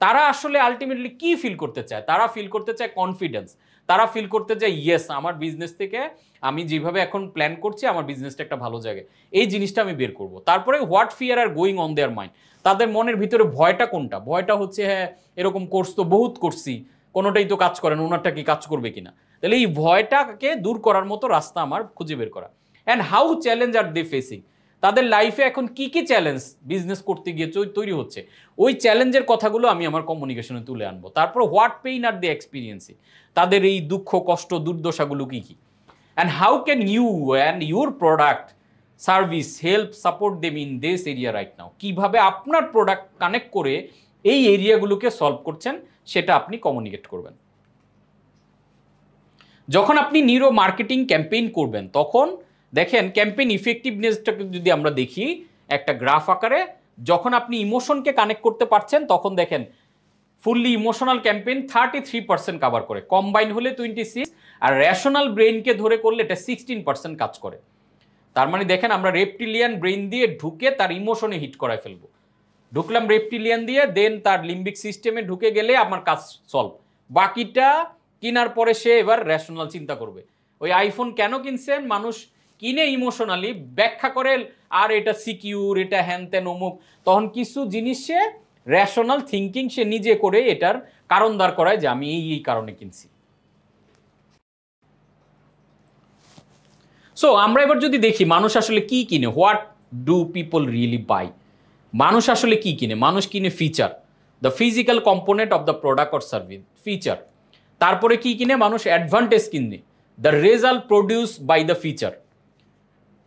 তারা আসলে আলটিমেটলি কি ফিল করতে চায়? তারা ফিল করতে চায় কনফিডেন্স, তারা ফিল করতে চায় ইয়েস আমার বিজনেস থেকে আমি যেভাবে এখন প্ল্যান করছি আমার বিজনেসটা একটা ভালো জায়গায়, এই জিনিসটা আমি বের করব। তারপরে what fear are going on their mind, তাদের মনের ভিতরে ভয়টা কোনটা? ভয়টা হচ্ছে হ্যাঁ এরকম কোর্স তো বহুত করছি, কোনোটাই তো কাজ করে না, ওনারটা কি কাজ করবে কিনা। তাহলে এই ভয়টাকে দূর করার মতো রাস্তা আমার খুঁজে বের করা। And how challenge are they facing, তাদের লাইফে এখন কি কি চ্যালেঞ্জ বিজনেস করতে গিয়ে তৈরি হচ্ছে, ওই চ্যালেঞ্জের কথাগুলো আমি আমার কমিউনিকেশনে তুলে আনবো। তারপর what pain are they experiencing, তাদের এই দুঃখ কষ্ট দুর্দশাগুলো কি কি। And how can you and your product service help support them in this area right now, কীভাবে আপনার প্রোডাক্ট কানেক্ট করে এই এরিয়াগুলোকে সলভ করছেন সেটা আপনি কমিউনিকেট করবেন। যখন আপনি নিউরো মার্কেটিং ক্যাম্পেইন করবেন তখন দেখেন ক্যাম্পেইন ইফেক্টিভনেসটাকে যদি আমরা দেখি একটা গ্রাফ আকারে, যখন আপনি ইমোশনকে কানেক্ট করতে পারছেন তখন দেখেন ফুললি ইমোশনাল ক্যাম্পেইন 33% কাভার করে, কম্বাইন হলে 26, আর রেশনাল ব্রেইনকে ধরে করলে এটা 16% কাজ করে। তার মানে দেখেন আমরা রেপটিলিয়ান ব্রেইন দিয়ে ঢুকে তার ইমোশনে হিট করায় ফেলবো, ঢুকলাম রেপটিলিয়ান দিয়ে, দেন তার লিম্বিক সিস্টেমে ঢুকে গেলে আমার কাজ সলভ। বাকিটা কেনার পরে সে এবার রেশনাল চিন্তা করবে। ওই আইফোন কেন কিনছেন, মানুষ কিনে ইমোশনালি ব্যাখ্যা করে আর এটা সিকিউর, এটা হ্যান ত্যান অমুক, তখন কিছু জিনিস সে রেশনাল থিঙ্কিং সে নিজে করে এটার কারণ দাঁড় করায় যে আমি এই কারণে কিনছি। সো আমরা এবার যদি দেখি মানুষ আসলে কি কিনে, what do people really buy, মানুষ আসলে কি কিনে? মানুষ কিনে feature, the physical component of the product or service, feature. তারপরে কি কিনে মানুষ? অ্যাডভান্টেজ কিনে, the result produce by the feature.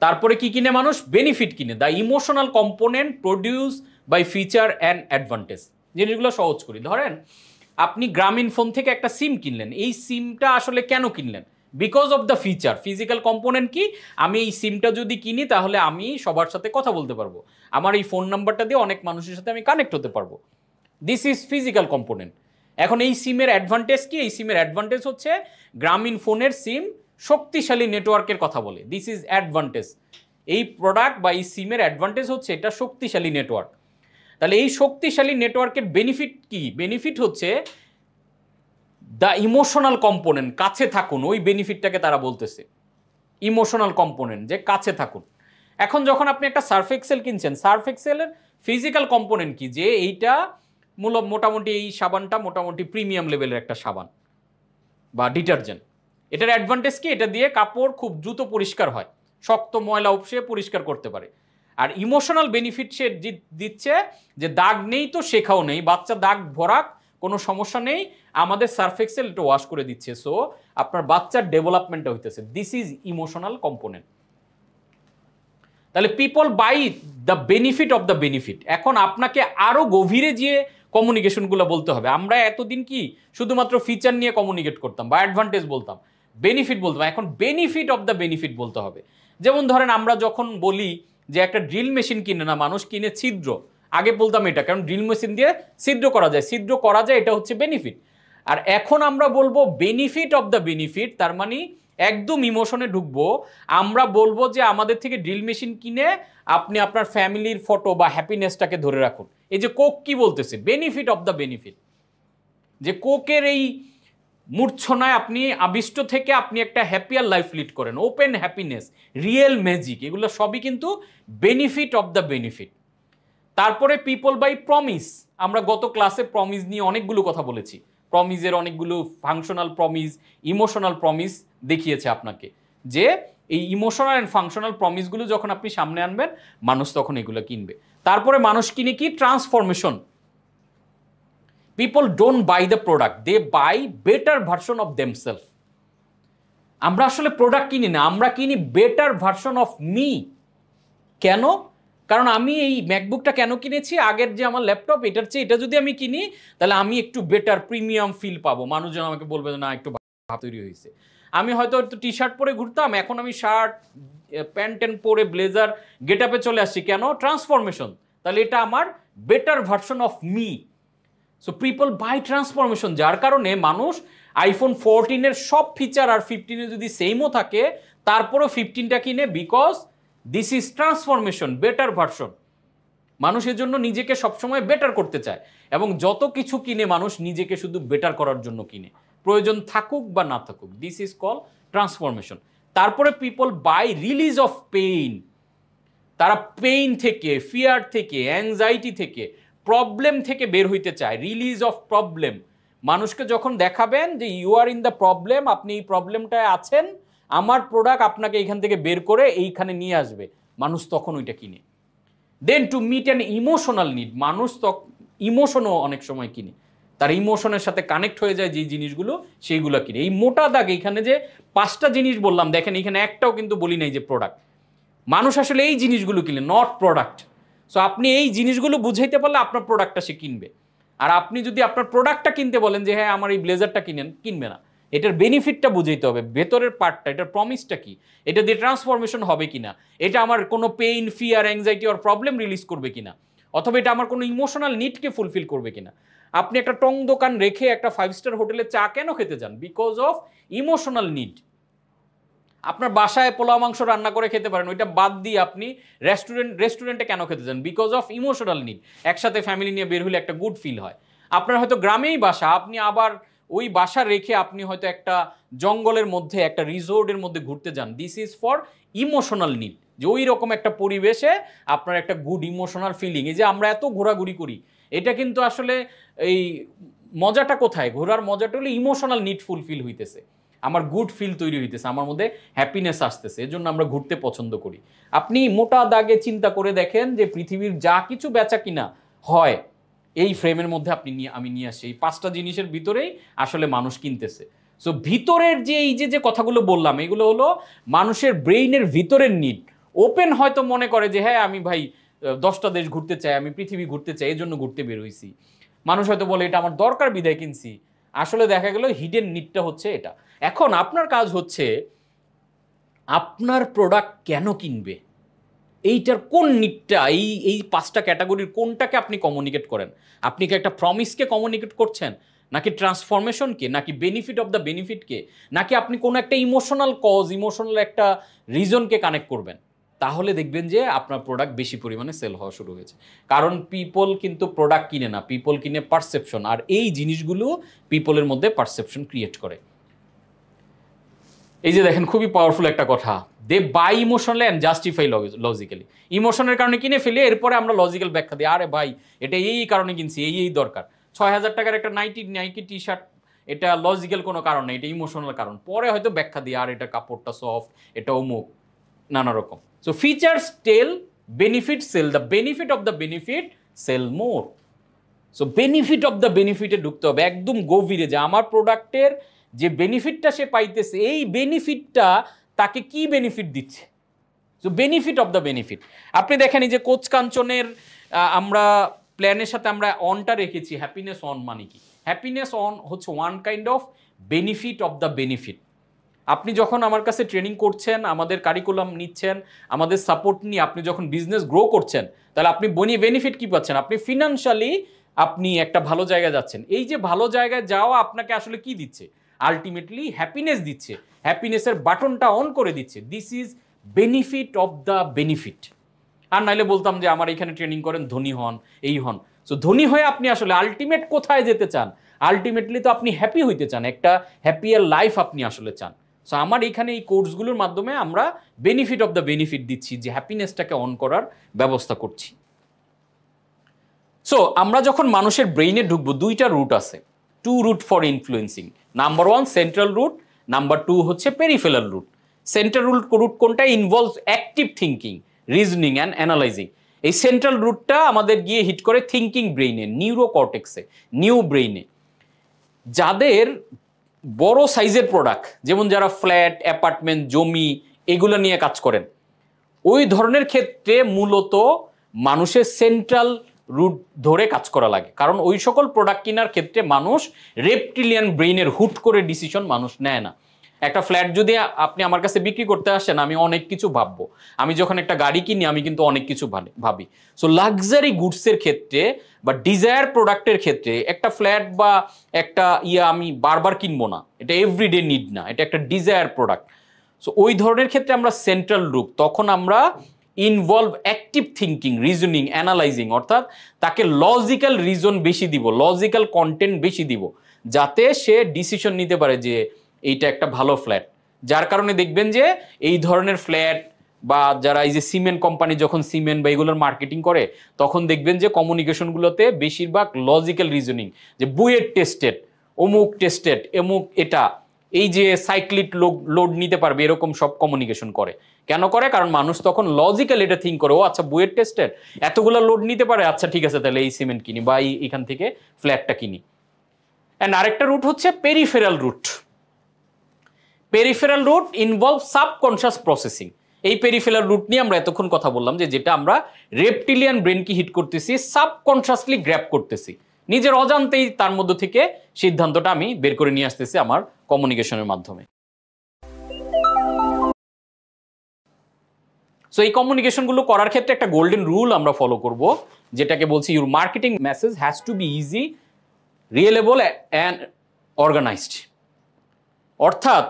তারপরে কি কিনে মানুষ? বেনিফিট কিনে, the emotional component produce by feature and advantage. জিনিসগুলো সহজ করি। ধরেন আপনি গ্রামীণ ফোন থেকে একটা সিম কিনলেন, এই সিমটা আসলে কেন কিনলেন? Because of the feature. Physical component কি? আমি এই সিমটা যদি কিনি তাহলে আমি সবার সাথে কথা বলতে পারবো, আমার এই ফোন নাম্বারটা দিয়ে অনেক মানুষের সাথে আমি কানেক্ট হতে পারবো। This is physical component. এখন এই সিমের অ্যাডভান্টেজ কি? এই সিমের অ্যাডভান্টেজ হচ্ছে গ্রামীণ ফোনের সিম শক্তিশালী নেটওয়ার্কের কথা বলে, দিস ইজ অ্যাডভান্টেজ। এই প্রোডাক্ট বা এই সিমের অ্যাডভান্টেজ হচ্ছে এটা শক্তিশালী নেটওয়ার্ক। তাহলে এই শক্তিশালী নেটওয়ার্কের বেনিফিট কি? বেনিফিট হচ্ছে দ্য ইমোশনাল কম্পোনেন্ট, কাছে থাকুন, ওই বেনিফিটটাকে তারা বলতেছে ইমোশনাল কম্পোনেন্ট, যে কাছে থাকুন। এখন যখন আপনি একটা সার্ফ এক্সেল কিনছেন, সার্ফ এক্সেলের ফিজিক্যাল কম্পোনেন্ট কি? যে এইটা মোটামুটি এই সাবানটা মোটামুটি প্রিমিয়াম লেভেলের একটা সাবান বা ডিটারজেন্ট। এটার অ্যাডভান্টেজ কি? এটা দিয়ে কাপড় খুব দ্রুত পরিষ্কার হয়, শক্ত ময়লা উপসে পরিষ্কার করতে পারে। আর ইমোশনাল বেনিফিট সে দিচ্ছে যে দাগ নেই তো শেখাও নেই, বাচ্চা দাগ ভরাক, কোনো সমস্যা নেই, আমাদের সার্ফ এক্সেল এটা ওয়াশ করে দিচ্ছে, সো আপনার বাচ্চার ডেভেলপমেন্টটা হইতেছে। This is emotional component. তাহলে people buy the benefit of the benefit. এখন আপনাকে আরো গভীরে গিয়ে কমিউনিকেশনগুলো বলতে হবে। আমরা এতদিন কি শুধুমাত্র ফিচার নিয়ে কমিউনিকেট করতাম বা অ্যাডভান্টেজ বলতাম, বেনিফিট বলতাম, এখন বেনিফিট অফ দ্য বেনিফিট বলতে হবে। যেমন ধরেন আমরা যখন বলি যে একটা ড্রিল মেশিন কিনে না, মানুষ কিনে ছিদ্র, আগে বলতাম এটা, কারণ ড্রিল মেশিন দিয়ে ছিদ্র করা যায়, এটা হচ্ছে বেনিফিট। আর এখন আমরা বলবো বেনিফিট অফ দ্য বেনিফিট, তার মানে একদম ইমোশনে ঢুকবো। আমরা বলবো যে আমাদের থেকে ড্রিল মেশিন কিনে আপনি আপনার ফ্যামিলির ফটো বা হ্যাপিনেসটাকে ধরে রাখুন। এই যে কোক কি বলতেছে? বেনিফিট অফ দ্য বেনিফিট, যে কোকের এই মূর্ছনায় আপনি আবিষ্ট থেকে আপনি একটা হ্যাপিয়ার লাইফ লিড করেন, ওপেন হ্যাপিনেস, রিয়েল ম্যাজিক, এগুলো সবই কিন্তু বেনিফিট অফ দ্য বেনিফিট। তারপরে পিপল বাই প্রমিস। আমরা গত ক্লাসে প্রমিস নিয়ে অনেকগুলো কথা বলেছি, প্রমিসের অনেকগুলো ফাংশনাল প্রমিস, ইমোশনাল প্রমিস দেখিয়েছে আপনাকে, যে এই ইমোশনাল অ্যান্ড ফাংশনাল প্রমিসগুলো যখন আপনি সামনে আনবেন মানুষ তখন এগুলো কিনবে। তারপরে মানুষ কিনে কি? Transformation. People don't buy the product, they buy better version of themself. আমরা আসলে প্রোডাক্ট কিনি না, আমরা কিনি বেটার ভার্সন অফ মি। কেন? কারণ আমি এই ম্যাকবুকটা কেন কিনেছি? আগের যে আমার ল্যাপটপ, এটার চেয়ে এটা যদি আমি কিনি তাহলে আমি একটু বেটার প্রিমিয়াম ফিল পাবো, মানুষজন আমাকে বলবে না একটু ভাব তৈরি হয়েছে। আমি হয়তো একটু টি শার্ট পরে ঘুরতাম, এখন আমি শার্ট প্যান্ট ট্যান্ট পরে ব্লেজার গেট আপে চলে আসছি। কেন? ট্রান্সফরমেশন। তাহলে এটা আমার better version of me. So people buy transformation, যার কারণে মানুষ আইফোন 14-এর সব ফিচার আর 15-এ যদি সেমও থাকে তারপরও 15টা কিনে, because this is transformation, better version. মানুষের জন্য নিজেকে সবসময় বেটার করতে চায়, এবং যত কিছু কিনে মানুষ নিজেকে শুধু বেটার করার জন্য কিনে, প্রয়োজন থাকুক বা না থাকুক। This is call transformation. তারপরে people buy release of pain. তারা পেইন থেকে, ফিয়ার থেকে, অ্যাংজাইটি থেকে, প্রবলেম থেকে বের হইতে চায়। Release of problem. মানুষকে যখন দেখাবেন যে you are in the problem, আপনি এই প্রবলেমটায় আছেন, আমার প্রোডাক্ট আপনাকে এইখান থেকে বের করে এইখানে নিয়ে আসবে, মানুষ তখন ওইটা কিনে। Then to meet an emotional need, মানুষ ইমোশনও অনেক সময় কিনে, তার ইমোশনের সাথে কানেক্ট হয়ে যায় যে জিনিসগুলো, সেইগুলো কিনে। এই মোটা দাগ এইখানে যে 5টা জিনিস বললাম, দেখেন এইখানে একটাও কিন্তু বলি নাই যে প্রোডাক্ট। মানুষ আসলে এই জিনিসগুলো কিনে, নট প্রোডাক্ট। সো আপনি এই জিনিসগুলো বুঝাইতে পারলে আপনার প্রোডাক্টটা সে কিনবে। আর আপনি যদি আপনার প্রোডাক্টটা কিনতে বলেন যে হ্যাঁ আমার এই ব্লেজারটা কিনবে না, এটার বেনিফিটটা বুঝাইতে হবে, ভেতরের পার্টটা, এটার প্রমিসটা কি, এটা দিয়ে ট্রান্সফরমেশন হবে কিনা, এটা আমার কোনো পেইন, ফিয়ার, অ্যাংজাইটি আর প্রবলেম রিলিজ করবে কিনা, অথবা এটা আমার কোনো ইমোশনাল নিডকে ফুলফিল করবে কিনা। আপনি একটা টং দোকান রেখে একটা 5 স্টার হোটেলে চা কেন খেতে যান? Because of emotional need. আপনার বাসায় পোলাও মাংস রান্না করে খেতে পারেন, ওইটা বাদ দিয়ে আপনি রেস্টুরেন্টে কেন খেতে যান? Because of emotional need. একসাথে ফ্যামিলি নিয়ে বের হলে একটা গুড ফিল হয়। আপনার হয়তো গ্রামেই বাসা, আপনি আবার ওই বাসা রেখে আপনি হয়তো একটা জঙ্গলের মধ্যে, একটা রিসোর্টের মধ্যে ঘুরতে যান। This is for emotional need, যে ওই রকম একটা পরিবেশে আপনার একটা গুড ইমোশনাল ফিলিং। এই যে আমরা এত ঘোরাঘুরি করি, এটা কিন্তু আসলে এই মজাটা কোথায়? ঘোরার মজাটা হলো ইমোশনাল নিড ফুলফিল হইতেছে, আমার গুড ফিল তৈরি হইতেছে, আমার মধ্যে হ্যাপিনেস আসতেছে, এজন্য আমরা ঘুরতে পছন্দ করি। আপনি মোটা দাগে চিন্তা করে দেখেন যে পৃথিবীর যা কিছু বেচা কিনা হয়, এই ফ্রেমের মধ্যে আমি নিয়ে আসি, এই 5টা জিনিসের ভিতরেই আসলে মানুষ কিনতেছে। সো ভিতরের যে এই যে কথাগুলো বললাম এগুলো হলো মানুষের ব্রেইনের ভিতরের নিড। ওপেন হয়তো মনে করে যে হ্যাঁ আমি ভাই 10টা দেশ ঘুরতে চাই, আমি পৃথিবী ঘুরতে চাই, এই জন্য ঘুরতে বের হইছি। মানুষ হয়তো বলে এটা আমার দরকার বিধায় কিনছি, আসলে দেখা গেল হিডেন নিডটা হচ্ছে এটা। এখন আপনার কাজ হচ্ছে আপনার প্রোডাক্ট কেন কিনবে, এইটার কোন নিডটা, এই 5টা ক্যাটাগরির কোনটাকে আপনি কমিউনিকেট করেন। আপনি কি একটা প্রমিসকে কমিউনিকেট করছেন, নাকি ট্রান্সফরমেশনকে, নাকি বেনিফিট অফ দ্য বেনিফিটকে, নাকি আপনি কোনো একটা ইমোশনাল কজ, ইমোশনাল একটা রিজনকে কানেক্ট করবেন? তাহলে দেখবেন যে আপনার প্রোডাক্ট বেশি পরিমাণে সেল হওয়া শুরু হয়েছে। কারণ পিপল কিন্তু প্রোডাক্ট কিনে না, পিপল কিনে পারসেপশন, আর এই জিনিসগুলো পিপলের মধ্যে পারসেপশন ক্রিয়েট করে। এই যে দেখেন খুবই পাওয়ারফুল একটা কথা, they buy emotionally and justify logically. ইমোশনের কারণে কিনে ফেলে, এরপরে আমরা লজিক্যাল ব্যাখ্যা দিই, আরে ভাই এটা এই কারণে কিনছি, এই দরকার। 6,000 টাকার একটা নাইকি টি শার্ট, এটা লজিক্যাল কোনো কারণ নেই, এটা ইমোশনাল কারণ। পরে হয়তো ব্যাখ্যা দিই আর এটা কাপড়টা সফট, এটা অমুক, নানা রকম। So features tell, benefit sell, the benefit of the benefit sell more. So benefit of the বেনিফিটে ঢুকতে হবে একদম গভীরে, যে আমার প্রোডাক্টের যে বেনিফিটটা সে পাইতেছে, এই বেনিফিটটা তাকে কি বেনিফিট দিচ্ছে। So benefit of the benefit. আপনি দেখেন এই যে কোচ কাঞ্চনের আমরা প্ল্যানের সাথে আমরা অনটা রেখেছি, হ্যাপিনেস অন মানে কি? হ্যাপিনেস অন হচ্ছে one kind of benefit of the benefit. আপনি যখন আমার কাছে ট্রেনিং করছেন, আমাদের কারিকুলাম নিচ্ছেন, আমাদের সাপোর্ট নিয়ে আপনি যখন বিজনেস গ্রো করছেন, তাহলে আপনি বেনিফিট কি পাচ্ছেন? আপনি ফিনান্সিয়ালি আপনি একটা ভালো জায়গায় যাচ্ছেন। এই যে ভালো জায়গায় যাওয়া আপনাকে আসলে কি দিচ্ছে? আলটিমেটলি হ্যাপিনেস দিচ্ছে, হ্যাপিনেসের বাটনটা অন করে দিচ্ছে। This is benefit of the benefit. আর নাইলে বলতাম যে আমার এখানে ট্রেনিং করেন, ধনী হন, এই হন। সো ধনী হয়ে আপনি আসলে আলটিমেট কোথায় যেতে চান? আলটিমেটলি তো আপনি হ্যাপি হইতে চান, একটা হ্যাপিয়ার লাইফ আপনি আসলে চান। সো আমার এখানে এই কোর্সগুলোর মাধ্যমে আমরা বেনিফিট অফ দ্য বেনিফিট দিচ্ছি, যে হ্যাপিনেসটাকে অন করার ব্যবস্থা করছি। সো আমরা যখন মানুষের ব্রেইনে ঢুকবো, 2টা রুট আছে, 2 route for influencing. Number 1 central route, number 2 হচ্ছে পেরিফেরাল রুট। সেন্ট্রাল রুট কোনটা? Involves active thinking, reasoning and analysing. এই সেন্ট্রাল রুটটা আমাদের গিয়ে হিট করে থিঙ্কিং ব্রেইনে, নিউরোকর্টেক্সে, নিউ ব্রেইনে। যাদের বড় সাইজের প্রোডাক্ট, যেমন যারা ফ্ল্যাট, অ্যাপার্টমেন্ট, জমি এগুলো নিয়ে কাজ করেন, ওই ধরনের ক্ষেত্রে মূলত মানুষের সেন্ট্রাল রুট ধরে কাজ করা লাগে। কারণ ওই সকল প্রোডাক্ট কেনার ক্ষেত্রে মানুষ রেপটিলিয়ান ব্রেইনের হুট করে ডিসিশন মানুষ নেয় না। একটা ফ্ল্যাট যদি আপনি আমার কাছে বিক্রি করতে আসেন, আমি অনেক কিছু ভাববো। আমি যখন একটা গাড়ি কিনি, আমি কিন্তু অনেক কিছু ভাবি। সো লাক্সারি গুডসের ক্ষেত্রে বা ডিজায়ার প্রোডাক্টের ক্ষেত্রে একটা ফ্ল্যাট বা একটা আমি বারবার কিনবো না, এটা এভরিডে নিড না, এটা একটা ডিজায়ার প্রোডাক্ট। সো ওই ধরনের ক্ষেত্রে আমরা সেন্ট্রাল রুট, তখন আমরা involve active thinking, reasoning, analysing, অর্থাৎ তাকে লজিক্যাল রিজন বেশি দিব, লজিক্যাল কন্টেন্ট বেশি দিব, যাতে সে ডিসিশন নিতে পারে যে এইটা একটা ভালো ফ্ল্যাট। যার কারণে দেখবেন যে এই ধরনের ফ্ল্যাট বা যারা এই যে সিমেন্ট কোম্পানি যখন সিমেন্ট বা এগুলোর মার্কেটিং করে, তখন দেখবেন যে কমিউনিকেশনগুলোতে বেশিরভাগ লজিক্যাল রিজনিং, যে বুয়েট টেস্টেড, অমুক টেস্টেড, এমুক এটা, এই যে সাইক্লিক লোড নিতে পারবে, এরকম সব কমিউনিকেশন করে। কেন করে? কারণ মানুষ তখন লজিক্যাল এটা থিঙ্ক করে, ও আচ্ছা বুয়েট টেস্টেড এতগুলো লোড নিতে পারে, আচ্ছা ঠিক আছে তাহলে এই সিমেন্ট কিনি বা এখান থেকে ফ্ল্যাটটা কিনি। অ্যান্ড আরেকটা রুট হচ্ছে peripheral route. Peripheral route involve subconscious processing. এই পেরিফেরাল রুট নিয়ে আমরা এতক্ষণ কথা বললাম, যে যেটা আমরা রেপটিলিয়ান ব্রেনকে হিট করতেছি, সাবকনশিয়াসলি গ্র্যাব করতেছি, নিজের অজান্তেই তার মধ্য থেকে সিদ্ধান্তটা আমি বের করে নিয়ে আসতেছি আমার কমিউনিকেশনের মাধ্যমে। সো এই কমিউনিকেশনগুলো করার ক্ষেত্রে একটা গোল্ডেন রুল আমরা ফলো করব, যেটাকে বলছি your marketing message has to be easy, reliable and organised. অর্থাৎ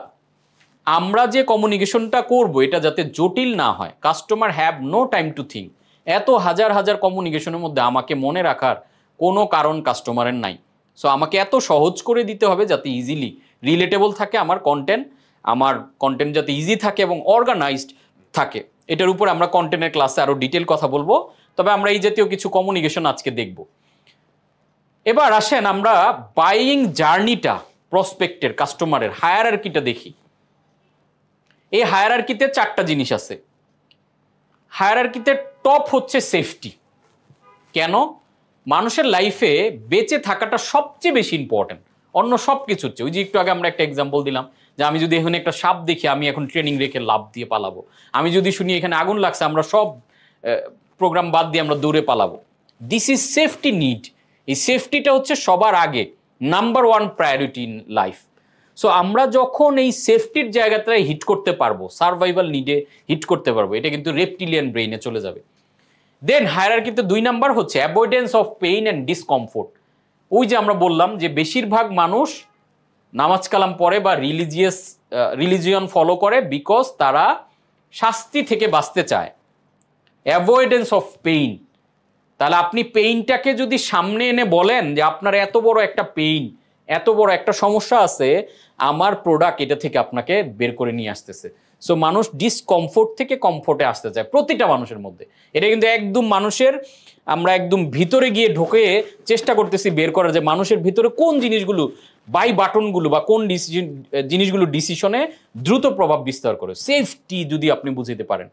আমরা যে কমিউনিকেশনটা করব এটা যাতে জটিল না হয়, customer have no time to think. এত হাজার হাজার কমিউনিকেশনের মধ্যে আমাকে মনে রাখার কোনো কারণ কাস্টমারের নাই। সো আমাকে এত সহজ করে দিতে হবে যাতে ইজিলি রিলেটেবল থাকে আমার কন্টেন্ট যাতে ইজি থাকে এবং অর্গানাইজড থাকে। এটার উপর আমরা কন্টেন্টের ক্লাসে আরও ডিটেল কথা বলবো, তবে আমরা এই জাতীয় কিছু কমিউনিকেশন আজকে দেখব। এবার আসেন আমরা বাইং জার্নিটা, প্রসপেক্টের, কাস্টমারের হায়ারার্কিটা দেখি। এই হায়ারার্কিতে 4টা জিনিস আছে। হায়ারার্কিতে টপ হচ্ছে সেফটি। কেন? মানুষের লাইফে বেঁচে থাকাটা সবচেয়ে বেশি ইম্পর্টেন্ট অন্য সব কিছু হচ্ছে। ওই যে একটু আগে আমরা একটা এক্সাম্পল দিলাম যে আমি যদি এখানে একটা সাপ দেখি আমি এখন ট্রেনিং রেখে লাভ দিয়ে পালাবো, আমি যদি শুনি এখানে আগুন লাগছে আমরা সব প্রোগ্রাম বাদ দিয়ে আমরা দৌড়ে পালাবো। This is safety need. এই সেফটিটা হচ্ছে সবার আগে number one priority in life. So আমরা যখন এই সেফটির জায়গাটা হিট করতে পারবো, সার্ভাইভাল নিডে হিট করতে পারবো, এটা কিন্তু রেপটিলিয়ান ব্রেইনে চলে যাবে। দেন হায়ারার্কিতে 2 নাম্বার হচ্ছে avoidance of pain and discomfort. ওই যে আমরা বললাম যে বেশিরভাগ মানুষ নামাজ কালাম পড়ে বা রিলিজিয়ন ফলো করে বিকজ তারা শাস্তি থেকে বাঁচতে চায়, অ্যাভয়েডেন্স অফ পেইন। তাহলে আপনি পেইনটাকে যদি সামনে এনে বলেন যে আপনার এত বড় একটা পেইন, এত বড় একটা সমস্যা আছে, আমার প্রোডাক্ট এটা থেকে আপনাকে বের করে নিয়ে আসতেছে। সো মানুষ ডিসকমফোর্ট থেকে কমফোর্টে আসতে চায় প্রতিটা মানুষের মধ্যে। এটা কিন্তু একদম মানুষের, আমরা একদম ভিতরে গিয়ে ঢোকে চেষ্টা করতেছি বের করার যে মানুষের ভিতরে কোন জিনিসগুলো বাই বাটনগুলো বা কোন জিনিসগুলো ডিসিশনে দ্রুত প্রভাব বিস্তার করে। সেফটি যদি আপনি বুঝতে পারেন,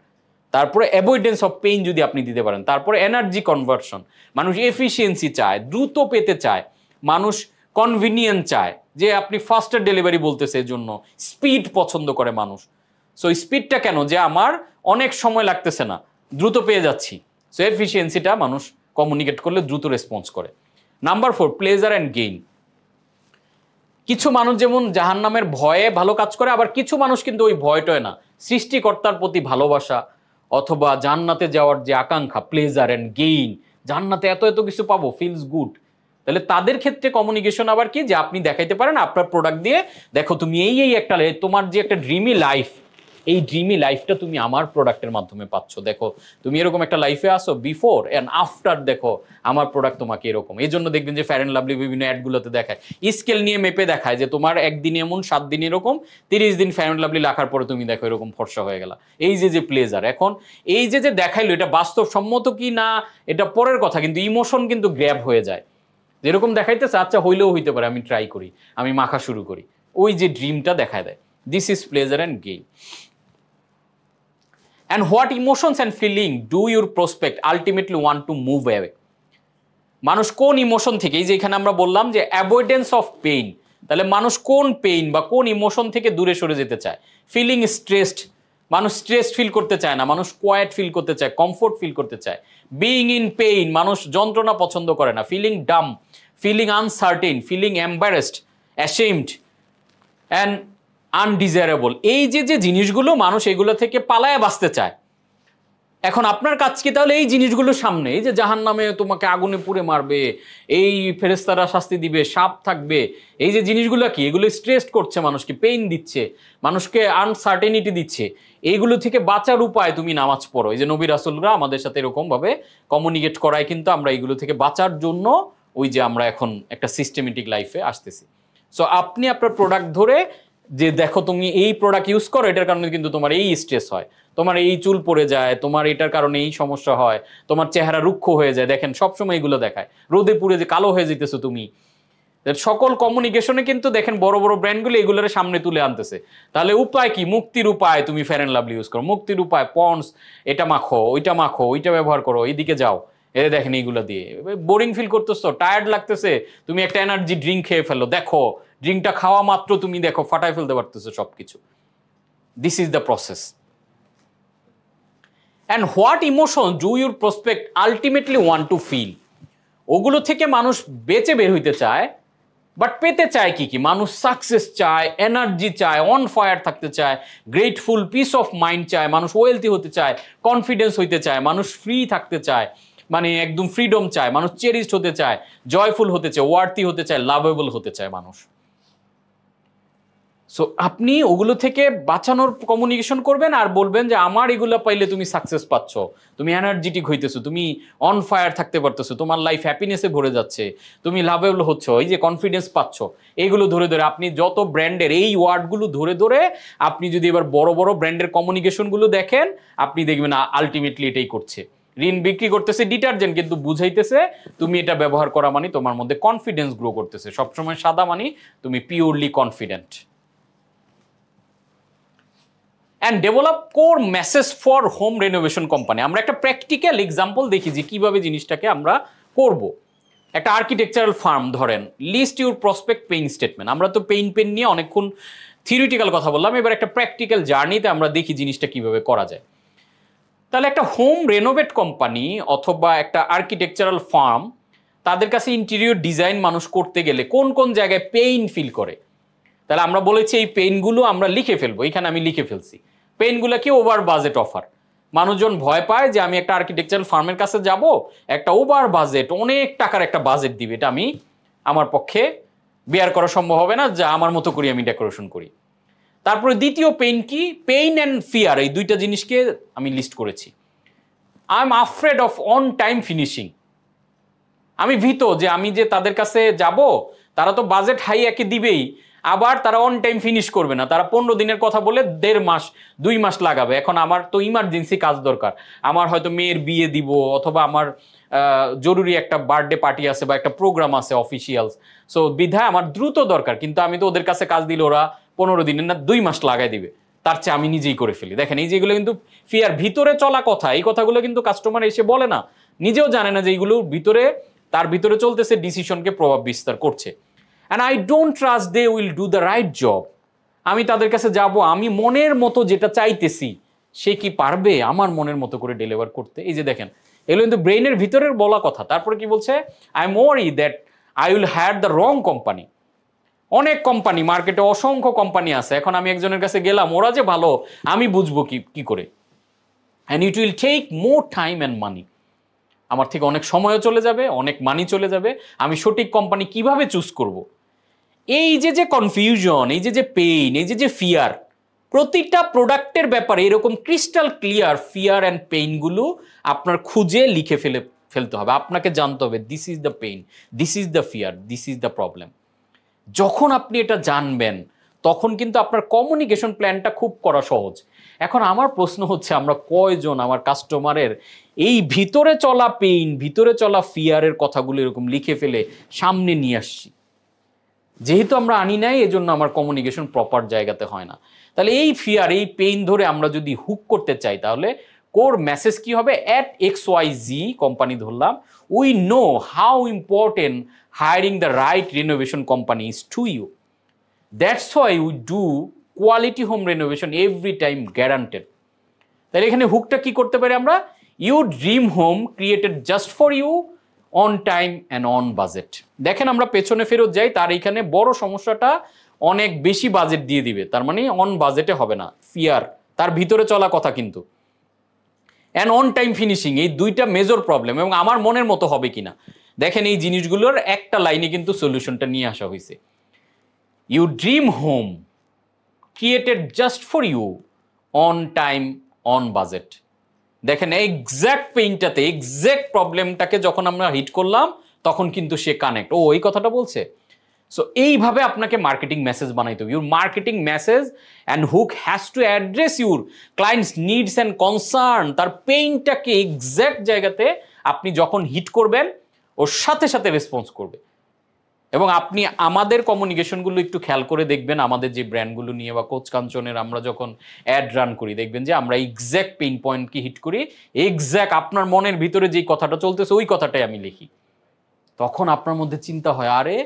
তারপরে অ্যাভয়েডেন্স অফ পেইন যদি আপনি দিতে পারেন, তারপরে এনার্জি কনভার্সন, মানুষ এফিসিয়েন্সি চায়, দ্রুত পেতে চায়, মানুষ কনভিনিয়েন্ট চায়, যে আপনি ফাস্টার ডেলিভারি বলতেছে এর জন্য স্পিড পছন্দ করে মানুষ। সো স্পিডটা কেন, যে আমার অনেক সময় লাগতেছে না, দ্রুত পেয়ে যাচ্ছি। সো এফিসিয়েন্সিটা মানুষ কমিউনিকেট করলে দ্রুত রেসপন্স করে। Number 4 pleasure and gain. কিছু মানুষ যেমন জাহান্নামের ভয়ে ভালো কাজ করে, আবার কিছু মানুষ কিন্তু ওই ভয়টাই না, সৃষ্টিকর্তার প্রতি ভালোবাসা অথবা জান্নাতে যাওয়ার যে আকাঙ্ক্ষা, প্লেজার অ্যান্ড গেইন, জান্নাতে এত এত কিছু পাবো, ফিলস গুড। তাহলে তাদের ক্ষেত্রে কমিউনিকেশন আবার কি, যে আপনি দেখাইতে পারেন আপনার প্রোডাক্ট দিয়ে, দেখো তুমি এই একটা তোমার যে একটা ড্রিমি লাইফ, এই ড্রিমি লাইফটা তুমি আমার প্রোডাক্টের মাধ্যমে পাচ্ছ। দেখো তুমি এরকম একটা লাইফে আসো, বিফোর অ্যান্ড আফটার দেখো আমার প্রোডাক্ট তোমাকে এরকম। এই জন্য দেখবেন যে ফেয়ার অ্যান্ড লাভলি বিভিন্ন অ্যাডগুলোতে দেখায়, স্কেল নিয়ে মেপে দেখায় যে তোমার একদিন এমন, 7 দিন এরকম, 30 দিন ফেয়ার অ্যান্ড লাভলি রাখার পরে তুমি দেখো এরকম ফর্সা হয়ে গেল। এই যে প্লেজার, এখন এই যে দেখাইলো এটা বাস্তবসম্মত কি না এটা পরের কথা, কিন্তু ইমোশন কিন্তু গ্র্যাব হয়ে যায়। যেরকম দেখাইতেছে আচ্ছা হইলেও হইতে পারে, আমি ট্রাই করি, আমি মাখা শুরু করি, ওই যে ড্রিমটা দেখায় দেয়। This is pleasure and gain. And what emotions and feeling do your prospect ultimately want to move away? মানুষ কোন ইমোশন থেকে, এই যে এখানে আমরা বললাম যে অ্যাভয়েডেন্স অফ পেইন, তাহলে মানুষ কোন পেইন বা কোন ইমোশন থেকে দূরে সরে যেতে চায়? ফিলিং স্ট্রেসড, মানুষ স্ট্রেস ফিল করতে চায় না, মানুষ কোয়াইট ফিল করতে চায়, কমফোর্ট ফিল করতে চায়। বিইং ইন পেইন, মানুষ যন্ত্রণা পছন্দ করে না। Feeling dumb, feeling uncertain, feeling embarrassed, ashamed and undesirable. এই যে জিনিসগুলো মানুষ এগুলো থেকে পালায় বাঁচতে চায়। এখন আপনার কাজ কি তাহলে এই জিনিসগুলো সামনে, এই যে জাহান্নামে তোমাকে আগুনে পুড়ে মারবে, এই ফেরেশতারা শাস্তি দিবে, সাপ থাকবে, এই যে জিনিসগুলো কি, এগুলো স্ট্রেস করছে মানুষকে, পেইন দিচ্ছে, মানুষকে আনসার্টেনিটি দিচ্ছে, এইগুলো থেকে বাঁচার উপায় তুমি নামাজ পড়ো। এই যে নবী রাসূলরা আমাদের সাথে এরকম ভাবে কমিউনিকেট করায়, কিন্তু আমরা এইগুলো থেকে বাঁচার জন্য ওই যে আমরা এখন একটা সিস্টেমেটিক লাইফে আসতেছি। সো আপনি আপনার প্রোডাক্ট ধরে যে দেখো তুমি এই প্রোডাক্ট ইউজ করো, এটার কারণে কিন্তু তোমার এই স্ট্রেস হয়, তোমার এই চুল পড়ে যায়, তোমার এটার কারণে এই সমস্যা হয়, তোমার চেহারা রুক্ষ হয়ে যায়। দেখেন সবসময় এগুলো দেখায়, রোদে পুড়ে যে কালো হয়ে যেতেছো তুমি। সকল কমিউনিকেশনে কিন্তু দেখেন বড় বড় ব্র্যান্ডগুলো এগুলোর সামনে তুলে আনতেছে। তাহলে উপায় কি? মুক্তির উপায় তুমি ফেয়ার অ্যান্ড লাভলি ইউজ করো, মুক্তির উপায় পন্ডস, এটা মাখো, ওইটা ব্যবহার করো, এইদিকে যাও, এ দেখেন এইগুলো দিয়ে বোরিং ফিল করতেছো, টায়ার্ড লাগতেছে, তুমি একটা এনার্জি ড্রিঙ্ক খেয়ে ফেলো, দেখো ড্রিঙ্কটা খাওয়া মাত্র তুমি দেখো ফাটায় ফেলতে পারতেছো সবকিছু। This is the process. And what emotion do your prospect ultimately want to feel? ওগুলো থেকে মানুষ বেঁচে বের হইতে চায়, বাট পেতে চায় কি? মানুষ সাকসেস চায়, এনার্জি চায়, অন ফায়ার থাকতে চায়, গ্রেটফুল, পিস অফ মাইন্ড চায়, মানুষ ওয়েলথি হতে চায়, কনফিডেন্স হইতে চায়, মানুষ ফ্রি থাকতে চায়, মানে একদম ফ্রিডম চায়, মানুষ চেরিশড হতে চায়, জয়ফুল হতে চায়, ওয়ার্থি হতে চায়, লাভেবল হতে চায় মানুষ। সো আপনি ওগুলো থেকে বাঁচানোর কমিউনিকেশন করবেন আর বলবেন যে আমার এগুলো পাইলে তুমি সাকসেস পাচ্ছ, তুমি এনার্জেটিক হইতেছো, তুমি অন ফায়ার থাকতে পারতেছো, তোমার লাইফ হ্যাপিনেসে ভরে যাচ্ছে, তুমি লাভেবল হচ্ছ, এই যে কনফিডেন্স পাচ্ছ, এইগুলো ধরে ধরে আপনি যত ব্র্যান্ডের এই ওয়ার্ডগুলো ধরে ধরে আপনি যদি এবার বড় বড় ব্র্যান্ডের কমিউনিকেশনগুলো দেখেন, আপনি দেখবেন আলটিমেটলি এটাই করছে। ঋণ বিক্রি করতেছে ডিটারজেন্ট, কিন্তু বুঝাইতেছে তুমি এটা ব্যবহার করা মানে তোমার মধ্যে কনফিডেন্স গ্রো করতেছে। সবসময় সাদা মানে তুমি purely confident. And develop core message for home renovation company. আমরা একটা প্র্যাকটিক্যাল এক্সাম্পল দেখি যে কীভাবে জিনিসটাকে আমরা করব। একটা আর্কিটেকচারাল ফার্ম ধরেন, list your prospect pain statement. আমরা তো পেন নিয়ে অনেকক্ষণ থিওরিটিক্যাল কথা বললাম, এবার একটা প্র্যাকটিক্যাল জার্নিতে আমরা দেখি জিনিসটা কিভাবে করা যায়। তাহলে একটা হোম রেনোভেট কোম্পানি অথবা একটা আর্কিটেকচারাল ফার্ম, তাদের কাছে ইন্টেরিয়র ডিজাইন মানুষ করতে গেলে কোন কোন জায়গায় পেইন ফিল করে, তাহলে আমরা বলেছি এই পেইনগুলো আমরা লিখে ফেলবো। এখানে আমি লিখে ফেলছি পেইনগুলো কি ওভার বাজেট অফার। মানুষজন ভয় পায় যে আমি একটা আর্কিটেকচারাল ফার্মের কাছে যাব, একটা ওভার বাজেট অনেক টাকার একটা বাজেট দিবে, এটা আমি আমার পক্ষে বেয়ার করা সম্ভব হবে না, যা আমার মতো করি আমি ডেকোরেশন করি। তারপরে দ্বিতীয় পেইন কি, পেইন অ্যান্ড ফিয়ার, এই দুইটা জিনিসকে আমি লিস্ট করেছি। I am afraid of on time finishing, আমি ভীত যে আমি যে তাদের কাছে যাব, তারা তো বাজেট হাই একে দিবেই, আবার তারা অন টাইম ফিনিশ করবে না, তারা 15 দিনের কথা বলে 1.5 মাস 2 মাস লাগাবে। এখন আমার তো ইমার্জেন্সি কাজ দরকার, আমার হয়তো মেয়ের বিয়ে দিব, অথবা আমার জরুরি একটা বার্থডে পার্টি আছে বা একটা প্রোগ্রাম আছে অফিসিয়ালস, সো বিধায় আমার দ্রুত দরকার, কিন্তু আমি তো ওদের কাছে কাজ দিলে ওরা 15 দিনের না 2 মাস লাগাই দিবে, তার চেয়ে আমি নিজেই করে ফেলি। দেখেন এই যেগুলো কিন্তু ফিয়ার ভিতরে চলা কথা, এই কথাগুলো কিন্তু কাস্টমার এসে বলে না, নিজেও জানে না যে এইগুলো ভিতরে তার ভিতরে চলতেছে, ডিসিশনকে প্রভাব বিস্তার করছে। And I don't trust they will do the right job. আমি তাদের কাছে যাব, আমি মনের মতো যেটা চাইতেছি সে কি পারবে আমার মনের মতো করে ডেলিভার করতে। এই যে দেখেন এগুলো কিন্তু ব্রেইনের ভিতরের বলা কথা। তারপরে কি বলছে, I am worry that I will higher the wrong company. অনেক কোম্পানি মার্কেটে, অসংখ্য কোম্পানি আছে, এখন আমি একজনের কাছে গেলাম, ওরা যে ভালো আমি বুঝবো কি করে, and it will take more time and money. আমার থেকে অনেক সময়ও চলে যাবে, অনেক মানি চলে যাবে, আমি সঠিক কোম্পানি কিভাবে চুজ করব। এই যে কনফিউশন, এই যে পেইন, এই যে ফিয়ার, প্রতিটা প্রোডাক্টের ব্যাপারে এরকম ক্রিস্টাল ক্লিয়ার ফিয়ার অ্যান্ড পেইনগুলো আপনার খুঁজে লিখে ফেলতে হবে। আপনাকে জানতে হবে this is the pain, this is the fear, this is the problem. যখন আপনি এটা জানবেন তখন কিন্তু আপনার কমিউনিকেশন প্ল্যানটা খুব করা সহজ। এখন আমার প্রশ্ন হচ্ছে, আমরা কয়জন আমার কাস্টমারের এই ভিতরে চলা পেইন, ভিতরে চলা ফিয়ারের কথাগুলো এরকম লিখে ফেলে সামনে নিয়ে আসছি? যেহেতু আমরা আনি নাই, এজন্য আমার কমিউনিকেশন প্রপার জায়গাতে হয় না। তাহলে এই ফিয়ার, এই পেইন ধরে আমরা যদি হুক করতে চাই, তাহলে কোর মেসেজ কি হবে, অ্যাট XYZ কোম্পানি ধরলাম, we know how important hiring the right renovation company is to you, that's why we do quality home renovation every time guaranteed. তাহলে এখানে হুকটা কি করতে পারি আমরা, you dream home created just for you, on time and on budget. দেখেন আমরা পেছনে ফেরত যাই, তার এখানে বড় সমস্যাটা অনেক বেশি বাজেট দিয়ে দিবে, তার মানে অন বাজেটে হবে না, ফিয়ার তার ভিতরে চলা কথা কিন্তু, অ্যান্ড অন টাইম ফিনিশিং, এই দুইটা মেজর প্রবলেম, এবং আমার মনের মতো হবে কিনা। দেখেন এই জিনিসগুলোর একটা লাইনে কিন্তু সলিউশনটা নিয়ে আসা হয়েছে, you dream home created just for you, on time on budget. দেখেন এক্স্যাক্ট পেইনটাতে, এক্স্যাক্ট প্রবলেমটাকে যখন আমরা হিট করলাম তখন কিন্তু সে কানেক্ট, ও এই কথাটা বলছে। সো এইভাবে আপনাকে মার্কেটিং মেসেজ বানাইতে হবে। Your marketing message and hook has to address your clients needs and concern. তার পেইনটাকে এক্স্যাক্ট জায়গাতে আপনি যখন হিট করবেন, ওর সাথে সাথে রেসপন্স করবে। এবং আপনি আমাদের কমিউনিকেশনগুলো একটু খেয়াল করে দেখবেন, আমাদের যে ব্র্যান্ডগুলো নিয়ে বা কোচ কাঞ্চনের আমরা যখন অ্যাড রান করি, দেখবেন যে আমরা এক্স্যাক্ট পেইন পয়েন্টকে হিট করি, এক্স্যাক্ট আপনার মনের ভিতরে যেই কথাটা চলতেছে ওই কথাটাই আমি লিখি। তখন আপনার মধ্যে চিন্তা হয়, আরে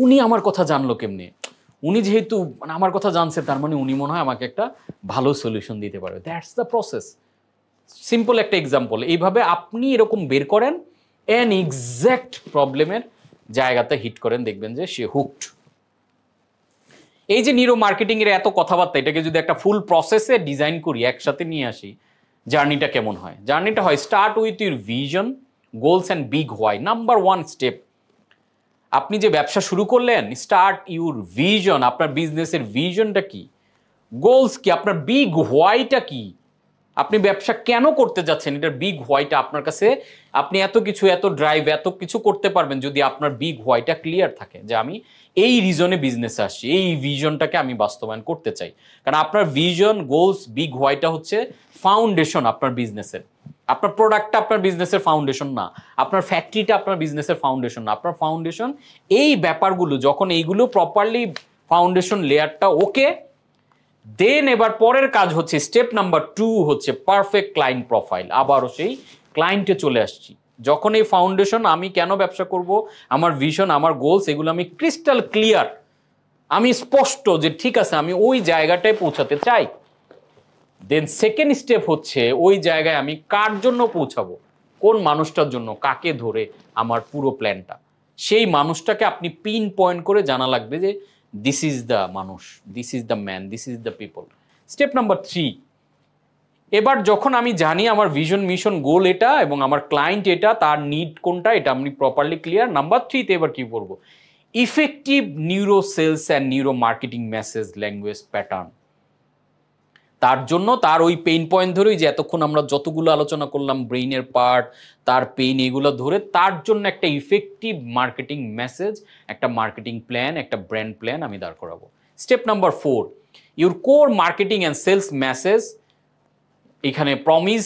উনি আমার কথা জানলো কেমনে, উনি যেহেতু আমার কথা জানছে, তার মানে উনি মনে হয় আমাকে একটা ভালো সলিউশন দিতে পারবে। That's the process. সিম্পল একটা এক্সাম্পল, এইভাবে আপনি এরকম বের করেন, অ্যান এক্স্যাক্ট প্রবলেমের জায়গাতে হিট করেন, দেখবেন যে সে হুকড। এই যে নিউরো মার্কেটিং এর এত কথাবার্তা, এটাকে যদি একটা ফুল প্রসেসে ডিজাইন করি, একসাথে নিয়ে আসি, জার্নিটা কেমন হয়? জার্নিটা হয়, start with your vision, goals and big why. Number 1 step, আপনি যে ব্যবসা শুরু করলেন, স্টার্ট ইউর ভিশন। আপনার বিজনেসের ভিশনটা কি, গোলস কি, আপনার বিগ হোয়াইটা কি, আপনি ব্যবসা কেন করতে যাচ্ছেন, এটার বিগ হোয়াইটা আপনার কাছে, আপনি এত কিছু, এত ড্রাইভ, এত কিছু করতে পারবেন যদি আপনার বিগ হোয়াইটা ক্লিয়ার থাকে, যে আমি এই রিজনে বিজনেসে আসছি, এই ভিশনটাকে আমি বাস্তবায়ন করতে চাই। কারণ আপনার ভিশন, গোলস, বিগ হোয়াইটা হচ্ছে ফাউন্ডেশন আপনার বিজনেসের। আপনার প্রোডাক্টটা আপনার বিজনেসের ফাউন্ডেশন না, আপনার ফ্যাক্টরিটা আপনার বিজনেসের ফাউন্ডেশন না, আপনার ফাউন্ডেশন এই ব্যাপারগুলো, যখন এইগুলো প্রপারলি ফাউন্ডেশন লেয়ারটা ওকে, দেন এবার পরের কাজ হচ্ছে স্টেপ নাম্বার 2 হচ্ছে পারফেক্ট ক্লায়েন্ট প্রোফাইল। আবারও সেই ক্লায়েন্টে চলে আসছি, যখন এই ফাউন্ডেশন, আমি কেন ব্যবসা করব, আমার ভিশন, আমার গোলস, এগুলো আমি ক্রিস্টাল ক্লিয়ার, আমি স্পষ্ট যে ঠিক আছে আমি ওই জায়গাটায় পৌঁছাতে চাই, দেন সেকেন্ড স্টেপ হচ্ছে ওই জায়গায় আমি কার জন্য পৌঁছাবো, কোন মানুষটার জন্য, কাকে ধরে আমার পুরো প্ল্যানটা, সেই মানুষটাকে আপনি পিন পয়েন্ট করে জানা লাগবে যে দিস ইজ দ্য মানুষ, this is the man, this is the people. Step number 3, এবার যখন আমি জানি আমার ভিশন, মিশন, গোল এটা এবং আমার ক্লায়েন্ট এটা, তার নিড কোনটা, এটা আমি প্রপারলি ক্লিয়ার। নাম্বার 3তে এবার কি করব, effective neuro sales and neuro marketing message language pattern. তার জন্য তার ওই পেইন পয়েন্ট ধরেই যে এতক্ষণ আমরা যতগুলো আলোচনা করলাম, ব্রেইনের পার্ট, তার পেইন, এগুলো ধরে তার জন্য একটা ইফেক্টিভ মার্কেটিং মেসেজ, একটা মার্কেটিং প্ল্যান, একটা ব্র্যান্ড প্ল্যান আমি দাঁড় করাবো। Step number 4, your core marketing and sales message, এখানে প্রমিস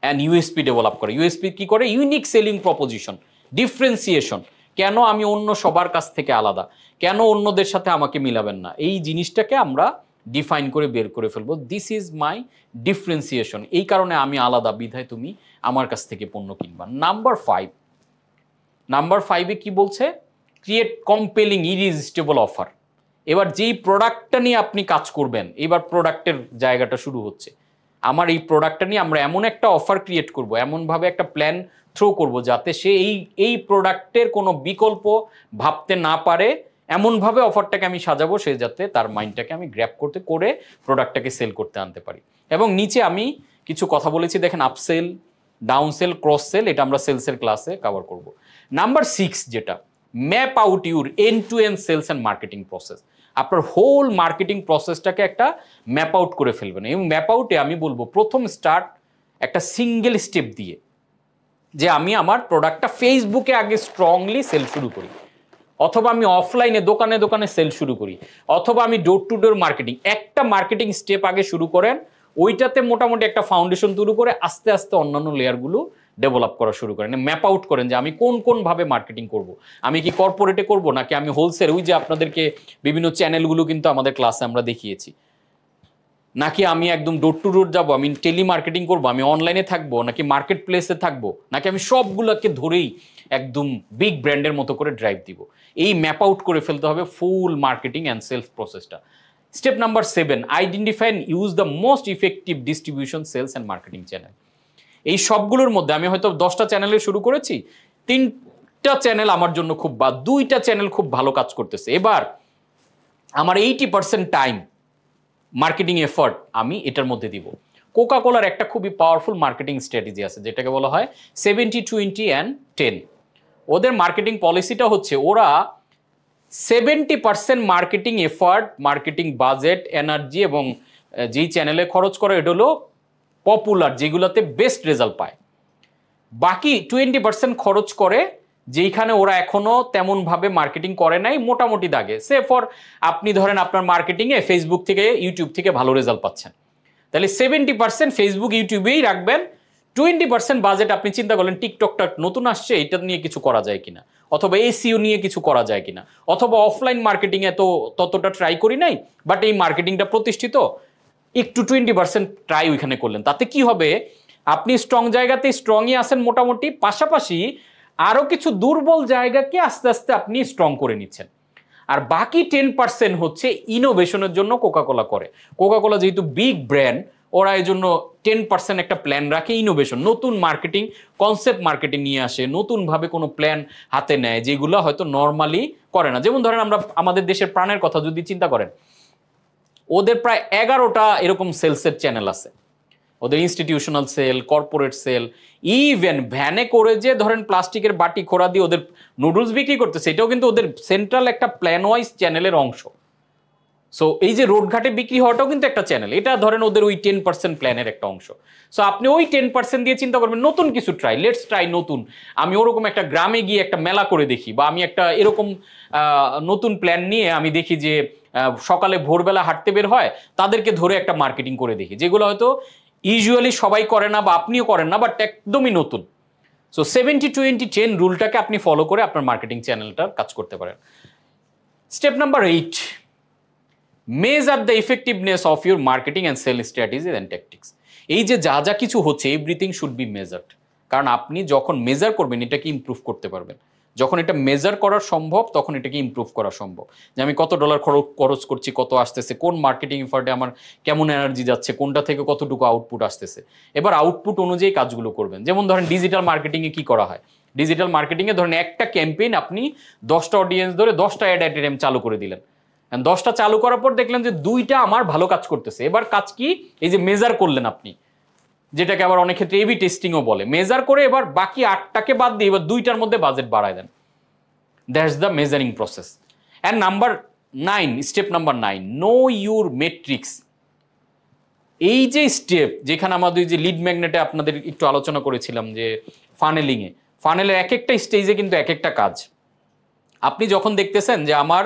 অ্যান্ড ইউএসপি ডেভেলপ করে। ইউএসপি কি করে, ইউনিক সেলিং প্রপোজিশন, ডিফারেন্সিয়েশন, কেন আমি অন্য সবার কাছ থেকে আলাদা, কেন অন্যদের সাথে আমাকে মিলাবেন না, এই জিনিসটাকে আমরা ডিফাইন করে বের করে ফেলবো। দিস ইজ মাই ডিফারেন্সিয়েশন, এই কারণে আমি আলাদা, বিধায় তুমি আমার কাছ থেকে পণ্য কিনবা। নাম্বার 5-এ কি বলছে, ক্রিয়েট কম্পেলিং ইরিজিস্টেবল অফার। এবার যেই প্রোডাক্টটা নিয়ে আপনি কাজ করবেন, এবার প্রোডাক্টের জায়গাটা শুরু হচ্ছে। আমার এই প্রোডাক্টটা নিয়ে আমরা এমন একটা অফার ক্রিয়েট করব, এমনভাবে একটা প্ল্যান থ্রো করব যাতে সে এই প্রোডাক্টের কোনো বিকল্প ভাবতে না পারে, এমনভাবে অফারটাকে আমি সাজাবো সে যাতে তার মাইন্ডটাকে আমি গ্র্যাব করতে করে প্রোডাক্টটাকে সেল করতে আনতে পারি। এবং নিচে আমি কিছু কথা বলেছি দেখেন, upsell, downsell, cross sell, এটা আমরা সেলসের ক্লাসে কভার করব। নাম্বার 6 যেটা, map out your end to end sales and marketing process. আপনার হোল মার্কেটিং প্রসেসটাকে একটা ম্যাপ আউট করে ফেলবেন। এবং ম্যাপ আউটে আমি বলবো প্রথম স্টার্ট একটা সিঙ্গেল স্টেপ দিয়ে, যে আমি আমার প্রোডাক্টটা ফেসবুকে আগে স্ট্রংলি সেল শুরু করি, অথবা আমি অফলাইনে দোকানে দোকানে সেল শুরু করি, অথবা আমি ডোর টু ডোর মার্কেটিং, একটা মার্কেটিং স্টেপ আগে শুরু করেন, ওইটাতে মোটামুটি একটা ফাউন্ডেশন তৈরি করে আস্তে আস্তে অন্যান্য লেয়ারগুলো ডেভেলপ করা শুরু করেন। ম্যাপ আউট করেন যে আমি কোন ভাবে মার্কেটিং করব, আমি কি কর্পোরেটে করব নাকি আমি হোলসেল, ওই যে আপনাদেরকে বিভিন্ন চ্যানেলগুলো কিন্তু আমাদের ক্লাসে আমরা দেখিয়েছি, নাকি আমি একদম ডোর টু ডোর যাবো, আমি টেলি মার্কেটিং করবো, আমি অনলাইনে থাকবো, নাকি মার্কেট প্লেসে থাকবো, নাকি আমি সবগুলোকে ধরেই একদম বিগ ব্র্যান্ডের মতো করে ড্রাইভ দিব। এই ম্যাপ আউট করে ফেলতে হবে ফুল মার্কেটিং অ্যান্ড সেলস প্রসেসটা। Step number 7, identify and use the most effective distribution, sales and marketing channel. এই সবগুলোর মধ্যে আমি হয়তো 10টা চ্যানেলে শুরু করেছি, 3টা চ্যানেল আমার জন্য খুব, বা 2টা চ্যানেল খুব ভালো কাজ করতেছে। এবার আমার 80% টাইম মার্কেটিং এফর্ট আমি এটার মধ্যে দিব। কোকা কোলার একটা খুবই পাওয়ারফুল মার্কেটিং স্ট্র্যাটেজি আছে যেটাকে বলা হয় 70-20-10। ওদের মার্কেটিং পলিসিটা হচ্ছে ওরা 70% marketing effort, marketing budget, energy এবং যেই চ্যানেলে খরচ করে এটা হলো পপুলার, যেগুলোতে বেস্ট রেজাল্ট পায়। বাকি 20% খরচ করে যেইখানে ওরা এখনো তেমনভাবে মার্কেটিং করে নাই, মোটামুটি দাগে। সে ফর আপনি ধরেন আপনার মার্কেটিংয়ে ফেসবুক থেকে, ইউটিউব থেকে ভালো রেজাল্ট পাচ্ছেন, তাহলে 70% ফেসবুক ইউটিউবেই রাখবেন, 20% বাজেট আপনি চিন্তা করলেন টিকটকটা নতুন আসছে, এটা নিয়ে কিছু করা যায় কিনা, অথবা এসইও নিয়ে কিছু করা যায় কিনা, অথবা অফলাইন মার্কেটিংয়ে তো ততটা ট্রাই করি নাই, বাট এই মার্কেটিংটা প্রতিষ্ঠিত, একটু 20% ট্রাই ওইখানে করলেন। তাতে কি হবে, আপনি স্ট্রং জায়গাতে স্ট্রংই আছেন মোটামুটি, পাশাপাশি আরও কিছু দুর্বল জায়গাকে আস্তে আস্তে আপনি স্ট্রং করে নিচ্ছেন। আর বাকি 10% হচ্ছে ইনোভেশনের জন্য কোকা কোলা করে। কোকা কোলা যেহেতু বিগ ব্র্যান্ড, ওরা এই জন্য 10% একটা প্ল্যান রাখে ইনোভেশন, নতুন মার্কেটিং কনসেপ্ট মার্কেটিং নিয়ে আসে, নতুনভাবে কোনো প্ল্যান হাতে নেয় যেগুলো হয়তো নর্মালি করে না। যেমন ধরেন আমরা আমাদের দেশের প্রাণের কথা যদি চিন্তা করেন, ওদের প্রায় 11টা এরকম সেলসের চ্যানেল আছে, ওদের institutional sale, corporate sale, even ভ্যানে করে যে ধরেন প্লাস্টিকের বাটি খোড়া দিয়ে ওদের নুডলস বিক্রি করতেছে, এটাও কিন্তু ওদের সেন্ট্রাল একটা প্ল্যান ওয়াইজ চ্যানেলের অংশ। সো এই যে রোডঘাটে বিক্রি হওয়াটাও কিন্তু একটা চ্যানেল, এটা ধরেন ওদের ওই 10% প্ল্যানের একটা অংশ। সো আপনি ওই 10% দিয়ে চিন্তা করবেন নতুন কিছু ট্রাই, লেটস ট্রাই নতুন, আমি ওরকম একটা গ্রামে গিয়ে একটা মেলা করে দেখি, বা আমি একটা এরকম নতুন প্ল্যান নিয়ে আমি দেখি যে সকালে ভোরবেলা হাঁটতে বের হয়, তাদেরকে ধরে একটা মার্কেটিং করে দেখি, যেগুলো হয়তো ইউজুয়ালি সবাই করে না বা আপনিও করেন না, বাট একদমই নতুন। সো 70-20-10 রুলটাকে আপনি ফলো করে আপনার মার্কেটিং চ্যানেলটার কাজ করতে পারেন। Step number 8, measure the effectiveness of your marketing and sale strategy and tactics. এই যে যা যা কিছু হচ্ছে, এভরিথিং শুড বি মেজার্ড। কারণ আপনি যখন মেজার করবেন এটাকে ইমপ্রুভ করতে পারবেন। যখন এটা মেজার করা সম্ভব তখন এটাকে ইমপ্রুভ করা সম্ভব, যে আমি কত ডলার খরচ করছি, কত আসতেছে, কোন মার্কেটিং এফার্টে আমার কেমন এনার্জি যাচ্ছে, কোনটা থেকে কতটুকু আউটপুট আসতেছে। এবার আউটপুট অনুযায়ী কাজগুলো করবেন। যেমন ধরেন ডিজিটাল মার্কেটিংয়ে কি করা হয়, ডিজিটাল মার্কেটিংয়ে ধরেন একটা ক্যাম্পেইন আপনি 10টা অডিয়েন্স ধরে 10টা অ্যাড অ্যাট টাইম চালু করে দিলেন। 10টা চালু করার পর দেখলেন যে 2টা আমার ভালো কাজ করতেছে। এবার কাজ কি, এই যে মেজার করলেন আপনি, যেটাকে আবার অনেক ক্ষেত্রে এবি টেস্টিংও বলে, মেজার করে এবার বাকি 8টাকে বাদ দিয়ে এবার 2টার মধ্যে বাজেট বাড়ায় দেন। That's the measuring process. And step number 9, know your metrics. এই যে স্টেপ, যেখানে আমাদের যে লিড ম্যাগনেটে আপনাদের একটু আলোচনা করেছিলাম যে ফানেলের এক একটা স্টেজে কিন্তু এক একটা কাজ। আপনি যখন দেখতেছেন যে আমার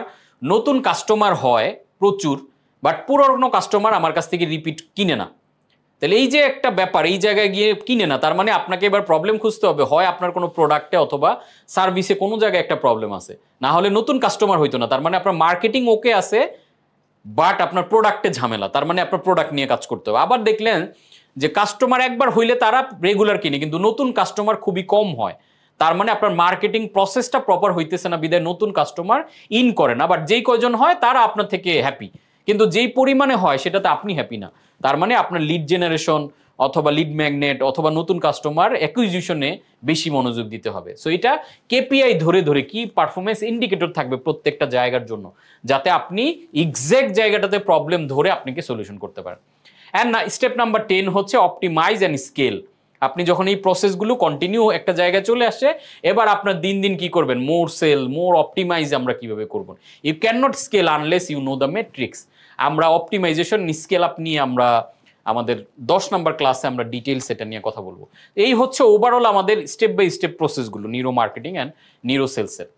নতুন কাস্টমার হয় প্রচুর, বাট পুরনো কাস্টমার আমার কাছ থেকে রিপিট কিনে না, তাহলে এই যে একটা ব্যাপার, এই জায়গায় গিয়ে কিনে না, তার মানে আপনাকে এবার প্রবলেম খুঁজতে হবে, হয় আপনার কোনো প্রোডাক্টে অথবা সার্ভিসে কোনো জায়গায় একটা প্রবলেম আছে, না হলে নতুন কাস্টমার হইতো না। তার মানে আপনার মার্কেটিং ওকে আছে, বাট আপনার প্রোডাক্টে ঝামেলা, তার মানে আপনার প্রোডাক্ট নিয়ে কাজ করতে হবে। আবার দেখলেন যে কাস্টমার একবার হইলে তারা রেগুলার কিনে, কিন্তু নতুন কাস্টমার খুবই কম হয়, তার মানে আপনার মার্কেটিং প্রসেসটা প্রপার হইতেছে না, বিদায় নতুন কাস্টমার ইন করে না। বাট যেই কয়জন হয় তারা আপনার থেকে হ্যাপি, কিন্তু যেই পরিমাণে হয় সেটাতে আপনি হ্যাপি না। তার মানে আপনার লিড জেনারেশন অথবা লিড ম্যাগনেট অথবা নতুন কাস্টমার অ্যাকুইজিশনে বেশি মনোযোগ দিতে হবে। সো এটা কেপিআই ধরে ধরে কি পারফরমেন্স ইন্ডিকেটর থাকবে প্রত্যেকটা জায়গার জন্য, যাতে আপনি এক্সাক্ট জায়গাটাতে প্রবলেম ধরে আপনাকে সলিউশন করতে পারেন। অ্যান্ড স্টেপ নাম্বার 10 হচ্ছে অপটিমাইজ অ্যান্ড স্কেল। আপনি যখন এই প্রসেসগুলো কন্টিনিউ একটা জায়গায় চলে আসে, এবার আপনার দিন দিন কি করবেন, মোর সেল, মোর অপটিমাইজ আমরা কিভাবে করব। You can not scale unless you know the metrics. আমরা অপটিমাইজেশন স্কেল আপ নিয়ে আমরা আমাদের 10 নম্বর ক্লাসে আমরা ডিটেইলস এটা নিয়ে কথা বলবো। এই হচ্ছে ওভারঅল আমাদের স্টেপ বাই স্টেপ প্রসেসগুলো নিউরো মার্কেটিং অ্যান্ড নিউরো সেলসের।